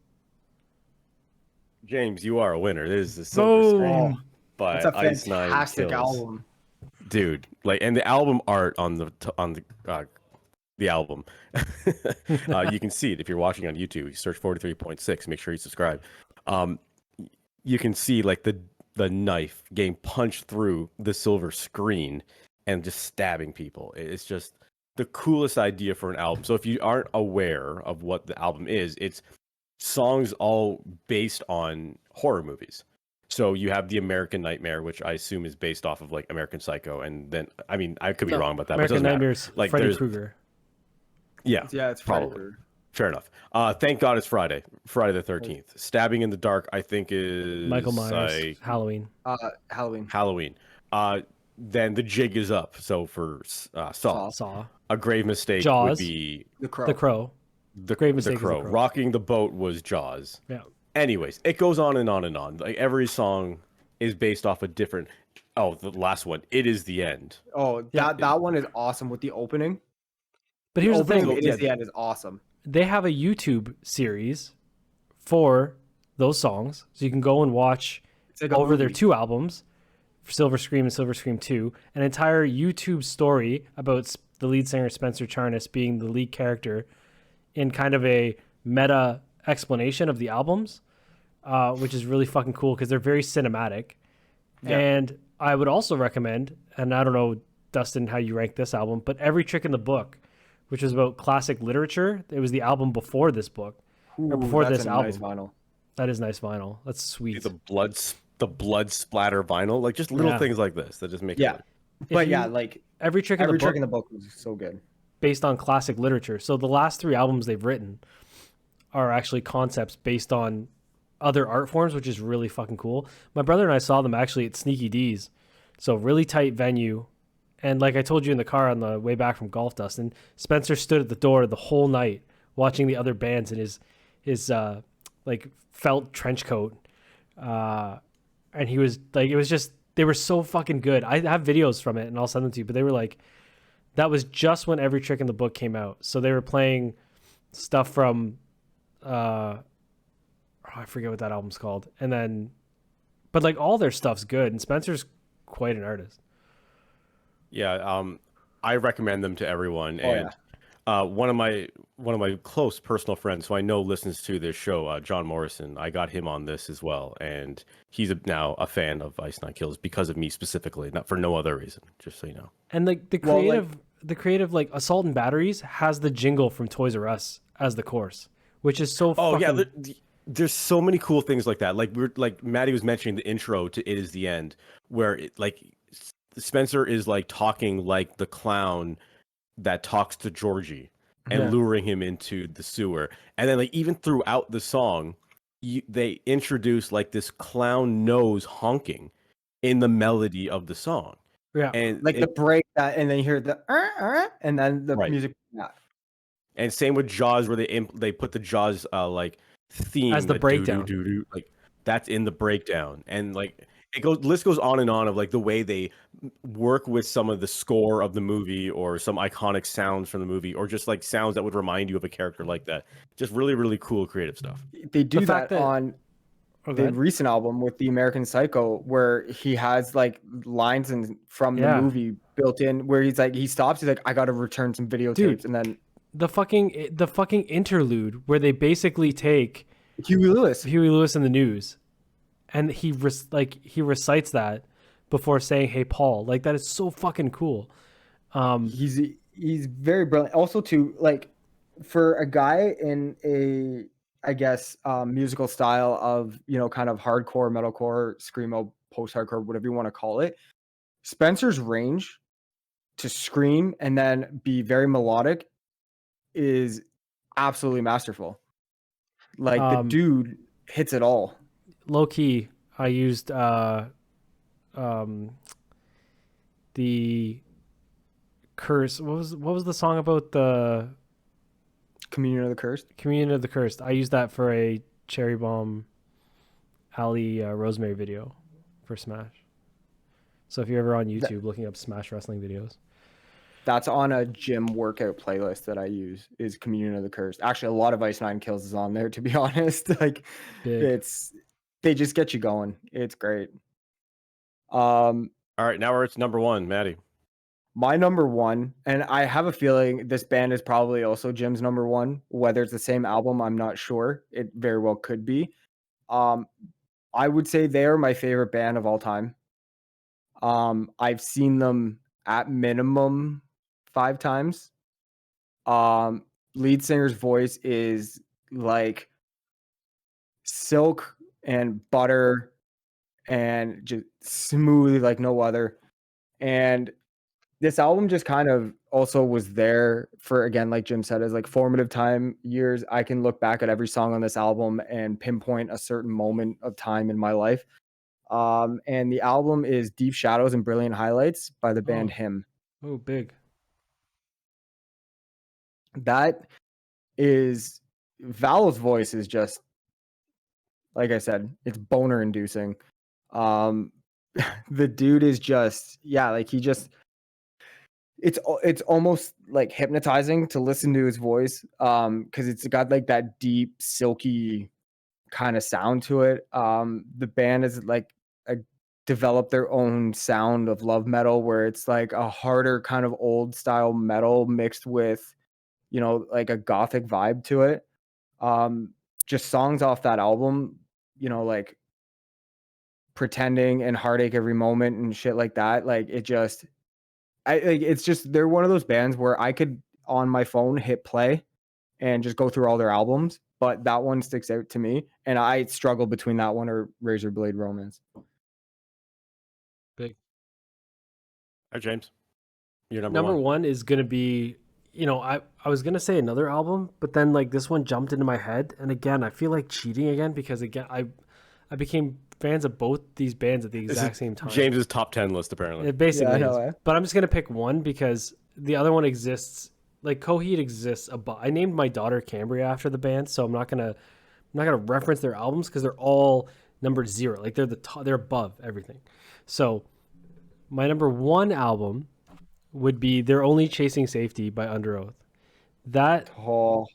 James, you are a winner. This is the Silver Scream by It's a Ice Nine fantastic Kills. album. Dude, like, and the album art on the album, you can see it if you're watching on YouTube. You search 43.6. Make sure you subscribe. You can see like the knife getting punched through the silver screen and just stabbing people. It's just the coolest idea for an album. So if you aren't aware of what the album is, it's songs all based on horror movies. So you have The American Nightmare, which I assume is based off of like American Psycho, and then I mean I could be wrong about that. American but it Nightmare's like Freddy there's Krueger. Yeah, it's probably. Fair enough. Thank God it's Friday the 13th. Stabbing in the Dark, I think, is Michael Myers. Halloween. Halloween. Then The Jig is Up. So for Saw. A grave mistake Jaws. would be The Crow. The Crow. The Grave Mistake is Crow. The Crow. Rocking the Boat was Jaws. Yeah. Anyways, it goes on and on and on. Like every song is based off a different. Oh, the last one. It Is the End. Oh, that one is awesome with the opening. But here's the thing. It Is the End is awesome. They have a YouTube series for those songs, so you can go and watch It's like a over their movie. 2 albums, Silver Scream and Silver Scream 2, an entire YouTube story about the lead singer Spencer Charnas being the lead character in kind of a meta explanation of the albums, which is really fucking cool because they're very cinematic. Yeah. And I would also recommend, and I don't know, Dustin, how you rank this album, but Every Trick in the Book, which was about classic literature. It was the album before this book, or before that's this a album. nice vinyl. That is nice vinyl. That's sweet. The blood splatter vinyl, like just little things like this that just make Yeah. it. But yeah, like Every Trick in the Trick Book in the Book was so good. based on classic literature. So the last 3 albums they've written are actually concepts based on other art forms, which is really fucking cool. My brother and I saw them actually at Sneaky D's. So really tight venue. And like I told you in the car on the way back from golf, Dustin, Spencer stood at the door the whole night watching the other bands in his like felt trench coat. And he was like, it was just, they were so fucking good. I have videos from it and I'll send them to you, but they were like, that was just when Every Trick in the Book came out. So they were playing stuff from, I forget what that album's called. And then, but like all their stuff's good. And Spencer's quite an artist. Yeah, I recommend them to everyone. One of my close personal friends, who I know listens to this show, John Morrison, I got him on this as well, and he's now a fan of Ice Nine Kills because of me specifically, not for no other reason. Just so you know. And like the creative like Assault and Batteries has the jingle from Toys R Us as the chorus, which is so. Oh fucking... yeah, there's so many cool things like that. Like Matty was mentioning the intro to It Is the End, where Spencer is like talking like the clown that talks to Georgie and luring him into the sewer. And then like even throughout the song, they introduce like this clown nose honking in the melody of the song. Yeah. And like the break that, and then you hear the and then the music. Yeah. And same with Jaws, where they put the Jaws like theme As the breakdown. Like that's in the breakdown, and like list goes on and on of like the way they work with some of the score of the movie or some iconic sounds from the movie or just like sounds that would remind you of a character like that. Just really, really cool creative stuff. They do The fact that that- on Oh, the recent album with the American Psycho, where he has like lines from the Yeah. movie built in, where he's like, he stops, he's like, I got to return some videotapes, Dude. and then the fucking interlude where they basically take Huey Lewis. in the news, and he recites that before saying, "Hey, Paul." Like that is so fucking cool. He's very brilliant. Also, too, like for a guy in a, I guess, musical style of, you know, kind of hardcore, metalcore, screamo, post-hardcore, whatever you want to call it, Spencer's range to scream and then be very melodic is absolutely masterful. Like the dude hits it all. Low key, I used the curse. What was the song about the Communion of the Cursed? Communion of the Cursed? I used that for a Cherry Bomb Alley Rosemary video for Smash. So if you're ever on YouTube looking up Smash wrestling videos, that's on a gym workout playlist that I use, is Communion of the Cursed. Actually, a lot of Ice Nine Kills is on there, to be honest. Like big. they just get you going. It's great. All right, now it's number one, Matty. My number one, and I have a feeling this band is probably also Jim's number one. Whether it's the same album, I'm not sure. It very well could be. I would say they are my favorite band of all time. I've seen them at minimum 5 times. Lead singer's voice is like silk and butter and just smooth like no other. And this album just kind of also was there for, again, like Jim said, as like formative time years. I can look back at every song on this album and pinpoint a certain moment of time in my life. And the album is Deep Shadows and Brilliant Highlights by the band Him. Oh, big. That is, Val's voice is just, like I said, it's boner inducing. The dude is just, yeah, like he just, it's almost like hypnotizing to listen to his voice, because it's got like that deep, silky kind of sound to it. The band is like developed their own sound of love metal, where it's like a harder kind of old style metal mixed with, you know, like a gothic vibe to it. Just songs off that album, you know, like Pretending and Heartache Every Moment and shit like that. Like it just, it's just, they're one of those bands where I could on my phone hit play and just go through all their albums, but that one sticks out to me, and I struggle between that one or Razor Blade Romance. Big. All right, James, you're Number one is gonna be, you know, I was gonna say another album, but then like this one jumped into my head, and again I feel like cheating again because again I became fans of both these bands at the exact same time. James's top 10 list, apparently. It basically Yeah, I know, is. But I'm just gonna pick one because the other one exists. Like Coheed exists above. I named my daughter Cambria after the band, so I'm not gonna reference their albums because they're all numbered 0. Like they're they're above everything. So my number one album would be "They're Only Chasing Safety" by Under Oath. That album,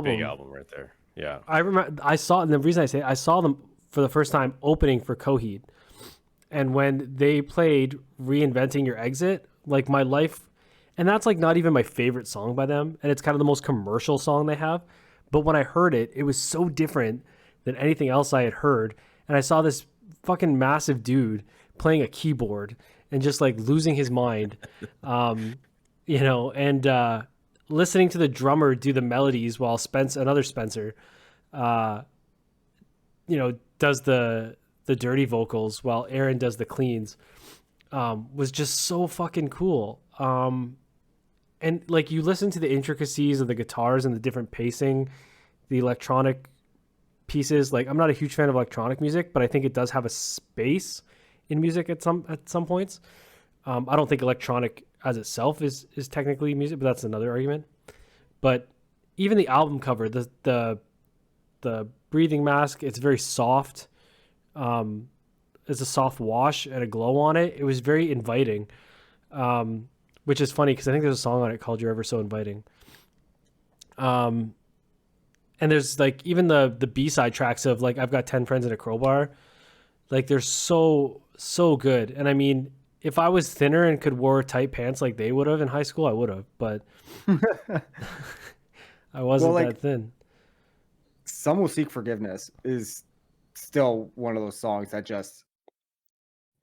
big album right there. Yeah, I remember I saw, and the reason I say I saw them for the first time opening for Coheed, and when they played "Reinventing Your Exit," like my life, and that's like not even my favorite song by them, and it's kind of the most commercial song they have. But when I heard it, it was so different than anything else I had heard, and I saw this fucking massive dude playing a keyboard and just like losing his mind, you know, and listening to the drummer do the melodies while another Spencer, you know, does the dirty vocals while Aaron does the cleans, was just so fucking cool. And like you listen to the intricacies of the guitars and the different pacing, the electronic pieces. Like I'm not a huge fan of electronic music, but I think it does have a space in music at some points. I don't think electronic as itself is technically music, but that's another argument. But even the album cover, the breathing mask, it's very soft. It's a soft wash and a glow on it. It was very inviting, which is funny because I think there's a song on it called "You're Ever So Inviting." And there's like even the B-side tracks of like I've Got 10 Friends and a Crowbar, like they're so good. And I mean, if I was thinner and could wear tight pants like they would have in high school, I would have, but I wasn't that thin. Some Will Seek Forgiveness is still one of those songs that just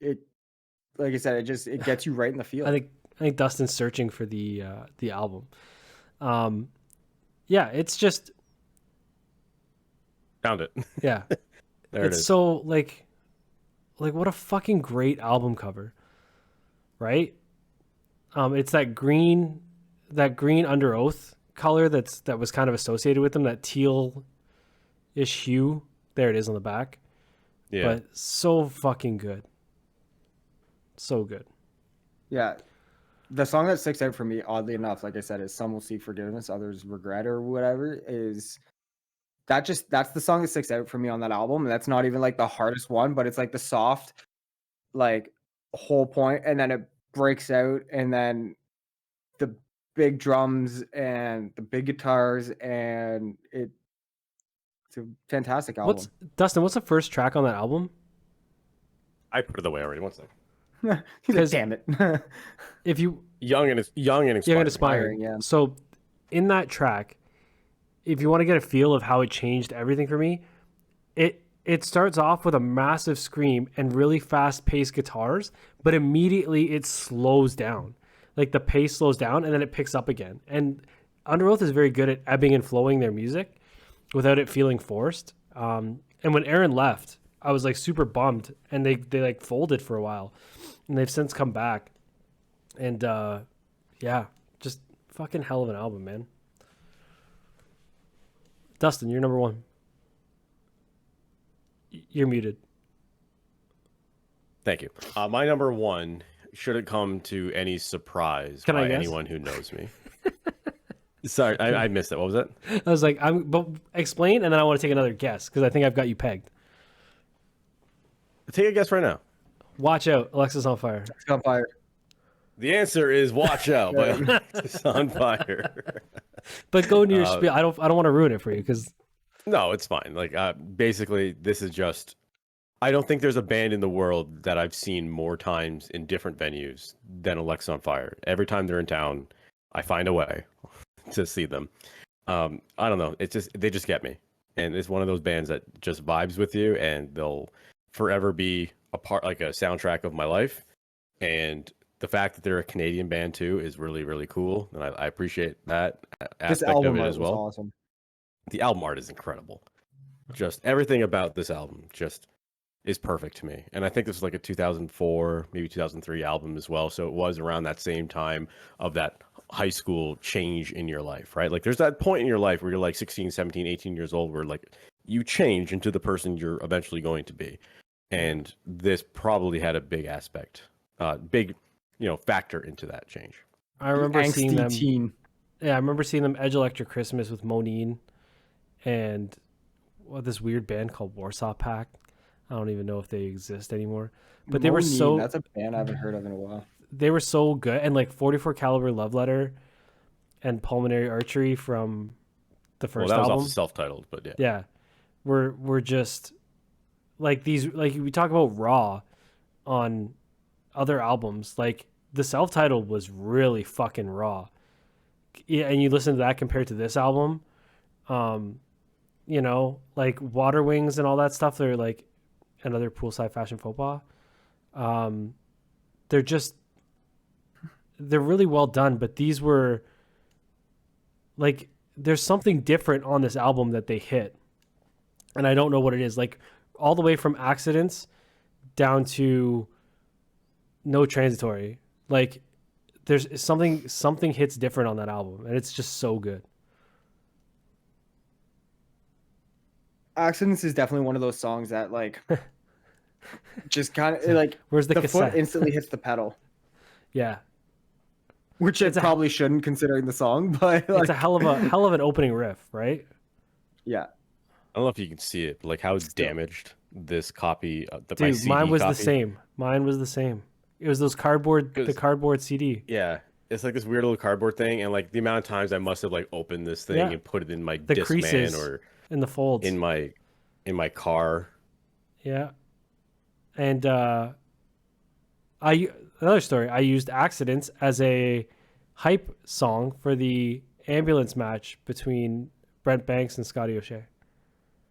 like I said, it gets you right in the field. I think Dustin's searching for the album. Yeah, it's just found it. Yeah. There it is. So like what a fucking great album cover. Right? It's that green Under Oath color that was kind of associated with them, that teal-ish hue. There it is on the back. Yeah. But so fucking good. So good. Yeah. The song that sticks out for me, oddly enough, like I said, is Some Will Seek Forgiveness, Others Regret, or whatever, that's the song that sticks out for me on that album. And that's not even like the hardest one, but it's like the soft, like whole point, and then it breaks out, and then the big drums and the big guitars, and it's a fantastic album. Dustin, what's the first track on that album? I put it away already. One second. Damn it. If you young and inspiring. Yeah. So in that track, if you want to get a feel of how it changed everything for me, it starts off with a massive scream and really fast-paced guitars, but immediately it slows down. Like the pace slows down and then it picks up again. And Under Oath is very good at ebbing and flowing their music without it feeling forced. And when Aaron left, I was like super bummed, and they like folded for a while, and they've since come back. And yeah, just fucking hell of an album, man. Dustin, you're number one. You're muted. Thank you. My number one shouldn't come to any surprise by anyone who knows me. Sorry, I missed it. What was it? I was like, but explain, and then I want to take another guess because I think I've got you pegged. Take a guess right now. Watch Out, Alexis on Fire. Alexis on Fire. The answer is Watch Out by Alexis on Fire. But go into your spiel. I don't want to ruin it for you because. No, it's fine. Like basically, this is just. I don't think there's a band in the world that I've seen more times in different venues than Alexis on Fire. Every time they're in town, I find a way to see them. I don't know. They just get me, and it's one of those bands that just vibes with you, and they'll forever be a part, like a soundtrack of my life. And the fact that they're a Canadian band too is really, really cool, and I appreciate that aspect of it as well. Awesome. The album art is incredible. Just everything about this album just is perfect to me. And I think this is like a 2004, maybe 2003 album as well. So it was around that same time of that high school change in your life, right? Like there's that point in your life where you're like 16, 17, 18 years old where like you change into the person you're eventually going to be. And this probably had a big aspect, big, factor into that change. I remember seeing them. Teen. Yeah, I remember seeing them Edge Electric Christmas with Moneen and this weird band called Warsaw Pact. I don't even know if they exist anymore. But they were so. That's a band I haven't heard of in a while. They were so good, and like 44 Caliber Love Letter and Pulmonary Archery from the first album. That was also self-titled, but yeah. Yeah, we're just like these. Like we talk about Raw on other albums. Like the self-titled was really fucking raw. Yeah, and you listen to that compared to this album, like Water Wings and all that stuff. They're like another poolside fashion faux pas. They're really well done, but these were like, there's something different on this album that they hit, and I don't know what it is. Like all the way from Accidents down to No Transitory, like there's something hits different on that album, and it's just so good. Accidents is definitely one of those songs that like just kind of like where's the foot cassette? instantly hits the pedal. Yeah. which it probably shouldn't considering the song, but like, it's a hell of an opening riff, right? yeah. I don't know if you can see it, but like how damaged this copy, my Dude, CD mine was copy. the same. Mine was the same. It was the cardboard CD. Yeah, it's like this weird little cardboard thing, and like the amount of times I must have like opened this thing and put it in my The creases Discman or in the folds in my car. Yeah, and another story. I used "Accidents" as a hype song for the ambulance match between Brent Banks and Scotty O'Shea.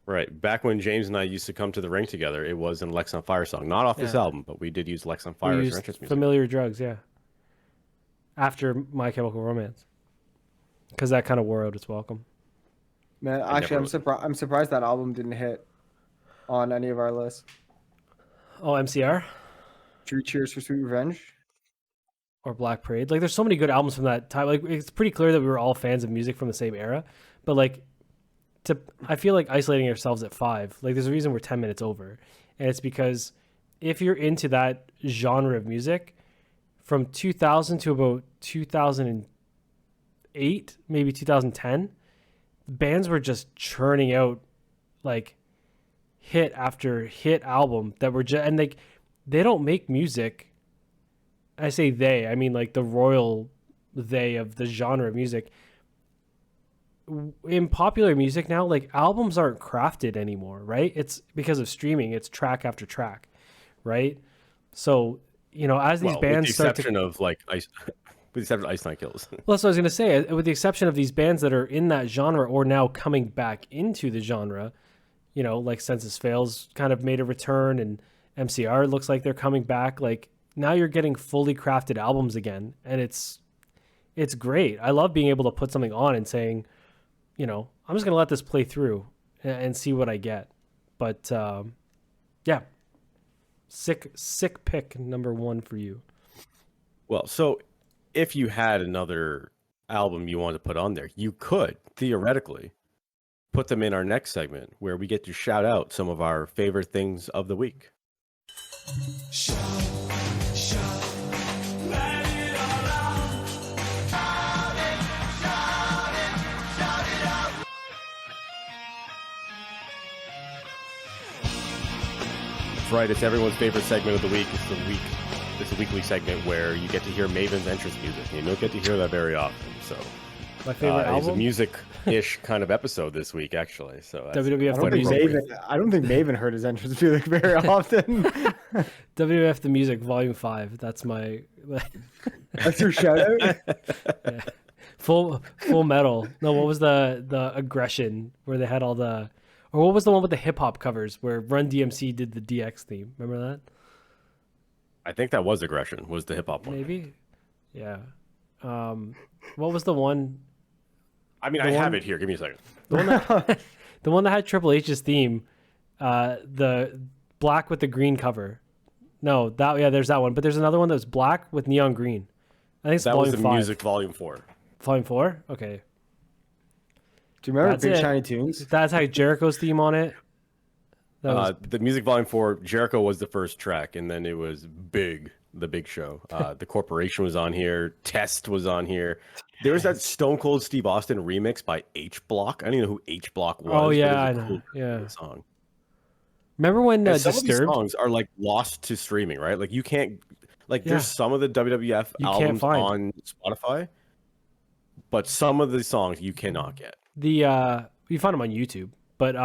Right. Back when James and I used to come to the ring together, it was an Lex on Fire song. Not off this album, but we did use Lex on Fire as our entrance music. Familiar Drugs, yeah. After My Chemical Romance. Because that kind of wore out its welcome. Man, actually, I'm surprised that album didn't hit on any of our lists. Oh, MCR? True Cheers for Sweet Revenge? Or Black Parade. Like, there's so many good albums from that time. Like, it's pretty clear that we were all fans of music from the same era. But, like, I feel like isolating ourselves at 5. Like, there's a reason we're 10 minutes over. And it's because if you're into that genre of music, from 2000 to about 2008, maybe 2010, bands were just churning out, like, hit after hit album that were just, and like, they don't make music. I say they, I mean like the royal they of the genre of music. In popular music now, like, albums aren't crafted anymore, right? It's because of streaming. It's track after track, right? So, you know, as these bands start to... with the exception of Ice Nine Kills. Well, that's what I was going to say. With the exception of these bands that are in that genre or now coming back into the genre, you know, like Census Fails kind of made a return, and MCR looks like they're coming back. Like, now you're getting fully crafted albums again, and it's great. I love being able to put something on and saying, you know, I'm just going to let this play through and see what I get. But, yeah, sick pick number 1 for you. Well, so if you had another album you wanted to put on there, you could theoretically put them in our next segment where we get to shout out some of our favorite things of the week. Right, it's everyone's favorite segment of the week. It's a weekly segment where you get to hear Maven's entrance music. You don't get to hear that very often. So my favorite album? It's a music-ish kind of episode this week, actually. So WWF I don't think Maven heard his entrance music very often. WWF the Music Volume 5. That's my... That's your shout out? Yeah. Full Metal. No, what was the Aggression where they had all the... Or what was the one with the hip-hop covers where Run DMC did the DX theme? Remember that? I think that was Aggression, was the hip-hop one. Maybe? Yeah. What was the one... I mean, I have it here. Give me a second. The one that had Triple H's theme, the black with the green cover. No, there's that one. But there's another one that was black with neon green. I think it's that Volume was the 5. Music Volume 4. Volume 4? Okay. Do you remember Big Shiny Tunes? That's how Jericho's theme on it. The Music Volume 4, Jericho was the first track, and then it was Big, the Big Show. The Corporation was on here. Test was on here. There was that Stone Cold Steve Austin remix by H Block. I don't even know who H Block was. Oh, yeah, I know. Cool yeah. Song. Remember when some Disturbed? of these songs are like lost to streaming, right? Like you can't, like there's some of the WWF albums on Spotify, but some of the songs you cannot get. You find them on YouTube, but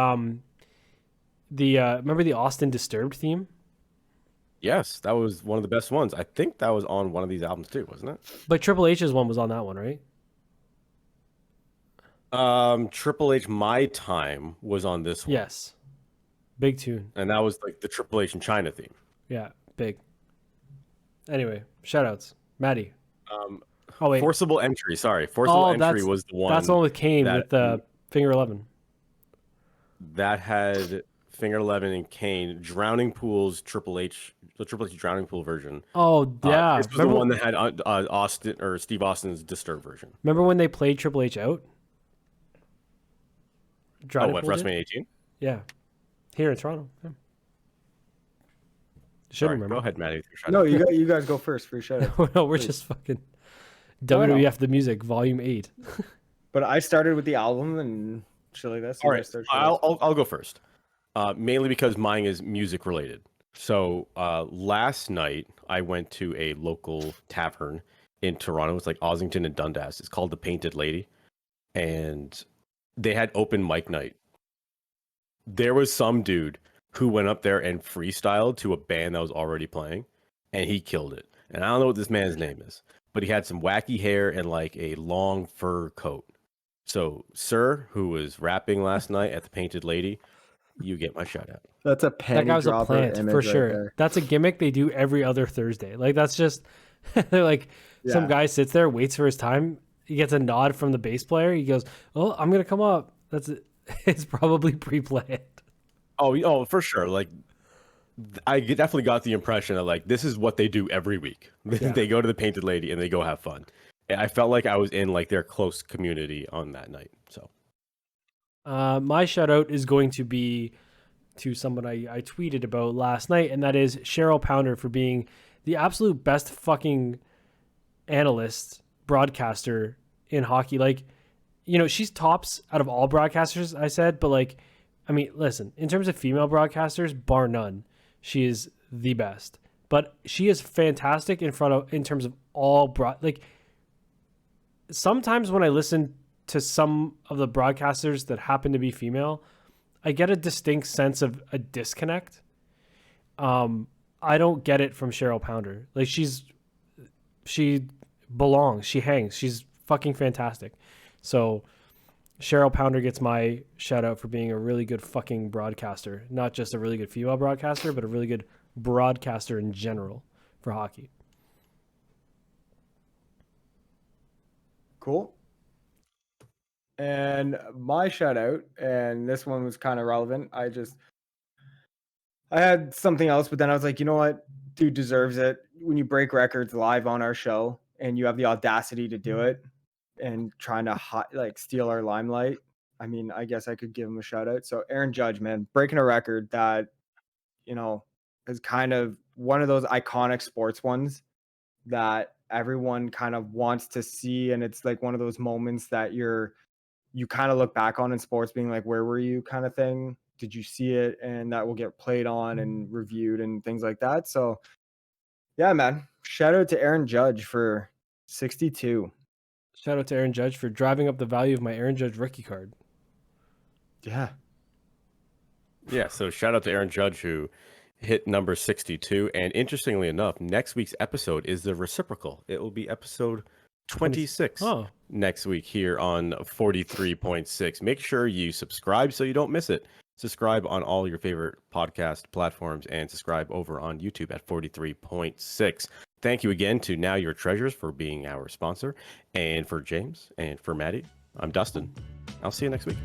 remember the Austin Disturbed theme? Yes, that was one of the best ones. I think that was on one of these albums too, wasn't it? But Triple H's one was on that one, right? Triple H My Time was on this one. Yes. Big tune. And that was like the Triple H in China theme. Yeah, big. Anyway, shoutouts. Matty. Oh wait. Forcible Entry, sorry. Forcible Entry was the one. That's the one with Kane with the Finger 11. That had Finger 11 and Kane. Drowning Pool's Triple H, the Triple H Drowning Pool version. Oh yeah. This was the one that had Austin or Steve Austin's Disturbed version. Remember when they played Triple H out? WrestleMania 18? Yeah. Here in Toronto. Yeah. Should remember. Go ahead, Matty. No, you guys go first for your shout out. No, we're just fucking. WWF the Music, Volume 8. But I started with the album and shit like that. So All right, I'll go first. Mainly because mine is music related. So last night I went to a local tavern in Toronto. It's like Ossington and Dundas. It's called the Painted Lady, and they had open mic night. There was some dude who went up there and freestyled to a band that was already playing, and he killed it. And I don't know what this man's name is, but he had some wacky hair and like a long fur coat. So, sir, who was rapping last night at the Painted Lady, you get my shout out. That's a penny That guy was a dropper plant image for right sure. there. That's a gimmick they do every other Thursday. Like that's just they're like some Yeah. guy sits there, waits for his time. He gets a nod from the bass player. He goes, "Oh, I'm gonna come up." That's it. It's probably pre-planned. Oh, for sure. Like, I definitely got the impression of like this is what they do every week. Yeah. They go to the Painted Lady and they go have fun. And I felt like I was in like their close community on that night. So, My shout out is going to be to someone I tweeted about last night, and that is Cheryl Pounder for being the absolute best fucking analyst, broadcaster in hockey. Like, you know, she's tops out of all broadcasters, I said, but like, I mean, listen, in terms of female broadcasters, bar none, she is the best. But she is fantastic in terms of all like sometimes when I listen to some of the broadcasters that happen to be female, I get a distinct sense of a disconnect. I don't get it from Cheryl Pounder. Like she belongs, she hangs, she's fucking fantastic. So Cheryl Pounder gets my shout out for being a really good fucking broadcaster, not just a really good female broadcaster, but a really good broadcaster in general for hockey. Cool. And my shout out, and this one was kind of relevant. I had something else, but then I was like, you know what? Dude deserves it. When you break records live on our show and you have the audacity to do it and trying to steal our limelight, I mean, I guess I could give him a shout out. So Aaron Judge, man, breaking a record that, you know, is kind of one of those iconic sports ones that everyone kind of wants to see. And it's like one of those moments that you kind of look back on in sports being like, where were you kind of thing? Did you see it? And that will get played on and reviewed and things like that. So yeah, man, shout out to Aaron Judge for 62. Shout out to Aaron Judge for driving up the value of my Aaron Judge rookie card. Yeah. yeah, so shout out to Aaron Judge who hit number 62. And interestingly enough, next week's episode is the reciprocal. It will be episode 26 next week here on 43.6. Make sure you subscribe so you don't miss it. Subscribe on all your favorite podcast platforms and subscribe over on YouTube at 43.6. Thank you again to Now Your Treasures for being our sponsor. And for James and for Matty, I'm Dustin. I'll see you next week.